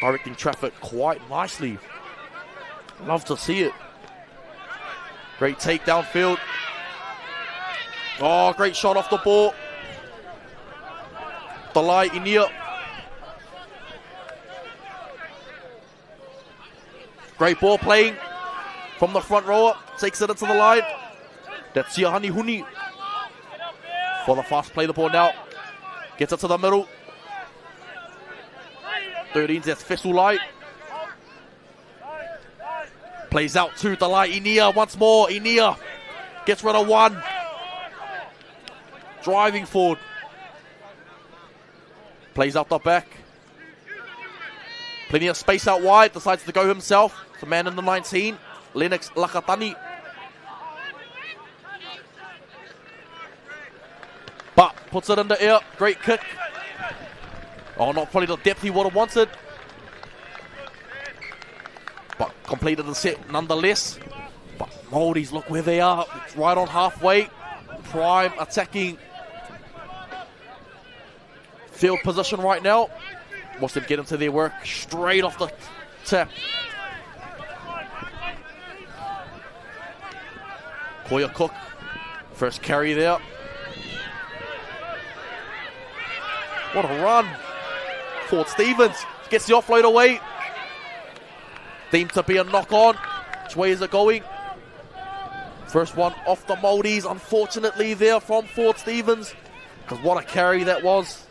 directing traffic quite nicely. Love to see it. Great take downfield. Oh, great shot off the ball. Talai Inia. Great ball playing from the front rower. Takes it into the line. That's Siahani Huni. For the fast play the ball now. Gets it to the middle. 13's that's Fesulai. Plays out to Talai Inia once more. Inia gets rid of one. Driving forward. Plays out the back. Plenty of space out wide. Decides to go himself. The man in the 19. Lennox Lakatani. But puts it in the air. Great kick. Oh, not probably the depth he would have wanted. But completed the set nonetheless. But Māoris, look where they are. It's right on halfway. Prime attacking field position right now. Watch them get into their work straight off the tap. Koya Cook, first carry there. What a run. Ford Stevens gets the offload away. Deemed to be a knock on. Which way is it going? First one off the Māoris, unfortunately there from Ford Stevens. Because what a carry that was.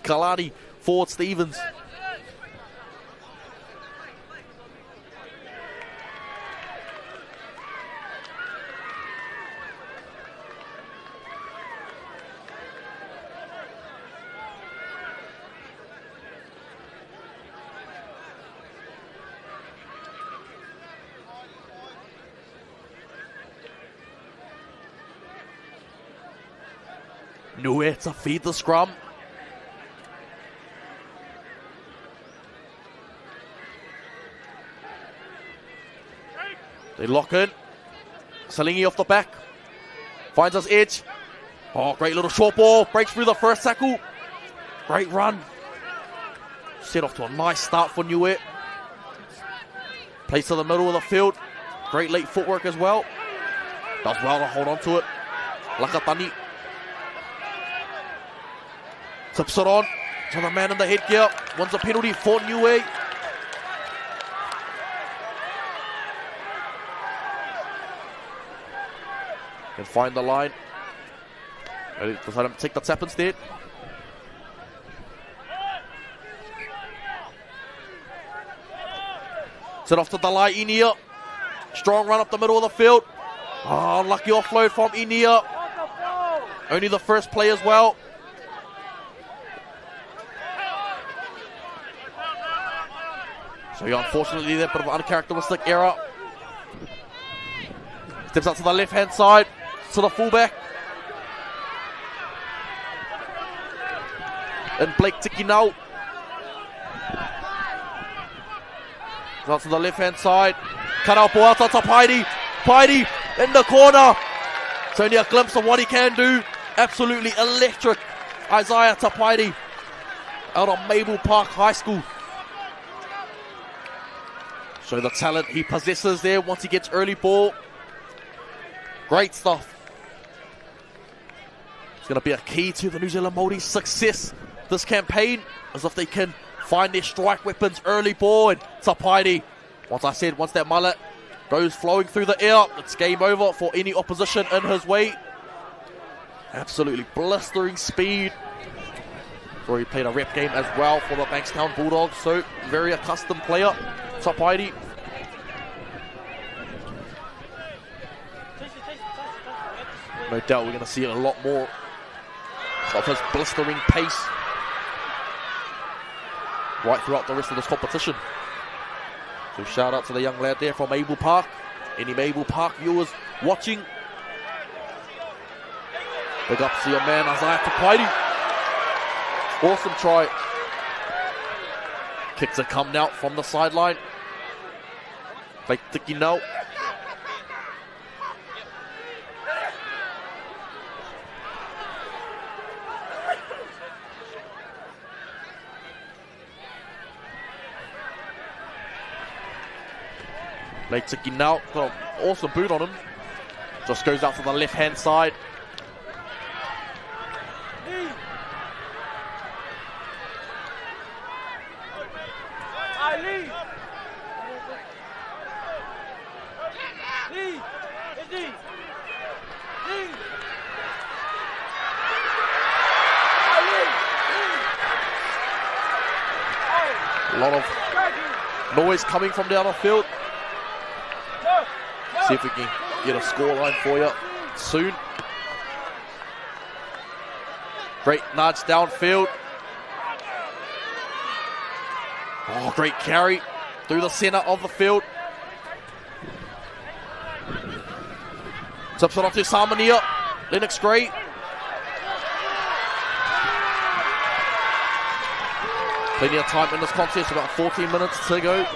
Kalani, Ford Stevens. Niue to feed the scrum. They lock in. Salingi off the back. Finds us edge. Oh, great little short ball. Breaks through the first tackle. Great run. Set off to a nice start for Niue. Plays to the middle of the field. Great late footwork as well. Does well to hold on to it. Lakatani. Tips it on to the man in the headgear. Wins a penalty for Niue. Can find the line. Decided to take the tap instead. Set off to Talai Inia. Strong run up the middle of the field. Oh, unlucky offload from Inia. Only the first play as well. So unfortunately there, bit of an uncharacteristic error. Steps up to the left hand side, to the fullback. And Blake Tiki now. Out to the left hand side. Cut out Boata to Paidi. Paidi in the corner. It's only a glimpse of what he can do. Absolutely electric. Isaiah Tapaidi out of Maple Park High School. So the talent he possesses there once he gets early ball. Great stuff. It's going to be a key to the New Zealand Māori success this campaign, as if they can find their strike weapons early ball. And Tapaidi, once that mullet, Goes flowing through the air. It's game over for any opposition in his way. Absolutely blistering speed. He's already played a rep game as well for the Bankstown Bulldogs, so very accustomed player. Tapaiti. No doubt we're going to see a lot more of his blistering pace right throughout the rest of this competition. So shout out to the young lad there from Mabel Park. Any Mabel Park viewers watching, big up to your man Isaiah Tapaiti. Awesome try. Kicks are coming out from the sideline. Like Tiki now. Late Tiki now, got an awesome boot on him. Just goes out to the left hand side. A lot of noise coming from down the field. See if we can get a scoreline for you soon. Great nudge downfield. Oh, great carry through the center of the field. Tips it off to Samoa. Lennox Gray. Plenty of time in this contest, about 14 minutes to go.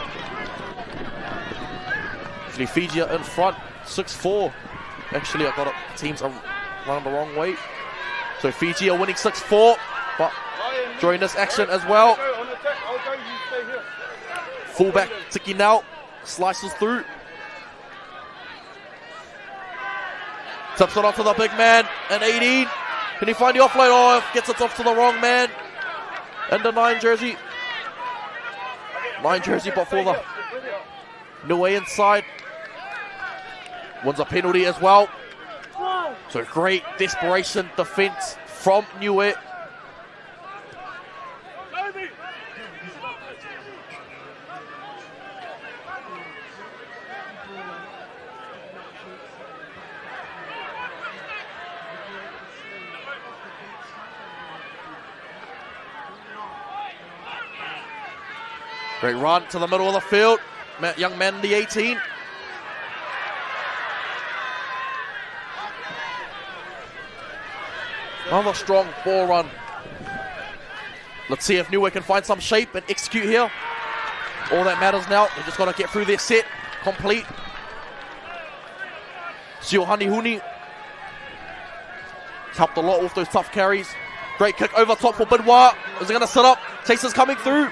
Actually, Fiji are in front, 6-4. Actually, I got it. Teams are running the wrong way. So Fiji are winning 6-4, but during this action as well. Fullback Tiki now slices through. Tips it onto the big man, an 18. Can he find the offload? Oh, gets it off to the wrong man. And the 9 jersey. 9 jersey, but for the Niue inside. Wins a penalty as well. So great desperation defense from Niue. Great run to the middle of the field. Young man, the 18. Another strong ball run. Let's see if Niue can find some shape and execute here. All that matters now, they just got to get through their set. Complete. Siohani Huni. Helped a lot with those tough carries. Great kick over top for Bidwa. Is he going to sit up? Chaser's coming through.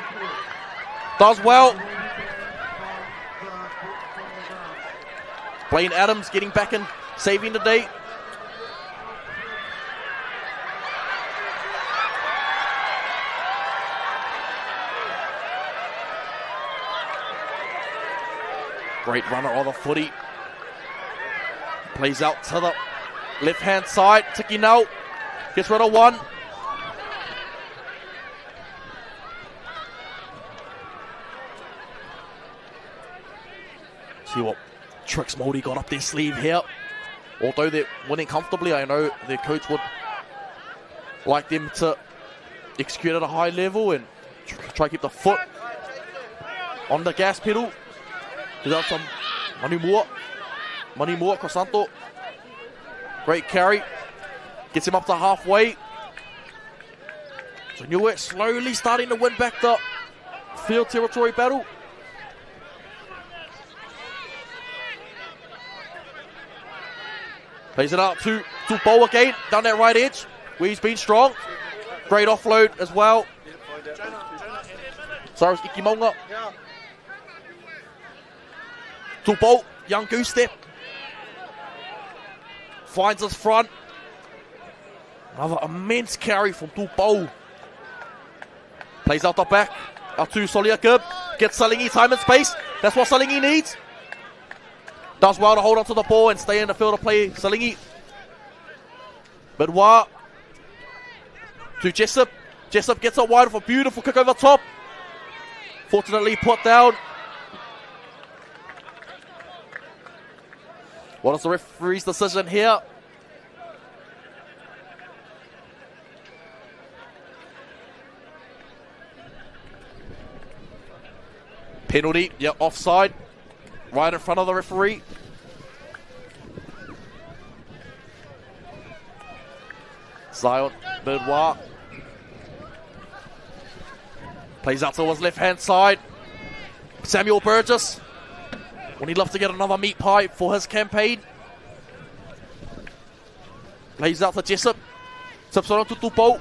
Does well. Blaine Adams getting back and saving the day. Great runner on the footy. Plays out to the left-hand side. Tiki now gets rid of one. See what tricks Maori got up their sleeve here. Although they're winning comfortably, I know their coach would like them to execute at a high level and try to keep the foot on the gas pedal. He's out some Mani Moore Crosanto. Great carry. Gets him up to halfway. So Niue slowly starting to win back the field territory battle. Plays it out to Bo again, down that right edge, where he's been strong. Great offload as well. Cyrus Ikimonga. To Bo, young goose step. Finds his front. Another immense carry from Tupou. Plays out the back. Out to Solia Gib. Gets Salingi time and space. That's what Salingi needs. Does well to hold on to the ball and stay in the field of play. Salingi. Benoit. To Jessup. Jessup gets it wide with a beautiful kick over top. Fortunately put down. What is the referee's decision here? Penalty, yeah, offside. Right in front of the referee. Zion Benoit. Plays out to his left-hand side. Samuel Burgess. When he'd love to get another meat pie for his campaign. Plays out to Jessup. Tips it on to Tupou.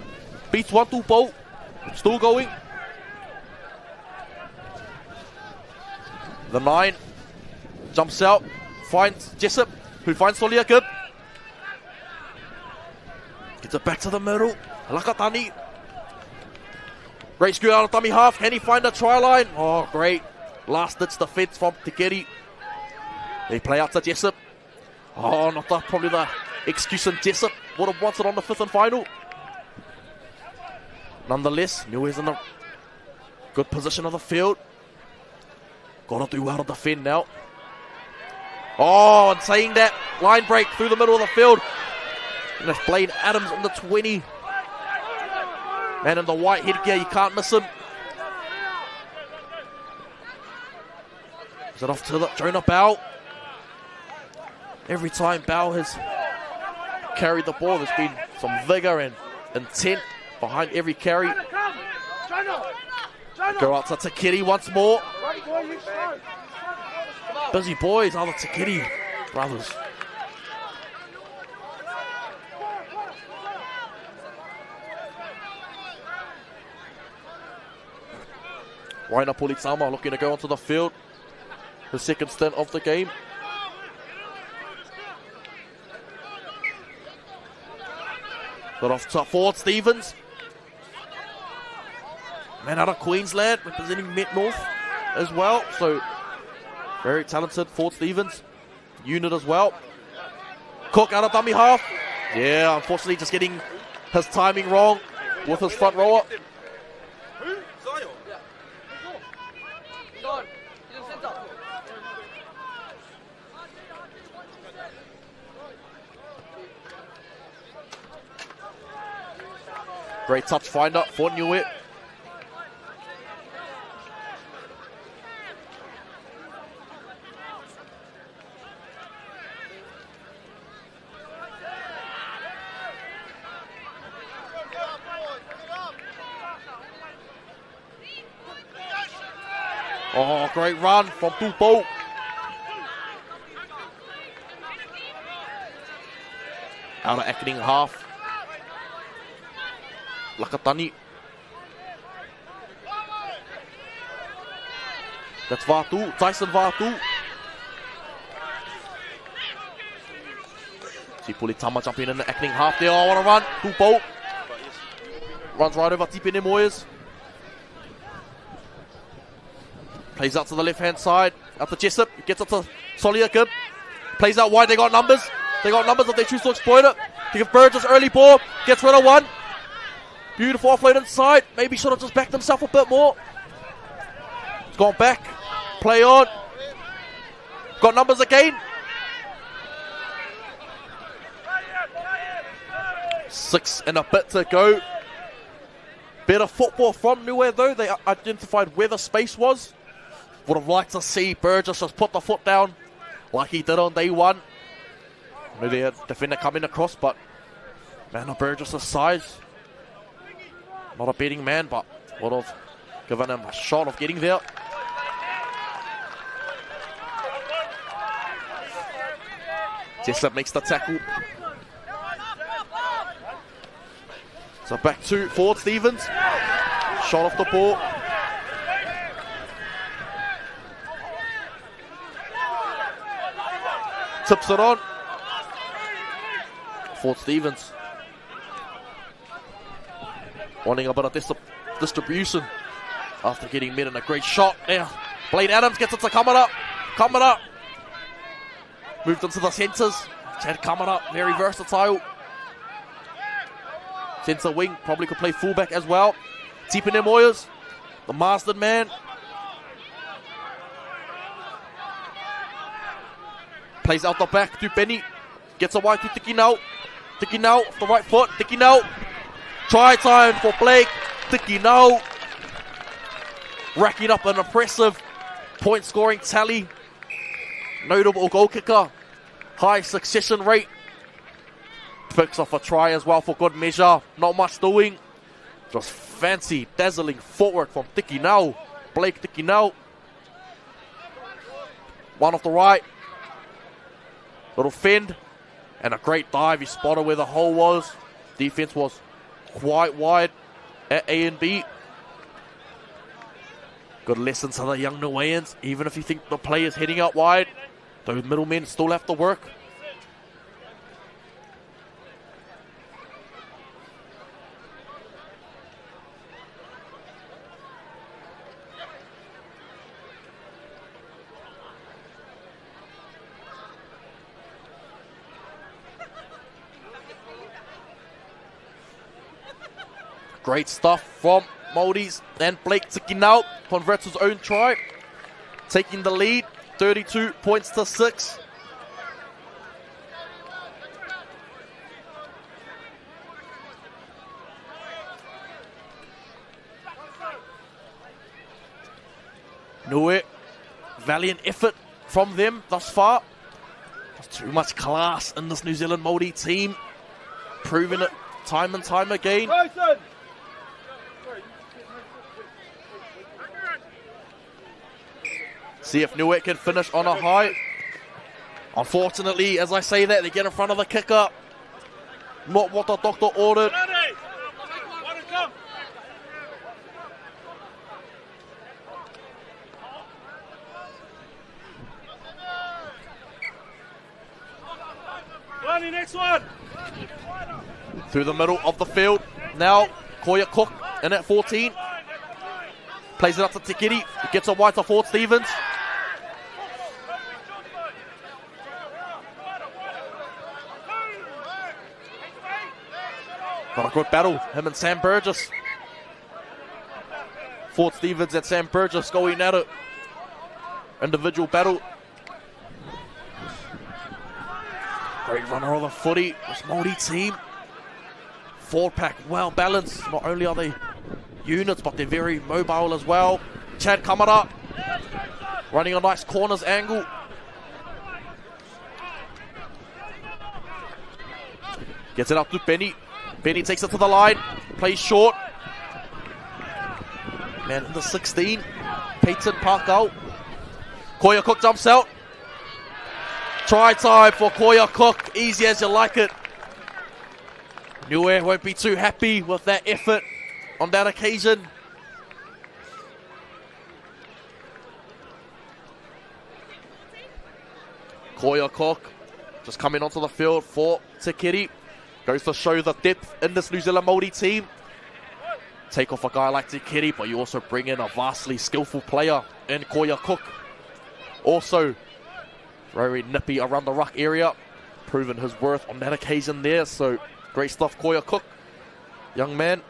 Beats one Tupou. Still going. The 9 jumps out, finds Jessup, who finds Soliakib. Gets it back to the middle. Lakatani. Great screw out of dummy half. Can he find the try line? Oh, great. Last ditch defense from Tikeri. They play out to Jessup. Oh, not that. Probably the excuse in Jessup would have wanted on the 5th and final. Nonetheless, Niue's in a good position of the field. Got to do well to defend now. Oh, and saying that, line break through the middle of the field. And it's Blaine Adams on the 20. Man in the white headgear, you can't miss him. Is it off to the Jonah Bell? Every time Bell has carried the ball, there's been some vigour and intent behind every carry. Go out to Tikeri once more. Busy boys are the Tikeri brothers. Raina Politama looking to go onto the field. The second stint of the game. Got off to Ford Stevens. Man out of Queensland, representing Met North as well. So, very talented Ford Stevens. Unit as well. Cook out of dummy half. Yeah, unfortunately just getting his timing wrong with his front rower. Great touch finder for Niue. Oh, great run from Tupou. Out of Acting half. Lakatani. That's Vatu, Tyson Vatu. See Politama jumping in the Acting half there. Oh, what a run. Tupou. Runs right over Tipene Moyes. Plays out to the left-hand side. Out to Jessup. Gets up to Soliakib. Plays out wide. They got numbers. They got numbers if they choose to exploit it. To give Burgess early ball. Gets rid of one. Beautiful offload inside. Maybe should have just backed himself a bit more. It's gone back. Play on. Got numbers again. 6 and a bit to go. Better football from Niue though. They identified where the space was. Would have liked to see Burgess just put the foot down like he did on day one. Maybe a defender coming across, but man of Burgess' size. Not a beating man, but would have given him a shot of getting there. Jessup makes the tackle. So back to Ford Stevens. Shot off the ball. Tips it on. Ford Stevens. Wanting a bit of distribution after getting met in a great shot there. Blaine Adams gets it to coming up. Coming up. Moved into the centres. Chad coming up, very versatile. Centre wing, probably could play fullback as well. Tipene Moyes, the Marsden man. Plays out the back to Benny. Gets away to Tiki Nau. Tiki Nau off the right foot. Tiki Nau. Try time for Blake. Tiki Nau. Racking up an impressive point scoring tally. Notable goal kicker. High succession rate. Picks off a try as well for good measure. Not much doing. Just fancy, dazzling footwork from Tiki Nau. Blake Tiki Nau. One off the right. Little fend. And a great dive. He spotted where the hole was. Defense was quite wide at A and B. Good lesson to the young Niueans. Even if you think the play is heading out wide, those middlemen still have to work. Great stuff from Maori's, and Blake Tiki Nau converts his own try, taking the lead, 32 points to 6. Niue, valiant effort from them thus far. There's too much class in this New Zealand Māori team, proving it time and time again. See if Niue can finish on a high. Unfortunately, as I say that, they get in front of the kicker. Not what the doctor ordered. Next one. Through the middle of the field. Now, Koya Cook in at 14. Plays it up to Tikiri. He gets a wide to Ford Stevens. Got a good battle, him and Sam Burgess. Ford Stevens and Sam Burgess going at it. Individual battle. Great runner of the footy. This Māori team. Forward pack, well balanced. Not only are they units, but they're very mobile as well. Chad Kamara running a nice corners angle. Gets it up to Benny. Benny takes it to the line. Plays short. Man in the 16. Peyton Parkau. Koya Cook jumps out. Try time for Koya Cook. Easy as you like it. Niue won't be too happy with that effort on that occasion. Koya Cook just coming onto the field for Tikiri. Goes to show the depth in this New Zealand Māori team. Take off a guy like Tikiri, but you also bring in a vastly skillful player in Koya Cook. Also, very nippy around the ruck area. Proven his worth on that occasion there. So, great stuff, Koya Cook. Young man.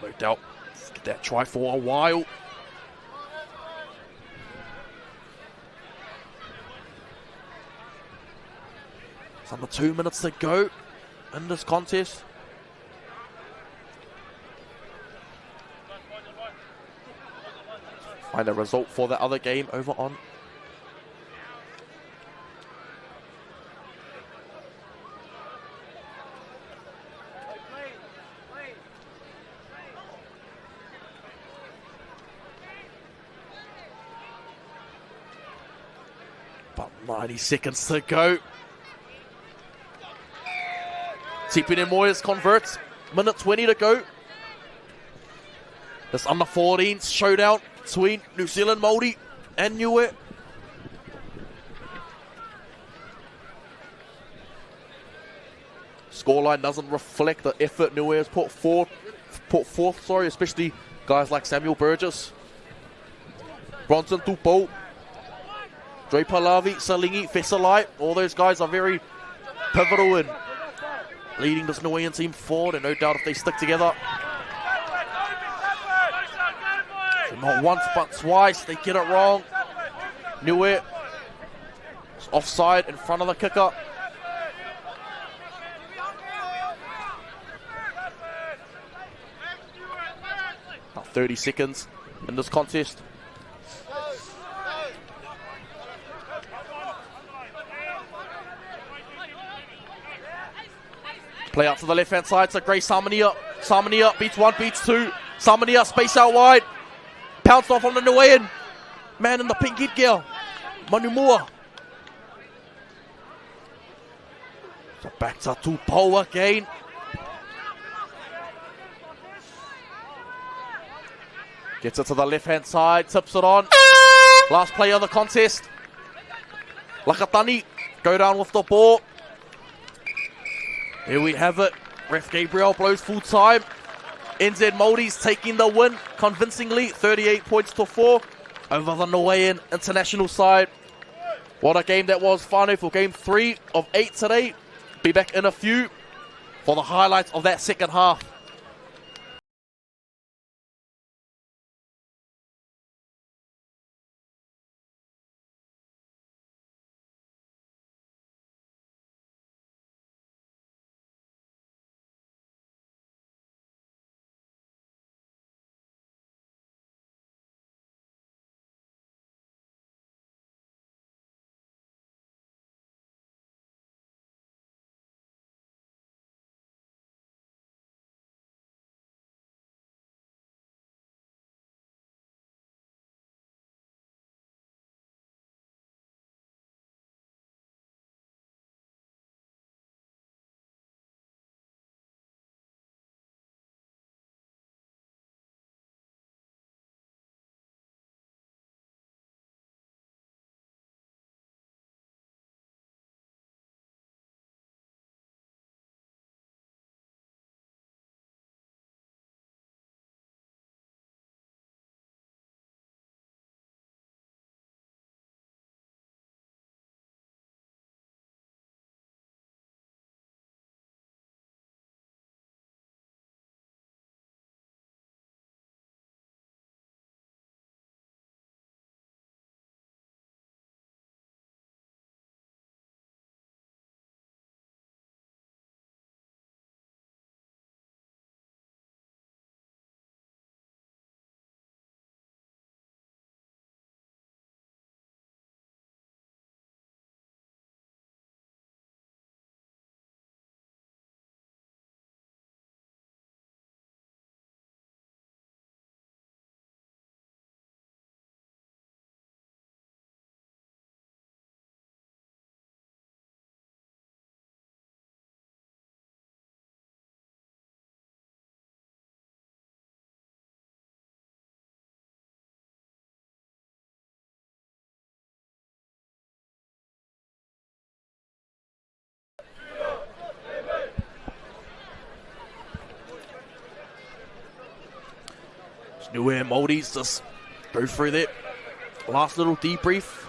No doubt. Get that try for a while. It's under 2 minutes to go in this contest. Find a result for the other game over on about 90 seconds to go. Tipene Moyes converts. Minute 20 to go. This under 14s showdown between New Zealand Māori and Niue. Scoreline doesn't reflect the effort Niue has put forth, especially guys like Samuel Burgess. Bronson Tupou. Joy Palavi, Salingi, Fesalai, all those guys are very pivotal in leading this Niuean team forward, and no doubt if they stick together, so not once but twice, they get it wrong. Niue is offside in front of the kicker. About 30 seconds in this contest. Play out to the left hand side to Gray Samania. Samania beats one, beats two. Samania space out wide. Pounced off on the Niuean. Man in the pink headgear. Manumua. So back to Tupou again. Gets it to the left hand side. Tips it on. Last play of the contest. Lakatani go down with the ball. Here we have it. Ref Gabriel blows full time. NZ Maori's taking the win convincingly, 38 points to 4 over the Niuean international side. What a game that was, Whānau, for game 3 of 8 today. Be back in a few for the highlights of that second half. Niue Maori's just go through that last little debrief.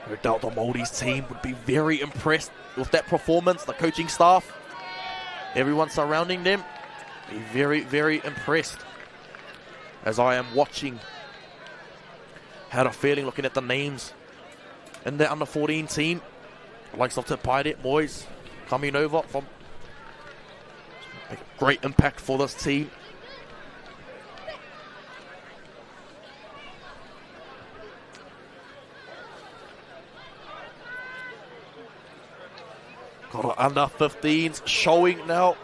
No doubt the Maori's team would be very impressed with that performance. The coaching staff, everyone surrounding them, be very, very impressed. As I am watching, had a feeling looking at the names in the under 14 team, likes of Te Paire boys coming over from make a great impact for this team. Got our under 15s showing now.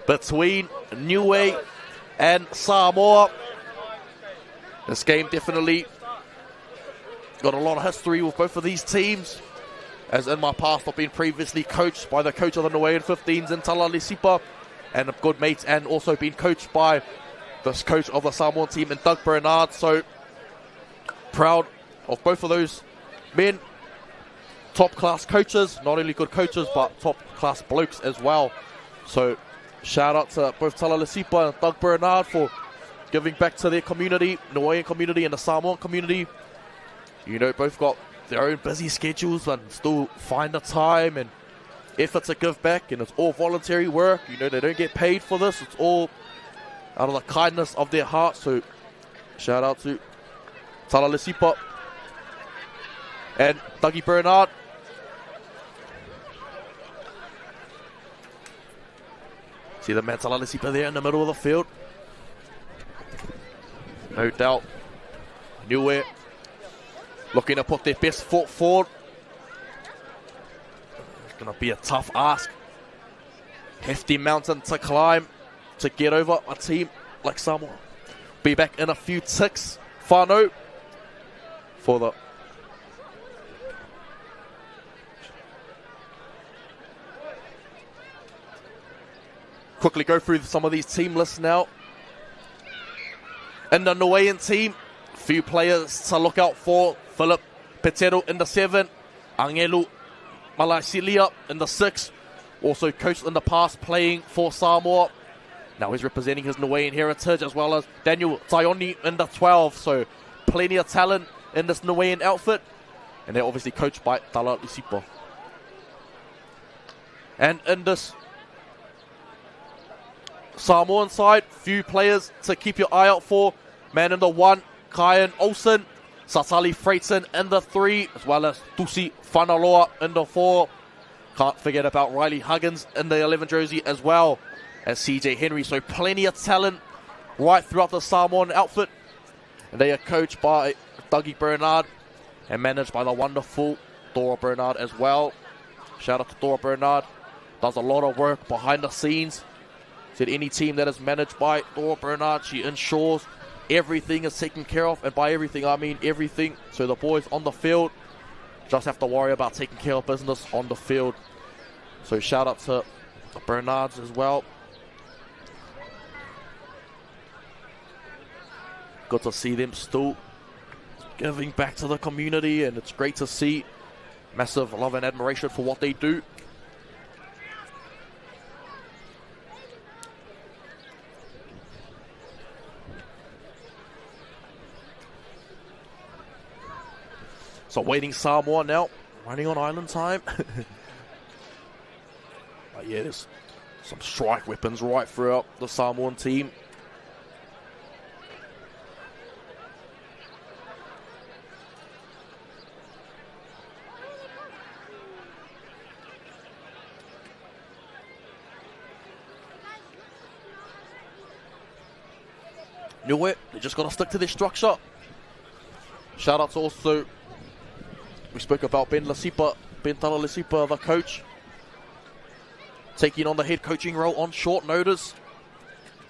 Between Niue and Samoa. This game definitely got a lot of history with both of these teams. As in my past, I've been previously coached by the coach of the Niue 15s in Talali Sipa, and a good mate, and also been coached by this coach of the Samoan team in Doug Bernard. So proud of both of those men. Top class coaches, not only good coaches but top class blokes as well. So shout out to both Talali Sipa and Doug Bernard for giving back to their community, Niuean community and the Samoan community. You know, both got their own busy schedules and still find the time and effort to give back, and it's all voluntary work. You know, they don't get paid for this. It's all out of the kindness of their heart. So shout out to Talalesipa and Dougie Bernard. See the man Talalesipa there in the middle of the field. No doubt Niue looking to put their best foot forward. It's going to be a tough ask. Hefty mountain to climb to get over a team like Samoa. Be back in a few ticks, whānau, for the quickly go through some of these team lists now. In the Niuean team, few players to look out for. Philip Petero in the 7, Angelu Malaisilia in the 6, also coached in the past playing for Samoa. Now he's representing his Niuean heritage, as well as Daniel Taioni in the 12, so plenty of talent in this Niuean outfit, and they're obviously coached by Talalesipa. And in this Samoan side, few players to keep your eye out for. Man in the 1, Kyan Olsen, Satali Freighton in the 3, as well as Tusi Whanaloa in the 4. Can't forget about Riley Huggins in the 11 jersey, as well as CJ Henry. So plenty of talent right throughout the Samoan outfit. And they are coached by Dougie Bernard and managed by the wonderful Dora Bernard as well. Shout out to Dora Bernard. Does a lot of work behind the scenes. Said any team that is managed by Dora Bernard, she ensures everything is taken care of. And by everything, I mean everything. So the boys on the field just have to worry about taking care of business on the field. So shout out to the Bernards as well. Good to see them still giving back to the community, and it's great to see massive love and admiration for what they do. So waiting Samoa now, running on island time. But yeah, there's some strike weapons right throughout the Samoan team. Niue, they just got to stick to their structure. Shout out to also, we spoke about Ben Talalesipa, the coach, taking on the head coaching role on short notice.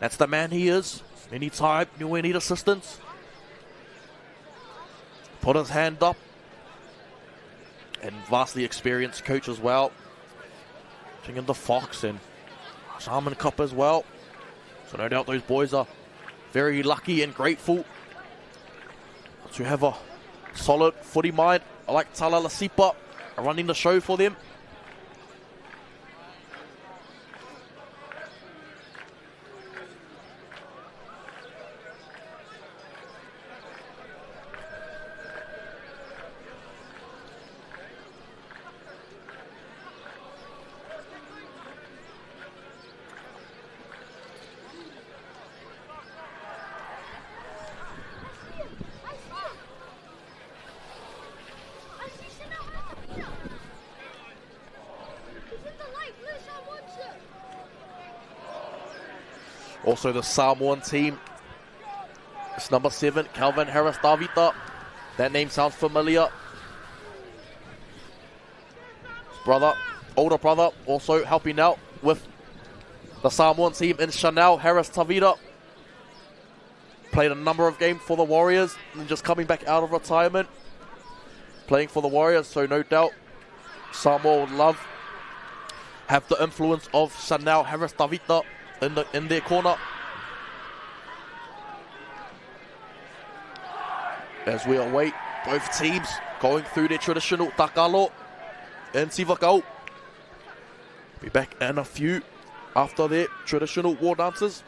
That's the man he is. Anytime Niue need assistance, put his hand up. And vastly experienced coach as well. Taking the Fox and Salmon Cup as well. So no doubt those boys are very lucky and grateful to have a solid footy mind like Talalesipa running the show for them. Also the Samoan team, it's number 7, Calvin Harris Davita. That name sounds familiar. His brother, older brother, also helping out with the Samoan team in Chanel Harris Tavita. Played a number of games for the Warriors and just coming back out of retirement, playing for the Warriors. So no doubt Samoa would love have the influence of Chanel Harris Tavita in their corner. As we await both teams going through their traditional takalo and sivakau. Be back in a few after their traditional war dances.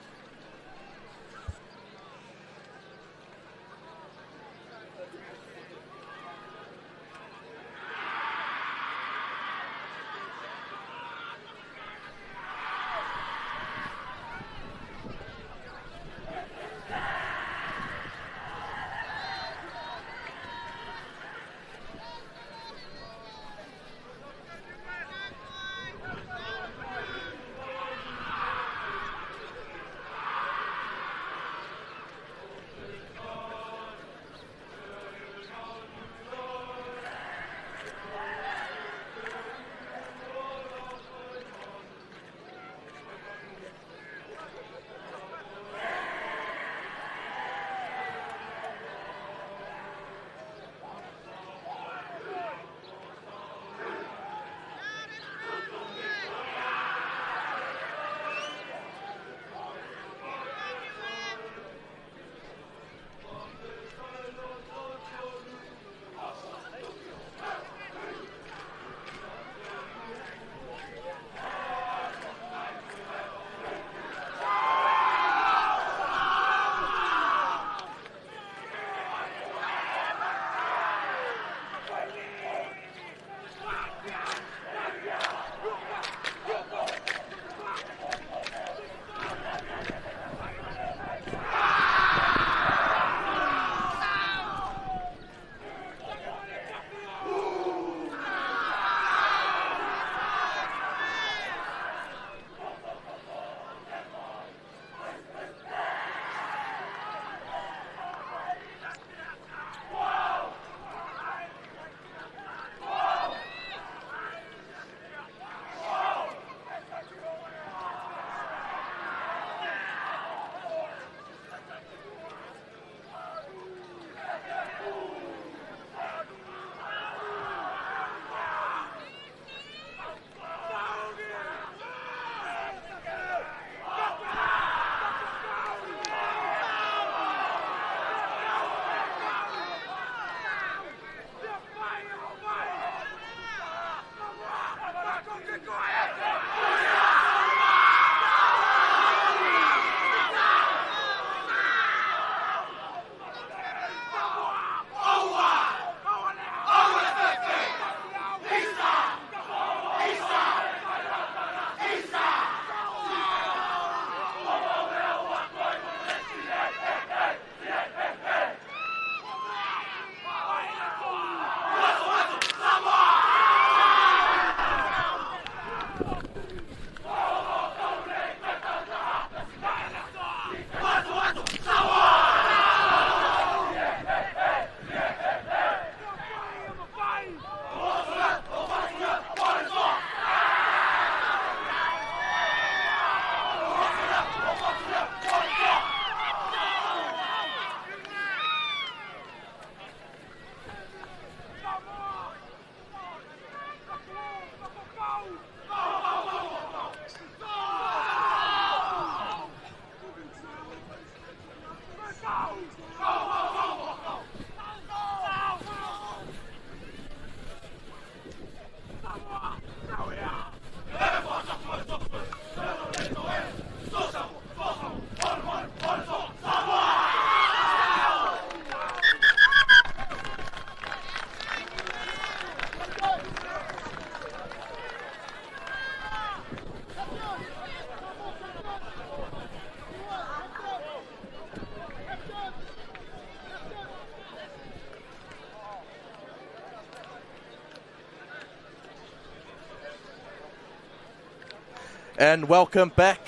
And welcome back,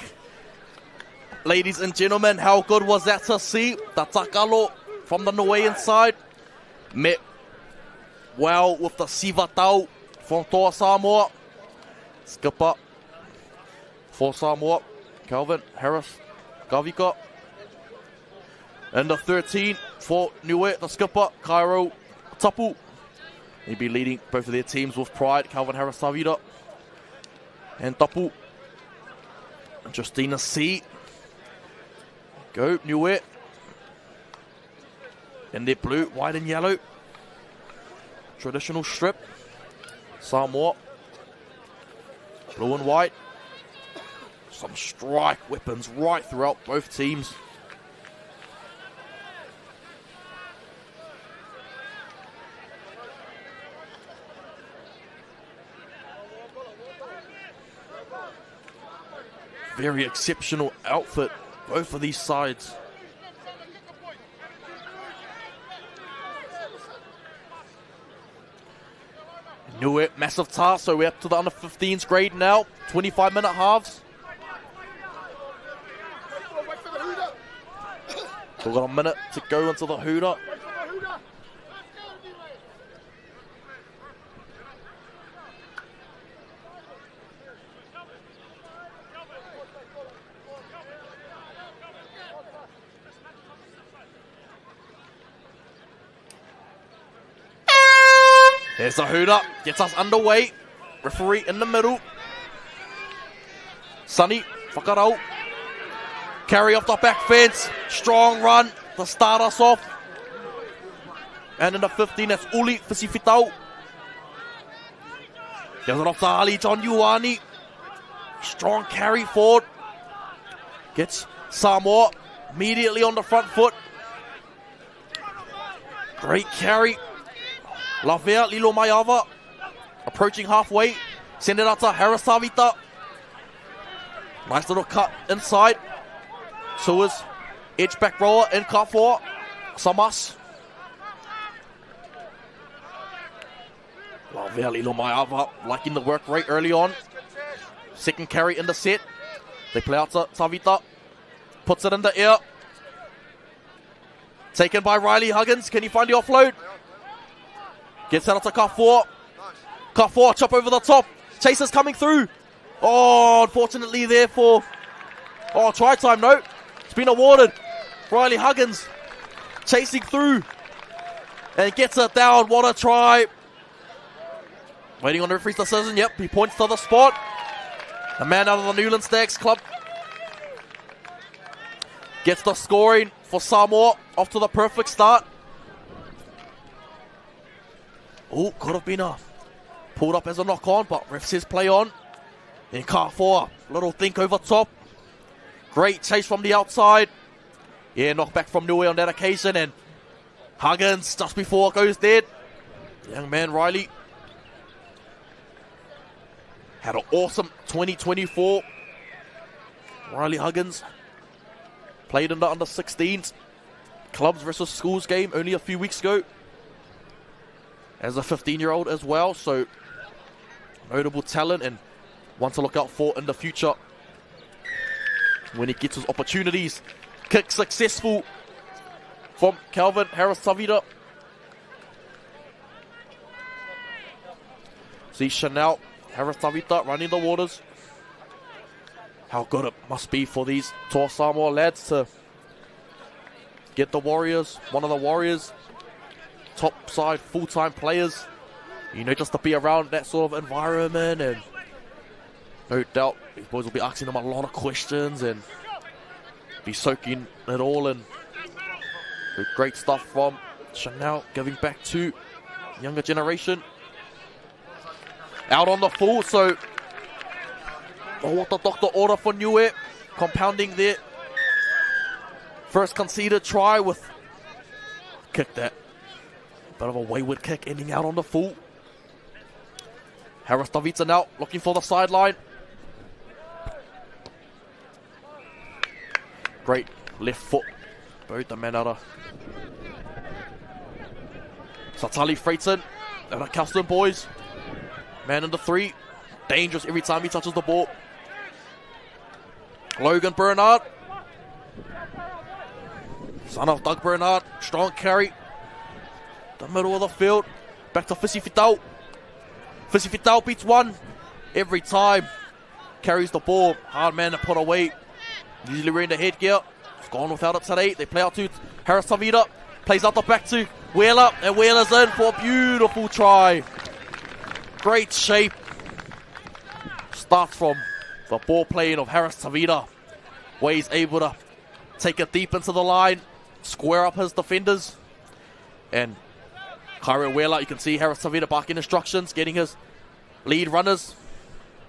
ladies and gentlemen. How good was that to see? The takalo from the Niue inside met well with the sivatau from Toa Samoa. Skipper for Samoa, Calvin Harris Gavika. And the 13 for Niue, the skipper, Kairo Tapu. He'll be leading both of their teams with pride. Calvin Harris Savida and Tapu. Justina C. Go, Niue. In their blue, white and yellow. Traditional strip. Samoa. Blue and white. Some strike weapons right throughout both teams. Very exceptional outfit, both of these sides. Niue, massive task, so we're up to the under 15s grade now. 25-minute halves. We've got a minute to go into the hooter. There's the hooter, gets us underway. Referee in the middle. Sunny, whakarau. Carry off the back fence. Strong run to start us off. And in the 15, that's Uli Pasifika. Gives it off to Ali John Ioane. Strong carry forward. Gets Samoa immediately on the front foot. Great carry. Lavea Lilo Maiava. Approaching halfway. Send it out to Harris Savita. Nice little cut inside. So is edge back rower in cut for Samas. Lavea Lilo Maiava liking the work rate early on. Second carry in the set. They play out to Savita. Puts it in the air. Taken by Riley Huggins. Can he find the offload? Gets out to Kafua. Kafua, chop over the top. Chasers coming through. Oh, unfortunately there for... Oh, try time, no. It's been awarded. Riley Huggins chasing through. And gets it down. What a try. Waiting on the referee's decision. Yep, he points to the spot. The man out of the Newland Stags club. Gets the scoring for Samoa. Off to the perfect start. Oh, could have been pulled up as a knock on, but ref says play on. Then Kafua, little think over top. Great chase from the outside. Yeah, knockback from Niue on that occasion, and Huggins just before it goes dead. Young man Riley had an awesome 2024. Riley Huggins played in the under 16s clubs versus schools game only a few weeks ago. As a 15-year-old as well, so notable talent and one to look out for in the future when he gets his opportunities. Kick successful from Calvin Harris Savida. See Chanel Harris Savida running the waters. How good it must be for these Toa Samoa lads to get the Warriors, one of the Warriors top side full-time players, you know, just to be around that sort of environment, and no doubt these boys will be asking them a lot of questions and be soaking it all in. Great stuff from Chanel, giving back to younger generation. Out on the full, so what the doctor order for Niue, compounding their first conceded try with kick that. Bit of a wayward kick ending out on the full. Harris Davita now looking for the sideline. Great left foot. Buried the man out of Satali Freighton. Out of Calston boys. Man in the 3. Dangerous every time he touches the ball. Logan Bernard. Son of Doug Bernard. Strong carry. The middle of the field. Back to Pasifika. Pasifika beats one every time. Carries the ball. Hard man to put away. Usually wearing the headgear. It's gone without it today. They play out to Harris Tavita. Plays out the back to Wheeler. And Wheeler's in for a beautiful try. Great shape. Starts from the ball playing of Harris Tavita. Where he's able to take it deep into the line. Square up his defenders. And Kyrie Wheeler, you can see Harris Tavita barking instructions. Getting his lead runners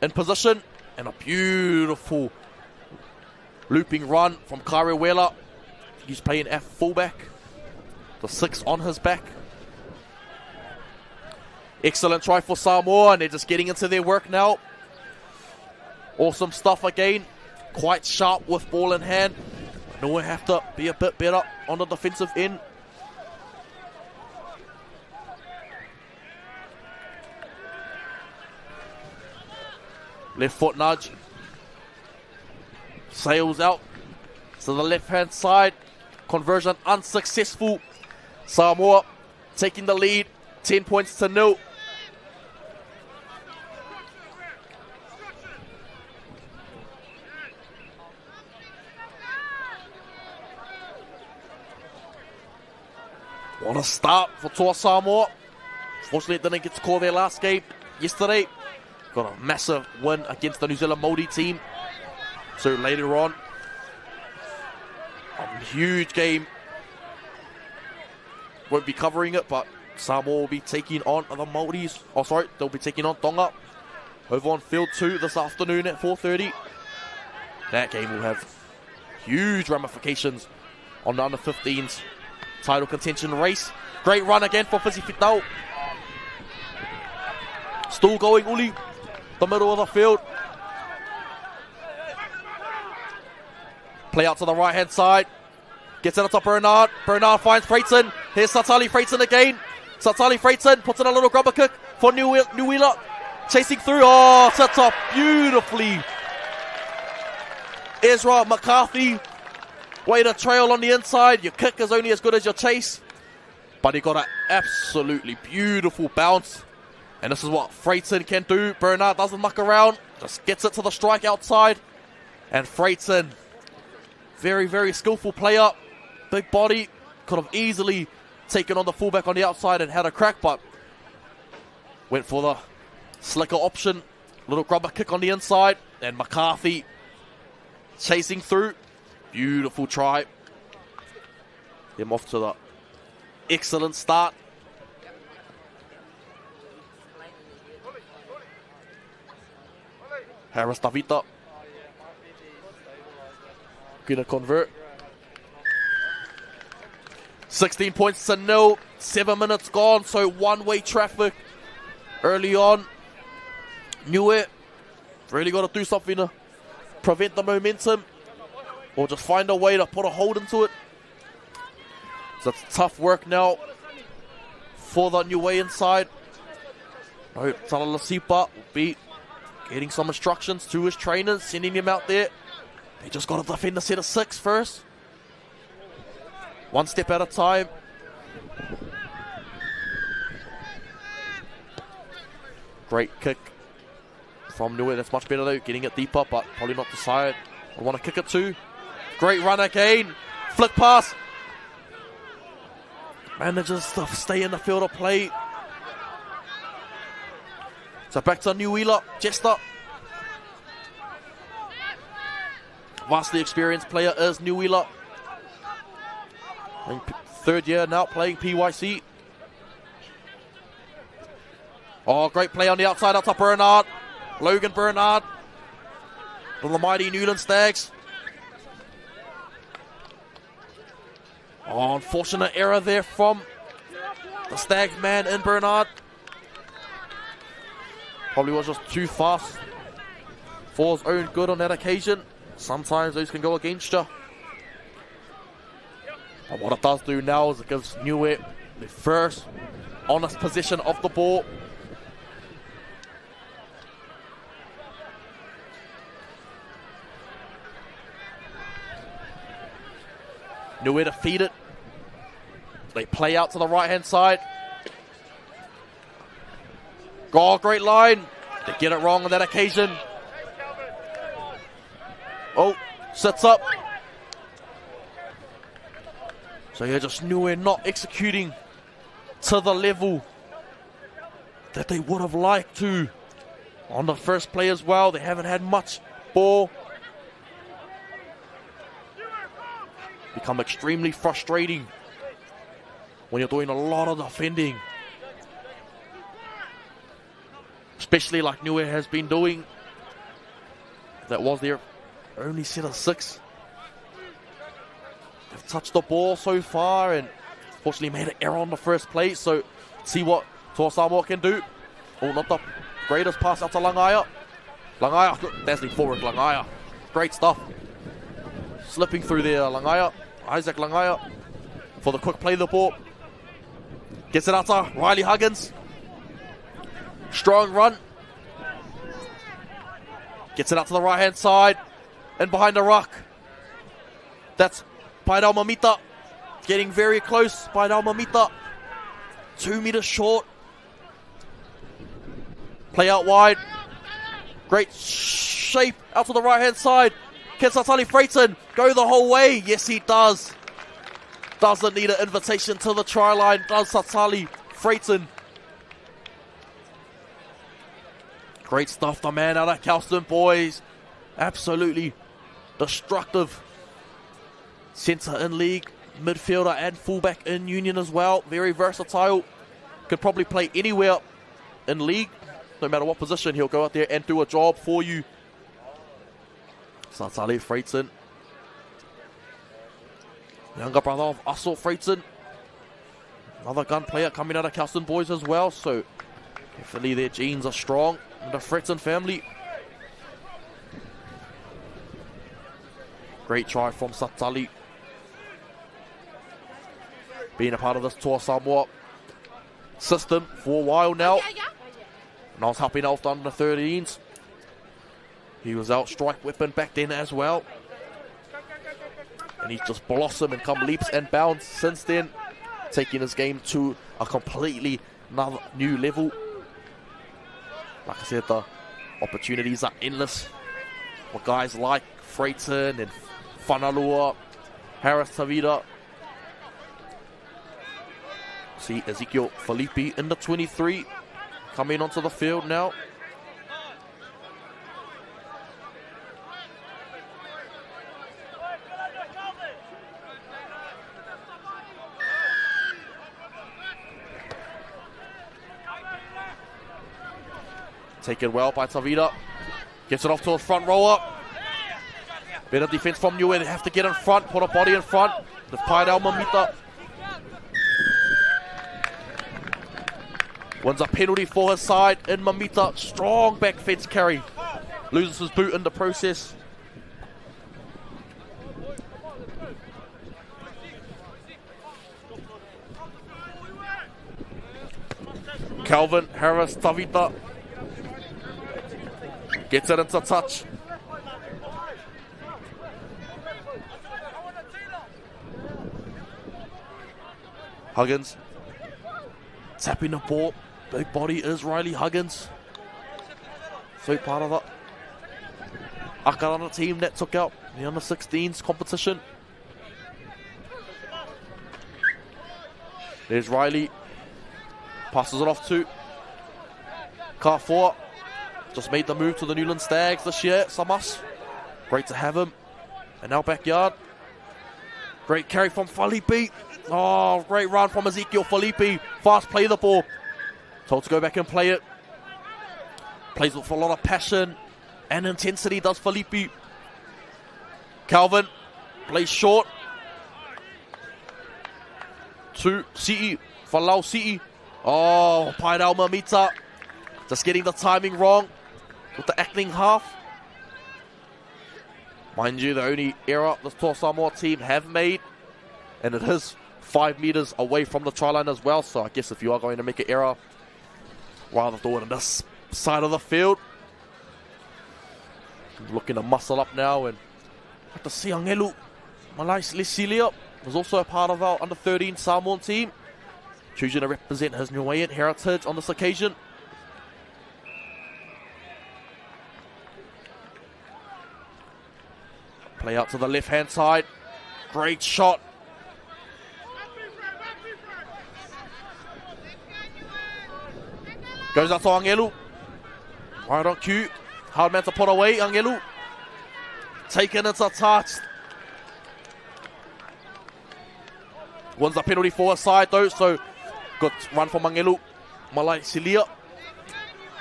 in position. And a beautiful looping run from Kyrie Wheeler. He's playing at fullback. The 6 on his back. Excellent try for Samoa, and they're just getting into their work now. Awesome stuff again. Quite sharp with ball in hand. Niue have to be a bit better on the defensive end. Left foot nudge. Sails out to the left hand side. Conversion unsuccessful. Samoa taking the lead. 10 points to 0. What a start for Toa Samoa. Fortunately, it didn't get to call their last game yesterday. Got a massive win against the New Zealand Maori team. So later on, a huge game. Won't be covering it, but Samoa will be taking on the Maoris. Oh, sorry, they'll be taking on Tonga over on field 2 this afternoon at 4:30. That game will have huge ramifications on the under-15s title contention race. Great run again for Pasifika. Still going, Uli. The middle of the field. Play out to the right-hand side. Gets it up to Bernard. Bernard finds Freighton. Here's Satali Freighton again. Satali Freighton puts in a little grubber kick for Niue. Chasing through. Oh, sets up beautifully. Ezra McCarthy. Way to trail on the inside. Your kick is only as good as your chase. But he got an absolutely beautiful bounce. And this is what Freighton can do. Bernard doesn't muck around. Just gets it to the strike outside. And Freighton, very, very skillful player. Big body. Could have easily taken on the fullback on the outside and had a crack, but went for the slicker option. Little grubber kick on the inside. And McCarthy chasing through. Beautiful try. Him off to the excellent start. Harris Tavita. Gonna convert. 16 points to 0. 7 minutes gone, so one-way traffic early on. Niue really got to do something to prevent the momentum, or just find a way to put a hold into it. So it's tough work now for the Niue inside. Talalasipa will be getting some instructions to his trainers, sending him out there. They just got to defend the set of 6 first. One step at a time. Great kick from Niue. That's much better though. Getting it deeper, but probably not the side I want to kick it to. Great run again. Flick pass. Manages to stay in the field of play. So back to Niue, Jester. Vastly experienced player is Niue. Third year now playing PYC. Oh, great play on the outside out to Bernard. Logan Bernard. From the mighty Newland Stags. Oh, unfortunate error there from the Stags man in Bernard. Probably was just too fast for his own good on that occasion. Sometimes those can go against you. But what it does do now is it gives Niue the first honest possession of the ball. Niue to feed it. They play out to the right-hand side. Oh, great line. They get it wrong on that occasion. Oh, sits up. So yeah, just Niue not executing to the level that they would have liked to on the first play as well. They haven't had much ball. Become extremely frustrating when you're doing a lot of defending, especially like Niue has been doing. That was their only set of 6. They've touched the ball so far and fortunately made an error on the first play, so see what Toa Samoa can do. Oh, not the greatest pass out to Langaia. Langaia, dazzling forward, Langaia. Great stuff. Slipping through there, Langaia. Isaac Langaia for the quick play of the ball. Gets it out to Riley Huggins. Strong run. Gets it out to the right-hand side. And behind the ruck. That's Paidao Mamita. Getting very close. Paidao Mamita. 2 meters short. Play out wide. Great shape out to the right-hand side. Can Satali Freighton go the whole way? Yes, he does. Doesn't need an invitation to the try line. Does Satali Freighton. Great stuff, the man out of Kelston, boys. Absolutely destructive. Centre in league, midfielder and fullback in union as well. Very versatile. Could probably play anywhere in league. No matter what position, he'll go out there and do a job for you. Satali Freighton. Younger brother of Assault Freighton. Another gun player coming out of Kelston, boys, as well. So definitely their genes are strong in the Freighton family. Great try from Satali. Being a part of this Toa Samoa system for a while now. And I was helping out under the 13s. He was out strike weapon back then as well. And he's just blossomed and come leaps and bounds since then. Taking his game to a completely another new level. Like I said, the opportunities are endless for guys like Freighton and Whanalua, Harris Tavita. See Ezekiel Felipe in the 23 coming onto the field now. Taken well by Tavita. Gets it off to a front rower. Better defense from Niue. They have to get in front, put a body in front. The Paidao Mamita wins a penalty for his side in Mamita. Strong back fence carry. Loses his boot in the process. Calvin Harris Tavita gets it into touch. Huggins tapping the ball. Big body is Riley Huggins. So part of the Haka team that took out the under-16s competition. There's Riley. Passes it off to Carfor. Just made the move to the Newland Stags this year. Samas. Great to have him. And now backyard. Great carry from Felipe. Oh, great run from Ezekiel Felipe. Fast play the ball. Told to go back and play it. Plays with a lot of passion and intensity, does Felipe. Calvin plays short. To CE. Falau CE. Oh, Paidao Mamita. Just getting the timing wrong with the acting half. Mind you, the only error the Toa Samoa team have made, and it is 5 meters away from the try line as well. So I guess if you are going to make an error, rather do it on this side of the field. Looking to muscle up now and have to see Angelu Malais Lesilia was also a part of our under-13 Samoan team, choosing to represent his Niuean heritage on this occasion. Play out to the left-hand side. Great shot. Goes out to Angelu. Right on cue. Hard man to put away, Angelu. Taken into touch. Wins the penalty for a side though, so good run from Angelu. Malai Silia.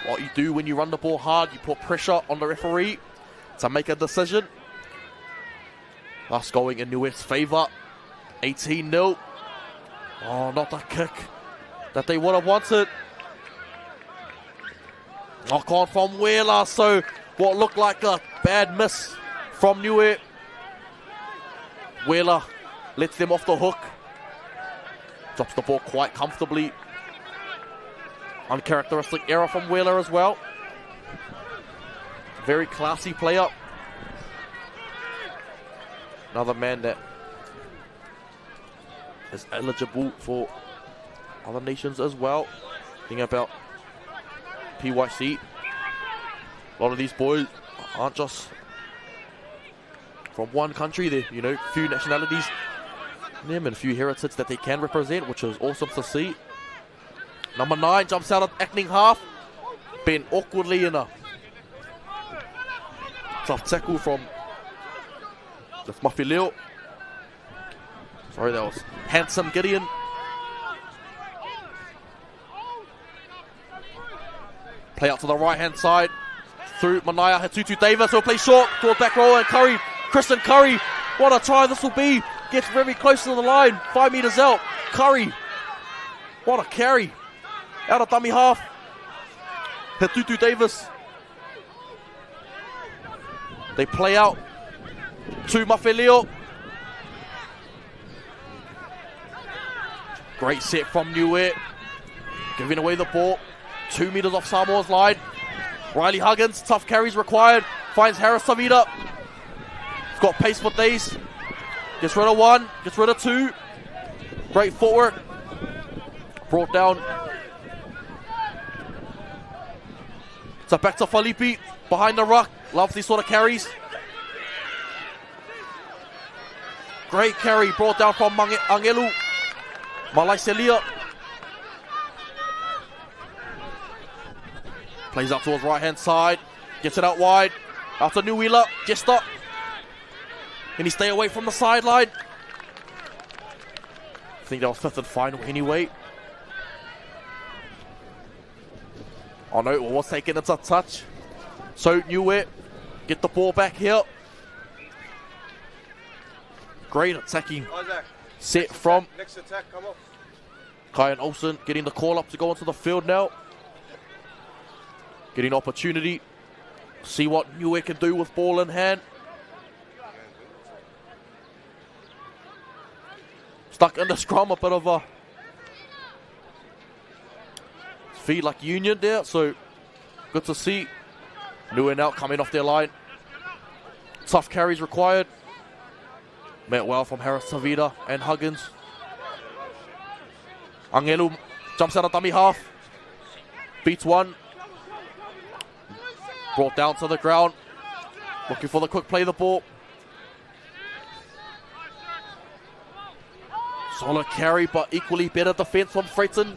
What you do when you run the ball hard, you put pressure on the referee to make a decision. That's going in Niue's favour. 18-0. Oh, not the kick that they would have wanted. Knock on from Wheeler, so what looked like a bad miss from Niue. Wheeler lets them off the hook. Drops the ball quite comfortably. Uncharacteristic error from Wheeler as well. Very classy player. Another man that is eligible for other nations as well. Thinking about PYC. A lot of these boys aren't just from one country. They're, you know, few nationalities in them and a few heritage that they can represent, which is awesome to see. Number 9 jumps out of acting half. Bent awkwardly in a tough tackle from the Mafileo. Sorry, that was Handsome Gideon. Play out to the right-hand side. Through Manaya, Hatutu Davis will play short. Towards back row and Curry. Kristen Curry. What a try this will be. Gets very close to the line. 5 meters out. Curry. What a carry. Out of dummy half. Hatutu Davis. They play out to Mafileo. Great set from Niue. Giving away the ball. 2 meters off Samoa's line. Riley Huggins, tough carries required. Finds Harris Savita. He's got pace for days. Gets rid of 1, gets rid of 2. Great footwork. Brought down. So back to Felipe. Behind the ruck. Loves these sort of carries. Great carry brought down from Angelu. Malai Selia. Plays up towards right-hand side. Gets it out wide. After New Wheeler. Jester. Can he stay away from the sideline? I think that was 5th and final anyway. Oh no, it was taken into touch. So Niue get the ball back here. Great attacking set from Next attack, come off. Kyan Olsen getting the call up to go onto the field now. Getting opportunity. See what Niue can do with ball in hand. Stuck in the scrum, a bit of a feed like Union there, so good to see. Niue now coming off their line. Tough carries required. Met well from Harris Savita and Huggins. Angelu jumps out of dummy half. Beats 1. Brought down to the ground. Looking for the quick play of the ball. Solid carry, but equally better defense from Freighton.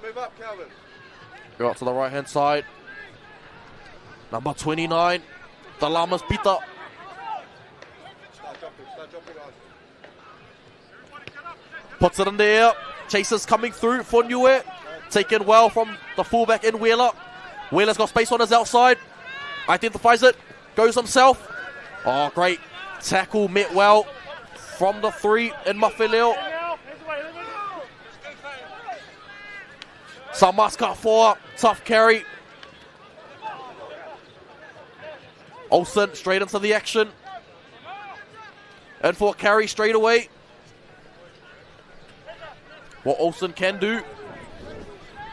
Move up, Calvin. Go out to the right-hand side. Number 29, the Lamas Pita. Start dropping on. Puts it in the air. Chasers coming through for Niue. Taken well from the fullback in Wheeler. Wheeler's got space on his outside. Identifies it. Goes himself. Oh, great tackle. Met well from the 3 in Mafileo. Samaska 4. Tough carry. Olsen straight into the action. And for a carry straight away. What Olsen can do.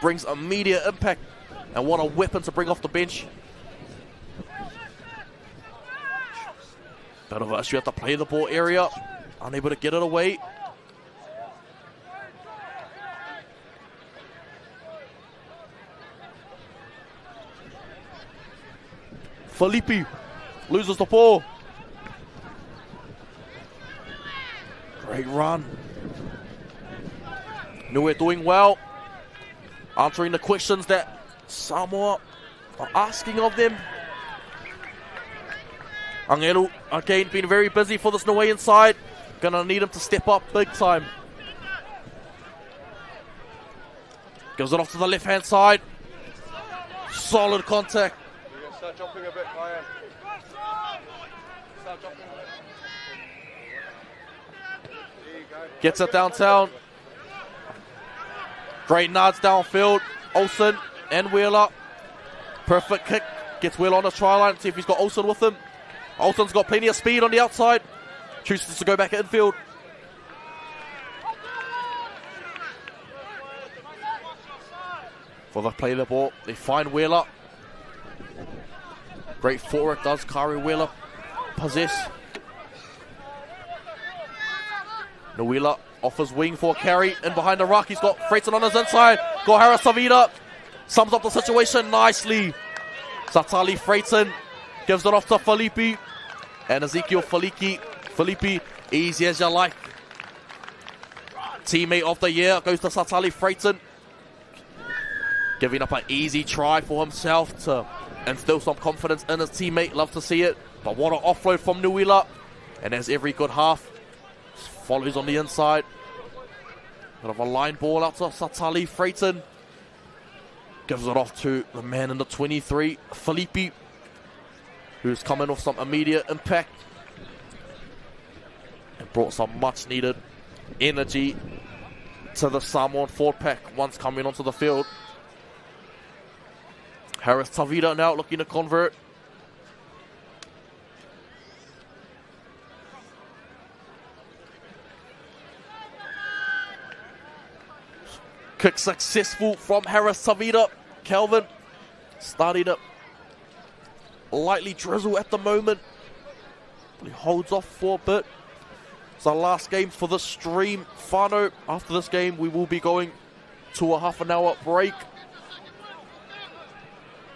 Brings immediate impact. And what a weapon to bring off the bench. Bit of an issue at the play the ball area. Unable to get it away. Felipe loses the ball. Great run. Niue doing well. Answering the questions that Samoa are asking of them. Angelu, again, been very busy for this Niue inside. Gonna need him to step up big time. Gives it off to the left-hand side. Solid contact. You're going to start jumping a bit, Ryan. Start jumping a bit. There you go. Gets it downtown. Great nods downfield. Olsen and Wheeler. Perfect kick. Gets Wheeler on the try line. See if he's got Olsen with him. Olsen's got plenty of speed on the outside. Chooses to go back infield. For the play of the ball, they find Wheeler. Great forward does Kari Wheeler possess. No Wheeler off his wing for a carry. In behind the ruck, he's got Freighton on his inside. Got Harris Savita. Sums up the situation nicely. Satali Freighton gives it off to Felipe. And Ezekiel Felipe, easy as you like. Teammate of the year goes to Satali Freighton. Giving up an easy try for himself to instill some confidence in his teammate. Love to see it. But what an offload from Niue. And as every good half, follows on the inside. Bit of a line ball out to Satali Freighton. Gives it off to the man in the 23, Felipe, who's coming off some immediate impact. And brought some much needed energy to the Samoan forward pack once coming onto the field. Harris Tavita now looking to convert. Kick successful from Harris Tavita. Kelvin starting to lightly drizzle at the moment. But he holds off for a bit. It's our last game for the stream. Whānau, after this game we will be going to a half an hour break.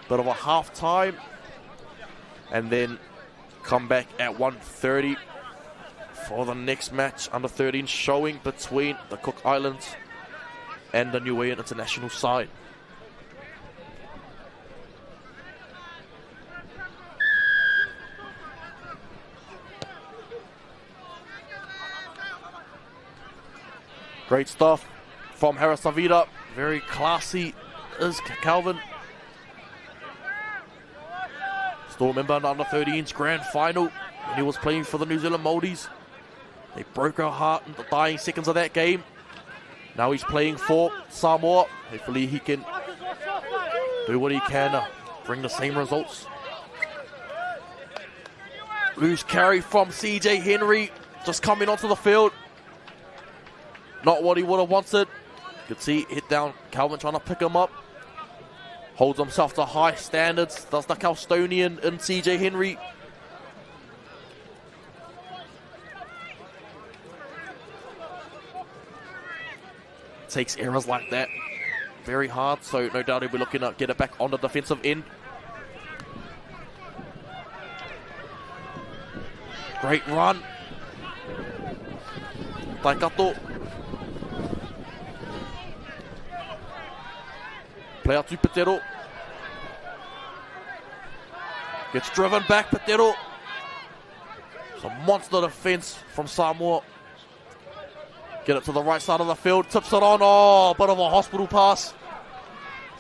Bit of a half time. And then come back at 1:30 for the next match, under 13 showing between the Cook Islands and the Niuean international side. Great stuff from Harris Savita. Very classy is Calvin. Still remember in the under 13's grand final when he was playing for the New Zealand Māoris. They broke our heart in the dying seconds of that game. Now he's playing for Samoa. Hopefully he can do what he can to bring the same results. Loose carry from CJ Henry, just coming onto the field. Not what he would have wanted. You could see hit down Calvin trying to pick him up. Holds himself to high standards. Does the Calstonian in CJ Henry. Takes errors like that very hard, so no doubt he'll be looking to get it back on the defensive end. Great run. Taikato. Play out to Petero. Gets driven back, Petero. It's a monster defense from Samoa. Get it to the right side of the field. Tips it on. Oh, bit of a hospital pass.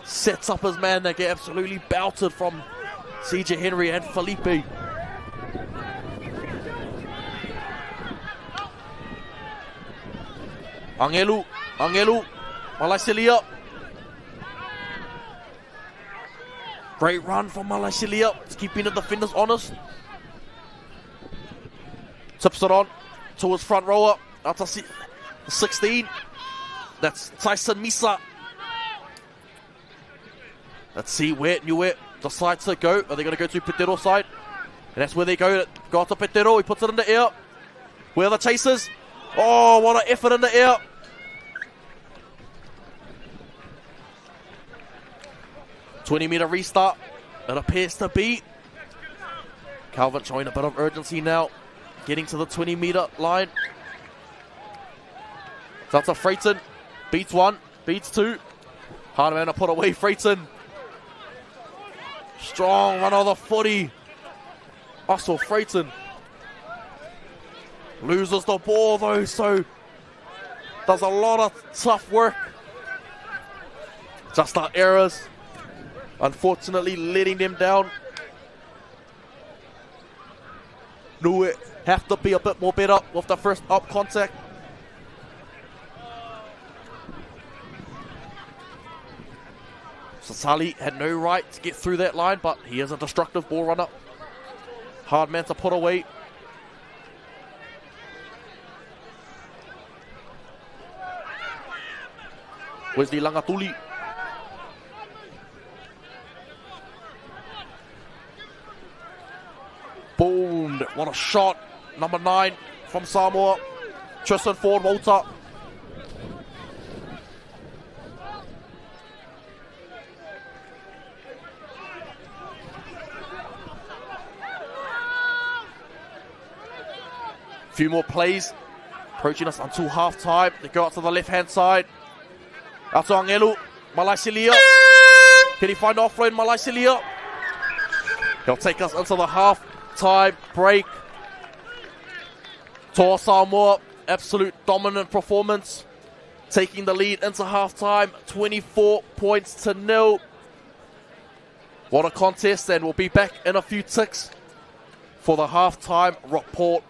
Sets up his man. They get absolutely belted from CJ Henry and Felipe. Angelu. Malaisilia. Great run from Malaisilia. It's keeping the defenders honest. Tips it on to his front rower. Out to 16. That's Tyson Misa. Let's see where Niue decides to go. Are they going to go to Petero side? And that's where they go. Got to Petero, he puts it in the air. Where are the chasers? Oh, what an effort in the air. "20-meter restart. It appears to be. Calvin showing a bit of urgency now. Getting to the 20-meter line. That's a Freighton. Beats one. Beats two. Hard man to put away Freighton. Strong run of the footy. Russell Freighton. Loses the ball though, so does a lot of tough work. Just our errors, unfortunately, letting them down. Niue have to be a bit more better with the first up contact. Sasali had no right to get through that line, but he is a destructive ball runner. Hard man to put away. Wesley Langatuli. Boomed. What a shot. Number 9 from Samoa. Tristan Ford Walter. Few more plays. Approaching us until half time. They go out to the left hand side. Out to Angelu. Malaisilia. Can he find offload Malaisilia? He'll take us into the half time break. Toa Samoa, absolute dominant performance. Taking the lead into half time. 24 points to 0. What a contest, and we'll be back in a few ticks for the half time report.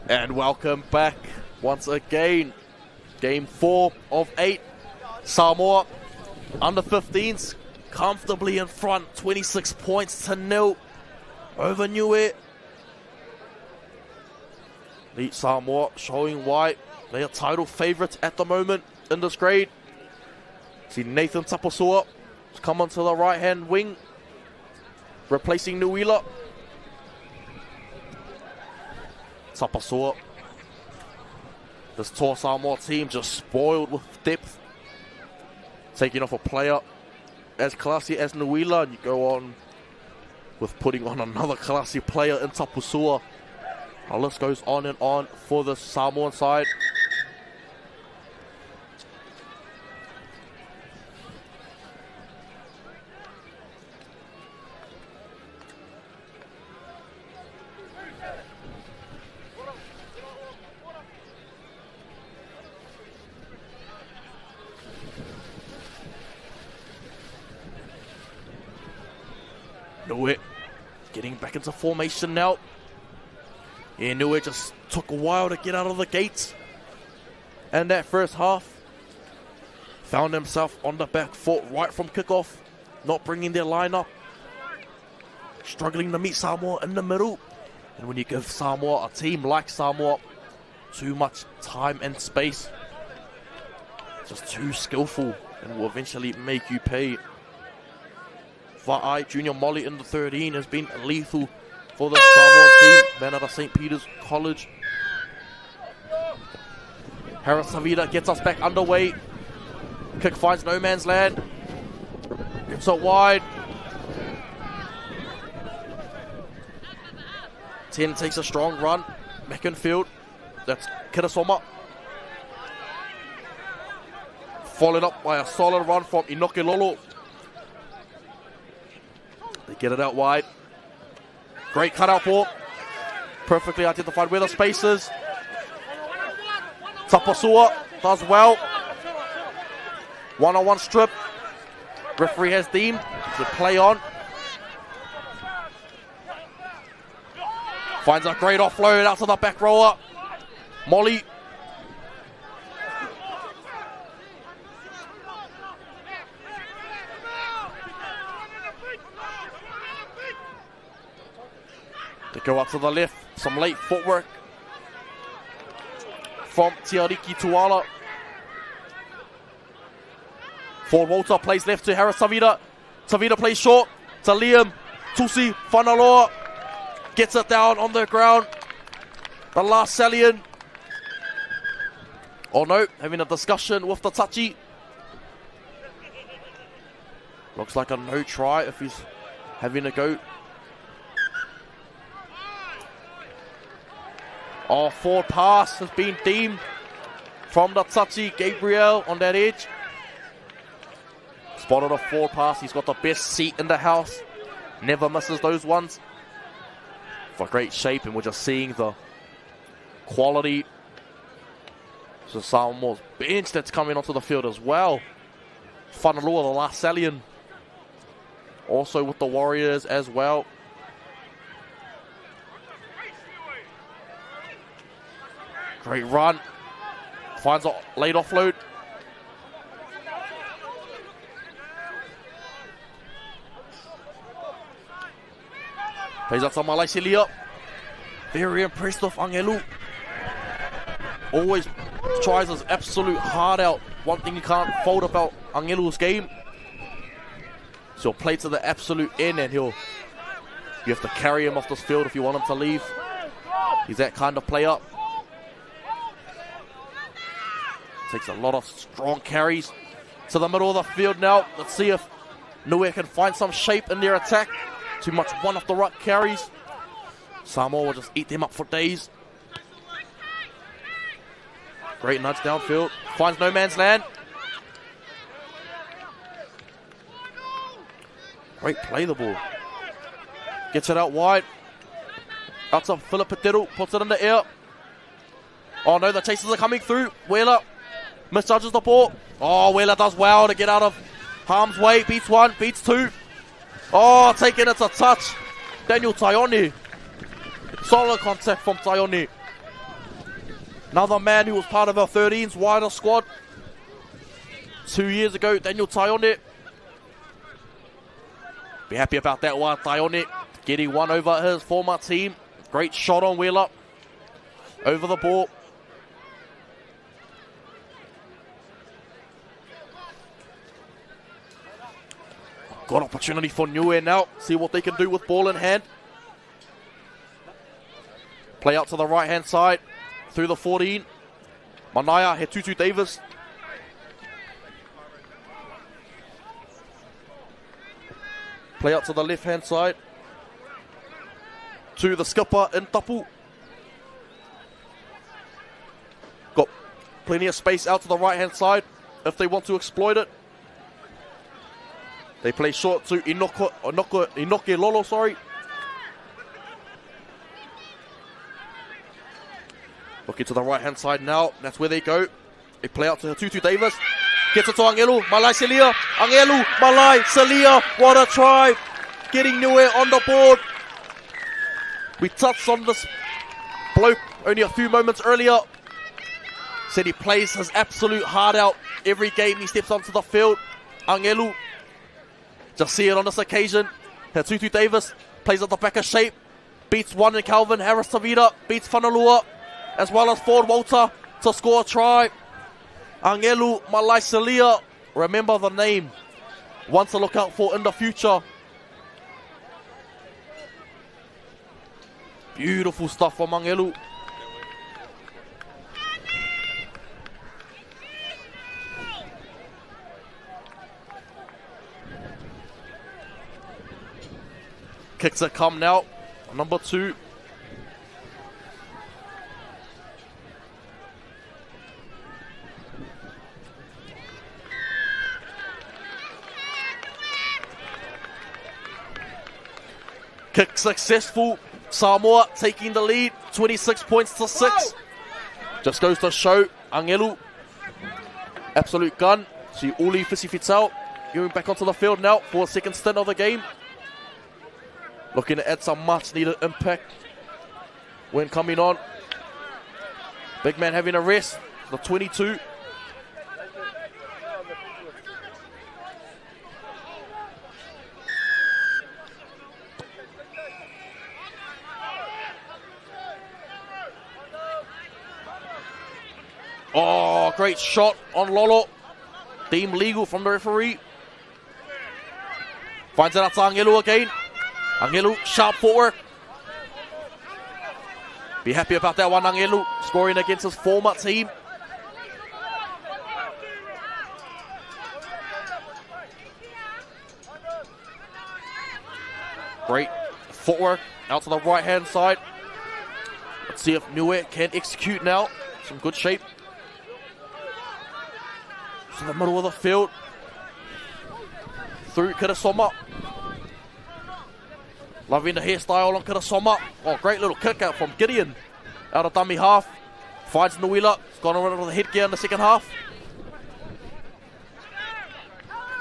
And welcome back once again. Game 4 of 8. Samoa under 15s comfortably in front, 26 points to 0 over Niue. Elite Samoa showing why they are title favourites at the moment in this grade. See Nathan Tapasua come onto the right hand wing, replacing Nuila. Tapasua. This Toa Samoa team just spoiled with depth. Taking off a player as classy as Nuila, and you go on with putting on another classy player in Tapasua. Our list goes on and on for the Samoan side. Niue getting back into formation now. Yeah, Niue just took a while to get out of the gates. And that first half found himself on the back foot right from kickoff, not bringing their line up, struggling to meet Samoa in the middle. And when you give Samoa, a team like Samoa, too much time and space, just too skillful and will eventually make you pay. Va'ai, Junior Molly in the 13 has been lethal for the Samoan team, man out of St. Peter's College. Harris-Savida gets us back underway. Kick finds no man's land. It's out wide. 10 takes a strong run. Back in field. That's Kirasoma. Followed up by a solid run from Inoke Lolo. They get it out wide. Great cutout ball. Perfectly identified where the space is. Tapasua does well. One-on-one strip. Referee has deemed to play on. Finds a great offload out to the back rower. Molly. They go up to the left. Some late footwork from Tiariki Tuala. Forward Walter plays left to Harris Savida. Savida plays short to Liam. Tusi Whanaloa gets it down on the ground. The last Salian. Oh no, having a discussion with the touchy. Looks like a no try if he's having a go. Oh, forward pass has been deemed from the touchy. Gabriel on that edge. Spotted a forward pass. He's got the best seat in the house. Never misses those ones. For great shape, and we're just seeing the quality. So Samoa's bench that's coming onto the field as well. Whanalua, the last Salian. Also with the Warriors as well. Great run. Finds a late offload. Plays out to Malaisilia. Very impressed with Angelu. Always tries his absolute heart out. One thing you can't fault about Angelu's game. So he'll play to the absolute end, and you have to carry him off this field if you want him to leave. He's that kind of player. Takes a lot of strong carries to the middle of the field now. Let's see if Niue can find some shape in their attack. Too much one off the right carries. Samoa will just eat them up for days. Great nudge downfield. Finds no man's land. Great play the ball. Gets it out wide. Out to Philip Petero. Puts it in the air. Oh no, the chasers are coming through. Wheeler misjudges the ball. Oh, Wheeler does well to get out of harm's way. Beats one, beats two. Oh, taking it to touch. Daniel Taioni. Solid contact from Taioni. Another man who was part of our 13's wider squad 2 years ago, Daniel Taione. Be happy about that one, Taione. Getting one over his former team. Great shot on Wheeler. Over the ball. Good opportunity for Niue now. See what they can do with ball in hand. Play out to the right-hand side. Through the 14. Manaya, Hetutu Davis. Play out to the left-hand side. To the skipper in Tapu. Got plenty of space out to the right-hand side if they want to exploit it. They play short to Inoke Lolo, sorry. Looking to the right-hand side now. That's where they go. They play out to Tutu Davis. Gets it to Angelu. Malai Celia. Angelu. Malai Celia. What a try. Getting Niue on the board. We touched on this bloke only a few moments earlier. Said he plays his absolute heart out every game he steps onto the field. Angelu. Just see it on this occasion. Tutu Davis plays at the back of shape. Beats one in Calvin. Harris Tavita. Beats Whanalua. As well as Ford Walter to score a try. Angelu Malai Celia. Remember the name. One to look out for in the future. Beautiful stuff from Angelu. Kicks it come now. Number 2. Kick successful. Samoa taking the lead. 26 points to 6. Just goes to show Angelu. Absolute gun. See Uli Pasifika going back onto the field now for a second stint of the game. Looking to add some much needed impact when coming on. Big man having a rest. The 22. Oh, great shot on Lolo. Deemed legal from the referee. Finds it out to Angelu again. Angelu, sharp footwork. Be happy about that one, Angelu. Scoring against his former team. Great footwork out to the right-hand side. Let's see if Niue can execute now. Some good shape. To the middle of the field. Through Kirasoma. Loving the hairstyle on Kirasoma. Oh, great little kick out from Gideon. Out of dummy half. Finds Nuila. It's gone around with the headgear in the second half.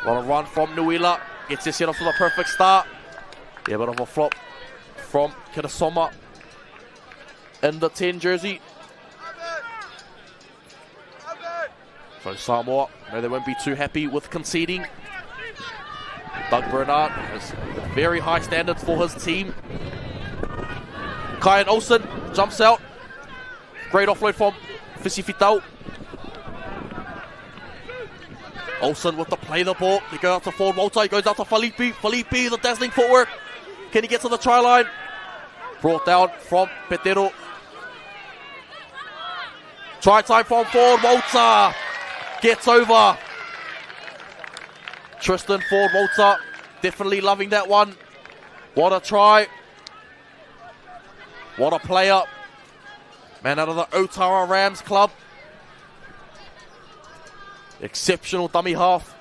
Want to run from Nuila. Gets this set off to the perfect start. Yeah, bit of a flop from Kirasoma in the 10 jersey. So Samoa, no, they won't be too happy with conceding. Doug Bernard has very high standards for his team. Kyan Olsen jumps out. Great offload from Pasifika. Olsen with the play the ball. They go out to Ford Walter. He goes out to Felipe. Felipe, the dazzling footwork. Can he get to the try line? Brought down from Petero. Try time from Ford Walter. Gets over. Tristan Ford Walter definitely loving that one. What a try. What a player. Man out of the Otara Rams club. Exceptional dummy half.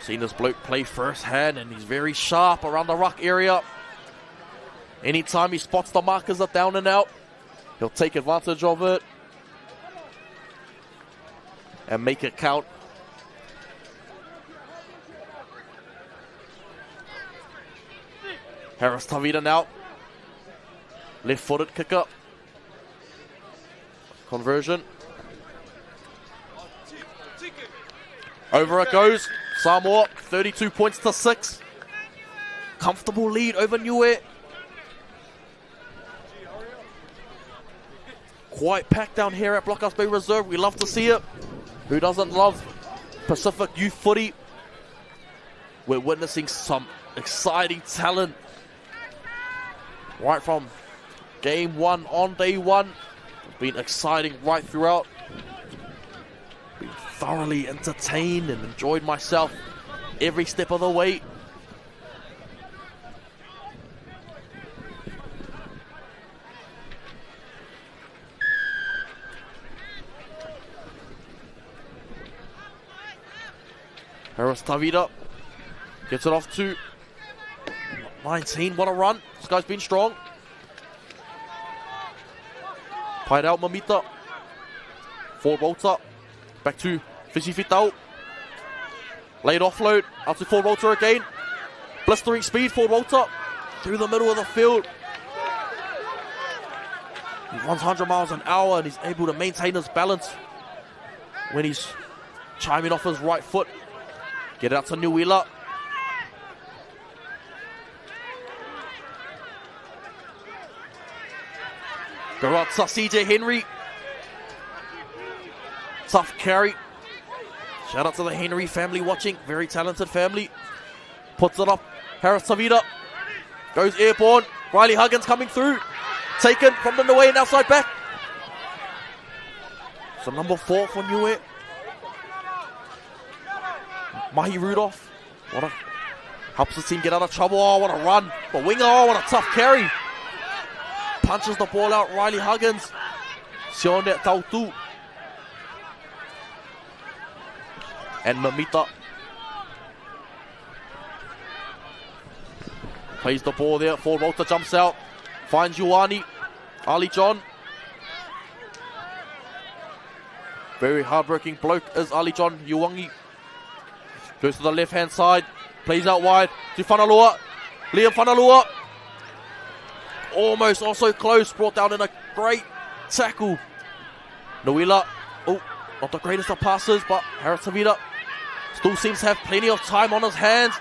Seen this bloke play first hand and he's very sharp around the ruck area. Anytime he spots the markers are down and out, he'll take advantage of it and make it count. Harris Tavita now. Left-footed kick up. Conversion. Over it goes. Samoa, 32 points to 6. Comfortable lead over Niue. Quite packed down here at Blockhouse Bay Reserve. We love to see it. Who doesn't love Pacific youth footy? We're witnessing some exciting talent. Right from game one on day one. It's been exciting right throughout. Been thoroughly entertained and enjoyed myself every step of the way. Harris Tavita gets it off to 19. What a run. This guy's been strong. Pied out Mamita. Forward Walter. Back to Pasifika. Late offload. Out to forward Walter again. Blistering speed. Forward Walter. Through the middle of the field. He runs 100 miles an hour and he's able to maintain his balance when he's chiming off his right foot. Get it out to Niue. Go out to CJ Henry. Tough carry. Shout out to the Henry family watching. Very talented family. Puts it up. Harris Tavita. Goes airborne. Riley Huggins coming through. Taken from the Niue and outside back. So number 4 for Niue. Mahi Rudolph. Helps the team get out of trouble. Oh, what a run. The winger. Oh, what a tough carry. Punches the ball out. Riley Huggins. Sione Tautu. And Mamita. Plays the ball there. Forward Walter jumps out. Finds Ioani. Ali John. Very hard-working bloke is Ali John Uwangi. Goes to the left-hand side. Plays out wide to Whanalua. Liam Whanalua. Almost also close. Brought down in a great tackle. Niue. Oh, not the greatest of passes, but Harris Tavita still seems to have plenty of time on his hands.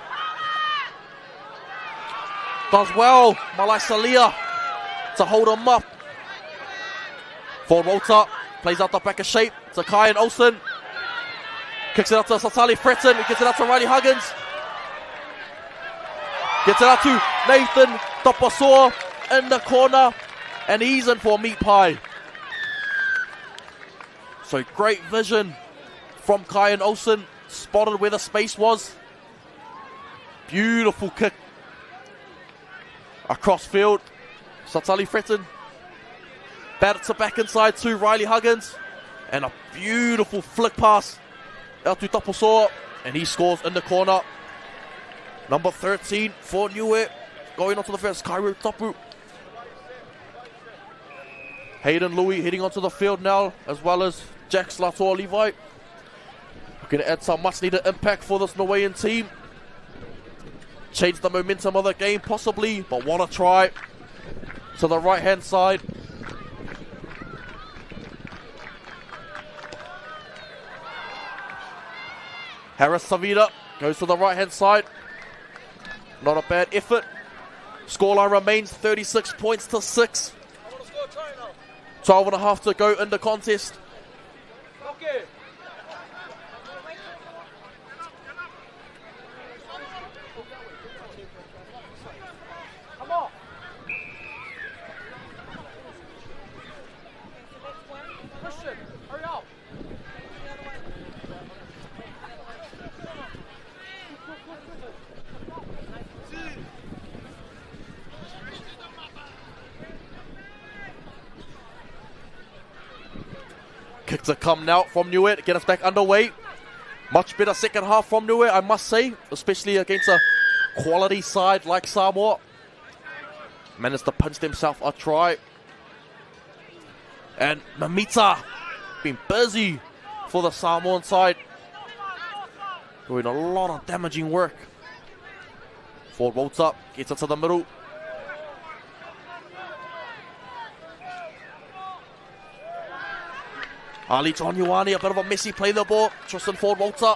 Does well. Malai Salia to hold him up. Forward Walter. Plays out the back of shape to Kai and Olsen. Kicks it out to Satali Fretton. He gets it out to Riley Huggins. Gets it out to Nathan Tapasoa in the corner. And he's in for meat pie. So great vision from Kai and Olsen. Spotted where the space was. Beautiful kick. Across field. Satali Fretton. Bat to back inside to Riley Huggins. And a beautiful flick pass out to Tapasoa, and he scores in the corner. Number 13 for Niue, going onto the first, Kairu Tapu. Hayden Louis heading onto the field now, as well as Jack Slator Levi. Looking to add some much needed impact for this Niuean team. Change the momentum of the game possibly, but what a try. To the right hand side. Harris Tavita goes to the right hand side. Not a bad effort. Scoreline remains 36 points to 6. 12 and a half to go in the contest. Okay. Come on. Christian, hurry up. Kick to come now from Niue to get us back underway. Much better second half from Niue, I must say, especially against a quality side like Samoa. Managed to punch themselves a try. And Mamita been busy for the Samoan side. Doing a lot of damaging work. Forward Walter gets it to the middle. Ali John Ioane, a bit of a messy play the ball. Tristan Ford Walter.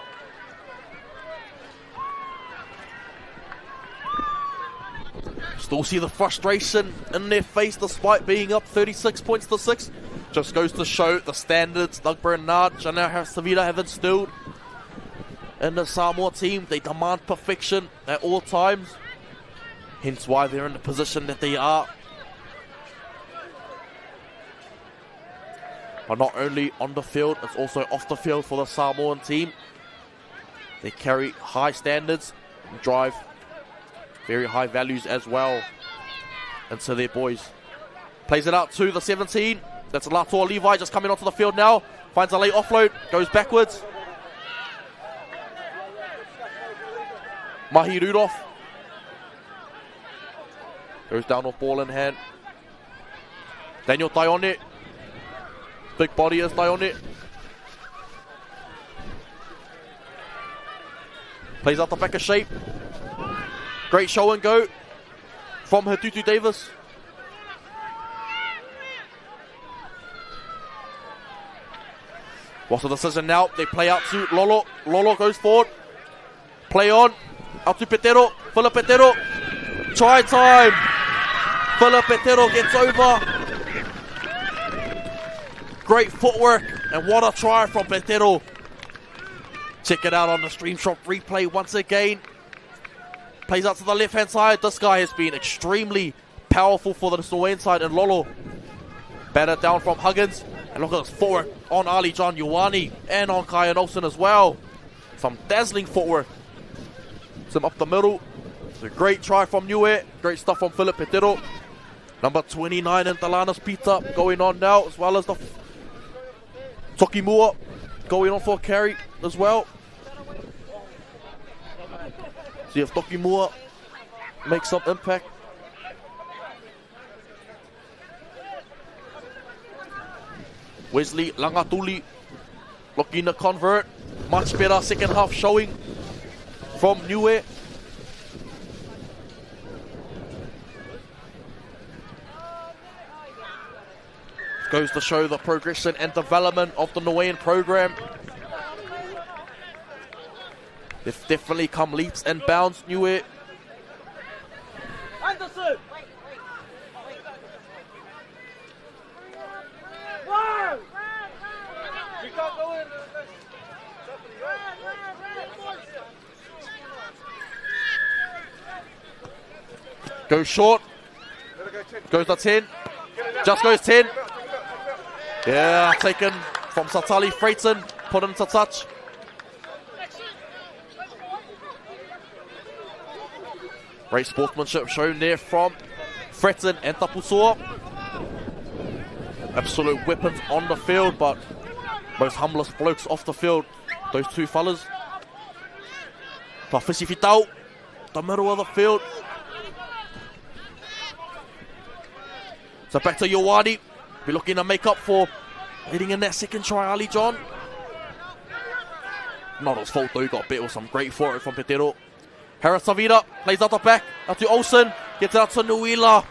Still see the frustration in their face despite being up 36 points to 6. Just goes to show the standards Doug Bernard, Janelle Harris-Savita have instilled in the Samoa team. They demand perfection at all times. Hence why they're in the position that they are. But not only on the field, it's also off the field for the Samoan team. They carry high standards and drive very high values as well into their boys. Plays it out to the 17. That's Latoa Levi just coming onto the field now. Finds a late offload, goes backwards. Mahi Rudolph goes down off ball in hand. Daniel Taione. Big body is Taione. Plays out the back of shape. Great show and go from Hatutu Davis. What's the decision now? They play out to Lolo. Lolo goes forward. Play on. Out to Petero. Philip Petero. Try time. Philip Petero gets over. Great footwork. And what a try from Petero. Check it out on the Stream Shop replay once again. Plays out to the left-hand side. This guy has been extremely powerful for the Niue side. And Lolo batted down from Huggins. And look at this footwork on Ali John Ioane and on Kyan Olsen as well. Some dazzling footwork. Some up the middle. It's a great try from Niue. Great stuff from Philip Petero. Number 29 in Talanas Pita going on now, as well as the Tokimua going on for a carry as well. See if Tokimua makes some impact. Wesley Langatuli looking to convert. Much better second half showing from Niue. Goes to show the progression and development of the Niuean program. They've definitely come leaps and bounds, Niue. Anderson! You can't go in. Goes short. Goes to 10. Just goes 10. Yeah, taken from Satali Freighton. Put him to touch. Great sportsmanship shown there from Freighton and Tapusua. Absolute weapons on the field, but most humblest blokes off the field. Those two fellas. Pasifika, the middle of the field. So back to Ioane. Be looking to make up for leading in that second try, Ali John. Not his fault though, he got bit with some great forward from Petero. Harris-Savita plays out the back, out to Olsen, gets out to Nuila.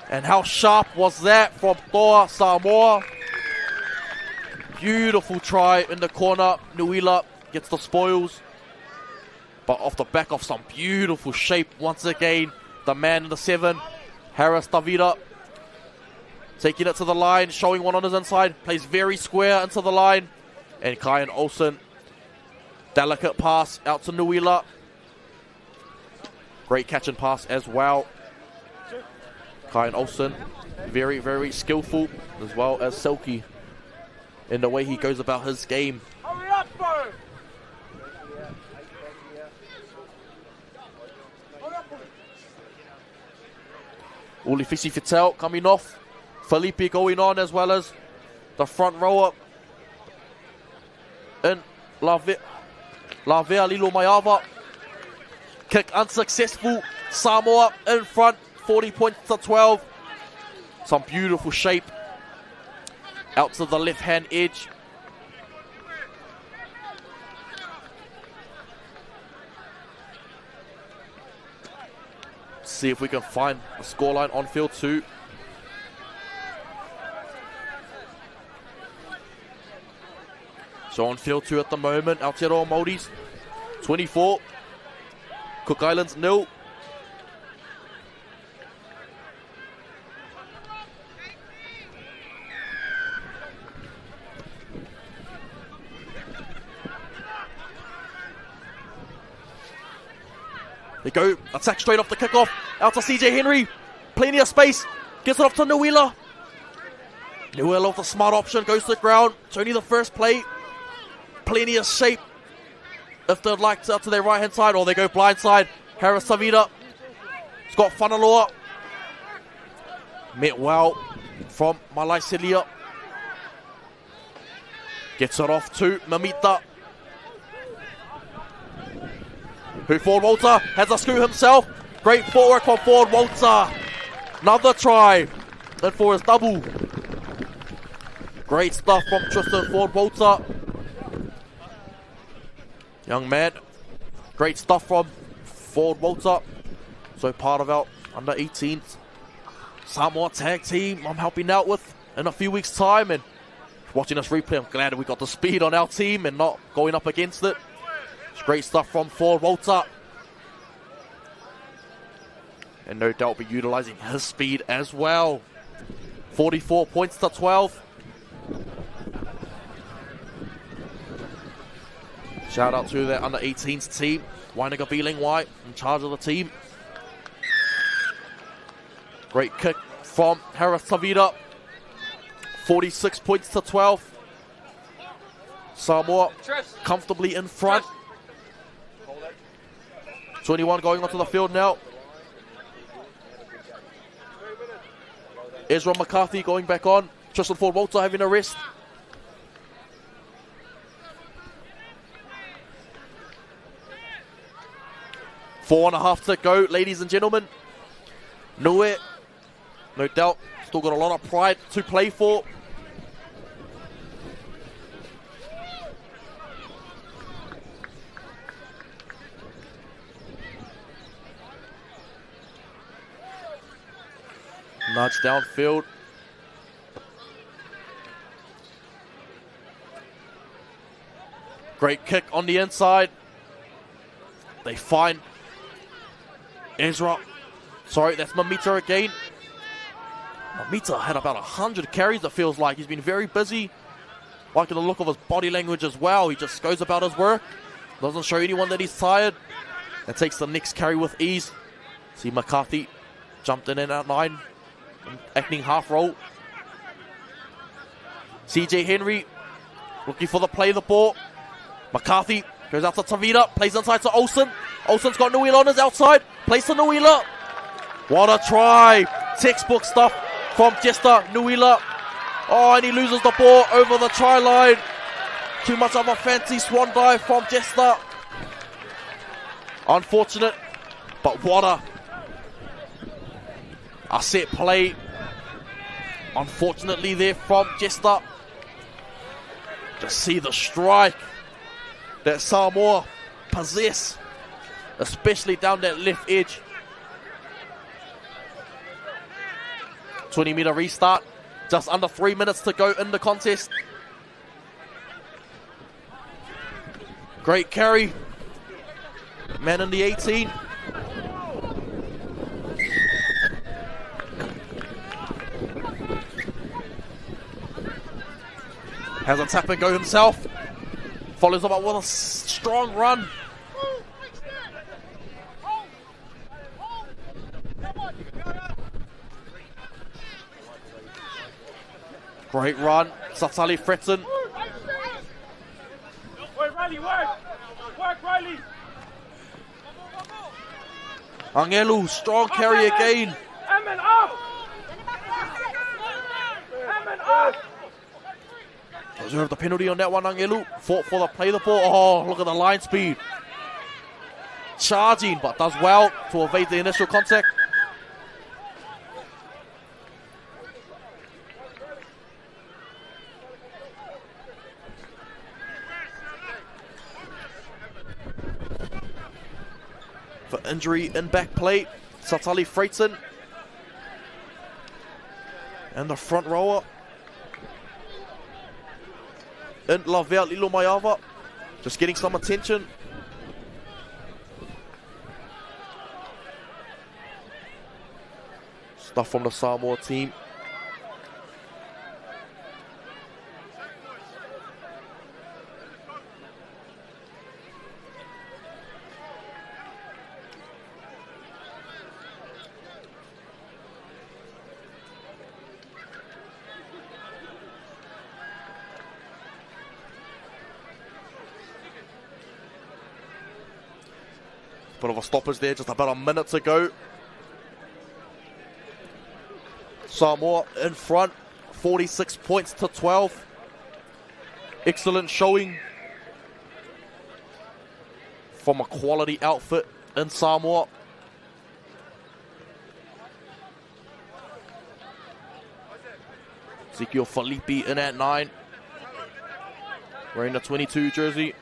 And how sharp was that from Toa Samoa? Beautiful try in the corner. Nuila gets the spoils. But off the back of some beautiful shape once again. The man in the 7, Harris-Savita. Taking it to the line, showing one on his inside. Plays very square into the line. And Kyan Olsen. Delicate pass out to Nuila. Great catch and pass as well. Kyan Olsen, very, very skillful, as well as silky in the way he goes about his game. Hurry up, bro! Ulifisi Fitel coming off. Felipe going on, as well as the front rower. And Lavea Lilo Mayava. Kick unsuccessful. Samoa in front. 40 points to 12. Some beautiful shape. Out to the left-hand edge. See if we can find a scoreline on field 2. So on field 2 at the moment, Aotearoa Māoris 24, Cook Islands 0. They go, attack straight off the kickoff, out to CJ Henry, plenty of space, gets it off to Niue. Niue with the smart option, goes to the ground, it's only the first play, plenty of shape if they'd like to their right hand side, or they go blind side. Harris Tavita, Scott Whanaloa, met well from Malai Celia, gets it off to Mamita. Who Ford Walter has a scoot himself. Great footwork from Ford Walter. Another try. Then for his double. Great stuff from Tristan Ford Walter. Young man. Great stuff from Ford Walter. So part of our under 18s Samoa tag team I'm helping out with in a few weeks' time. And watching this replay, I'm glad we got the speed on our team and not going up against it. It's great stuff from Ford Walter. And no doubt be utilising his speed as well. 44 points to 12. Shout out to the under 18s team. Wainega Beeling White in charge of the team. Great kick from Harris Tavita. 46 points to 12. Samoa comfortably in front. 21 going onto the field now. Ezra McCarthy going back on. Tristan Ford Walter having a rest. Four and a half to go, ladies and gentlemen. Niue, no doubt, still got a lot of pride to play for. Nudge downfield. Great kick on the inside. They find Ezra. Sorry, that's Mamita again. Mamita had about 100 carries, it feels like. He's been very busy. Liking the look of his body language as well. He just goes about his work. Doesn't show anyone that he's tired. And takes the next carry with ease. See McCarthy jumped in and out 9. Acting half roll. CJ Henry looking for the play of the ball. McCarthy goes out to Tavita, plays inside to Olsen. Olsen's got Niue on his outside, plays to Niue. What a try! Textbook stuff from Jester Niue. Oh, and he loses the ball over the try line. Too much of a fancy swan dive from Jester. Unfortunate, but what a set play. Unfortunately there from Jester. Just see the strike that Samoa possess, especially down that left edge. 20-meter restart. Just under 3 minutes to go in the contest. Great carry. Man in the 18. Has a tap and go himself. Follows him up with a strong run. Great run. Satali Fretton. Wait, Riley, work! Work, Riley! Angelu, strong carry again. Emin up! Emin up! Deserved the penalty on that one, Angelu. Fought for the play the ball. Oh, look at the line speed. Charging, but does well to evade the initial contact. For injury in back plate, Satali Freighton. And the front rower. in Lavea Lilo Maiava. Just getting some attention. Stuff from the Samoa team. Bit of a stoppage there, just about a minute to go. Samoa in front, 46 points to 12. Excellent showing from a quality outfit in Samoa. U14 in at 9, wearing the 22 jersey.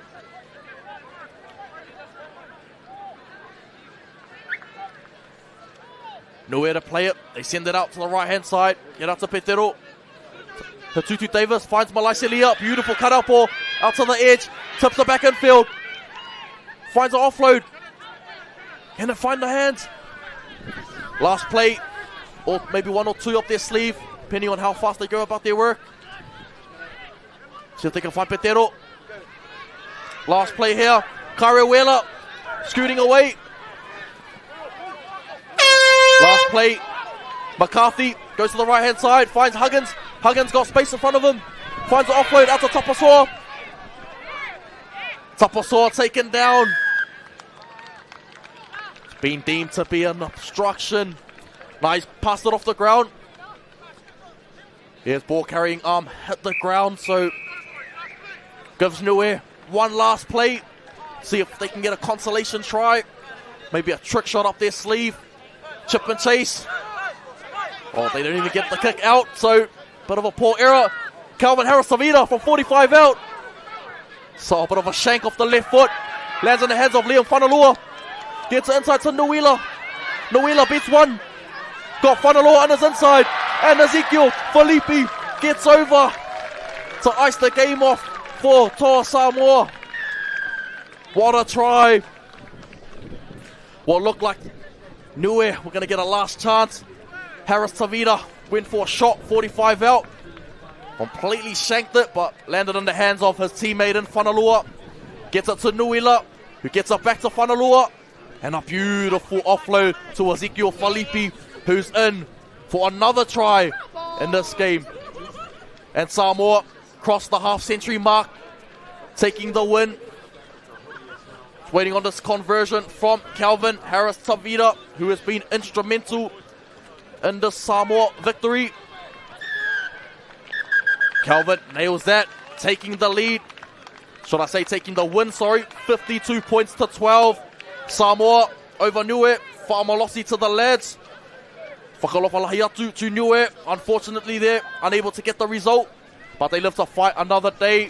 Nowhere to play it. They send it out to the right-hand side. Get out to Petero. Tutu Davis finds Malaisilia. Beautiful cut-out ball. Out to the edge. Tips the back infield. Finds an offload. Can it find the hands? Last play. Or maybe one or two up their sleeve, depending on how fast they go about their work. See if they can find Petero. Last play here. Kariwela scooting away. Last play, McCarthy goes to the right-hand side, finds Huggins. Huggins got space in front of him. Finds the offload out to Tapasoa. Tapasoa taken down. It's been deemed to be an obstruction. Now he's passed it off the ground. Here's ball carrying arm, hit the ground, so gives Niue one last play. See if they can get a consolation try. Maybe a trick shot up their sleeve. Chip and chase. Oh, they don't even get the kick out, so bit of a poor error. Calvin Harris-Savita from 45 out. So a bit of a shank off the left foot. Lands in the hands of Liam Whanalua. Gets it inside to Nuila. Nuila beats one. Got Whanalua on his inside. And Ezekiel Felipe gets over to ice the game off for Toa Samoa. What a try. What looked like Niue, we're going to get a last chance. Harris-Savita went for a shot, 45 out. Completely shanked it, but landed in the hands of his teammate in Whanalua. Gets it to Nuila, who gets it back to Whanalua. And a beautiful offload to Ezekiel Felipe, who's in for another try in this game. And Samoa crossed the half-century mark, taking the win. Waiting on this conversion from Calvin Harris-Savita, who has been instrumental in the Samoa victory. Calvin nails that, taking the lead. Should I say taking the win, sorry. 52 points to 12. Samoa over Niue. Whaamalosi to the lads. Whakalofalahi atu to Niue. Unfortunately, they're unable to get the result, but they live to fight another day.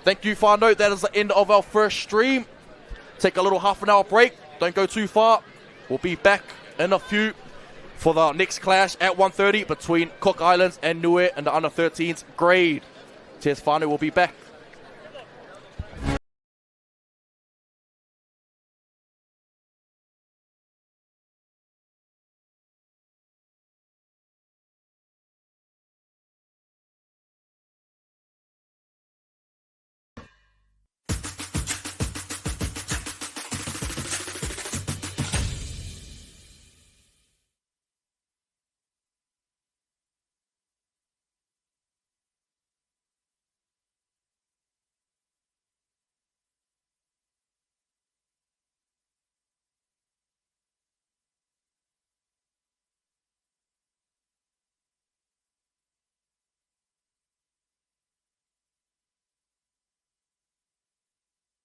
Thank you, whānau. That is the end of our first stream. Take a little half-an-hour break. Don't go too far. We'll be back in a few for the next clash at 1:30 between Cook Islands and Niue in the under-13s grade. Cheers, whānau. We'll be back.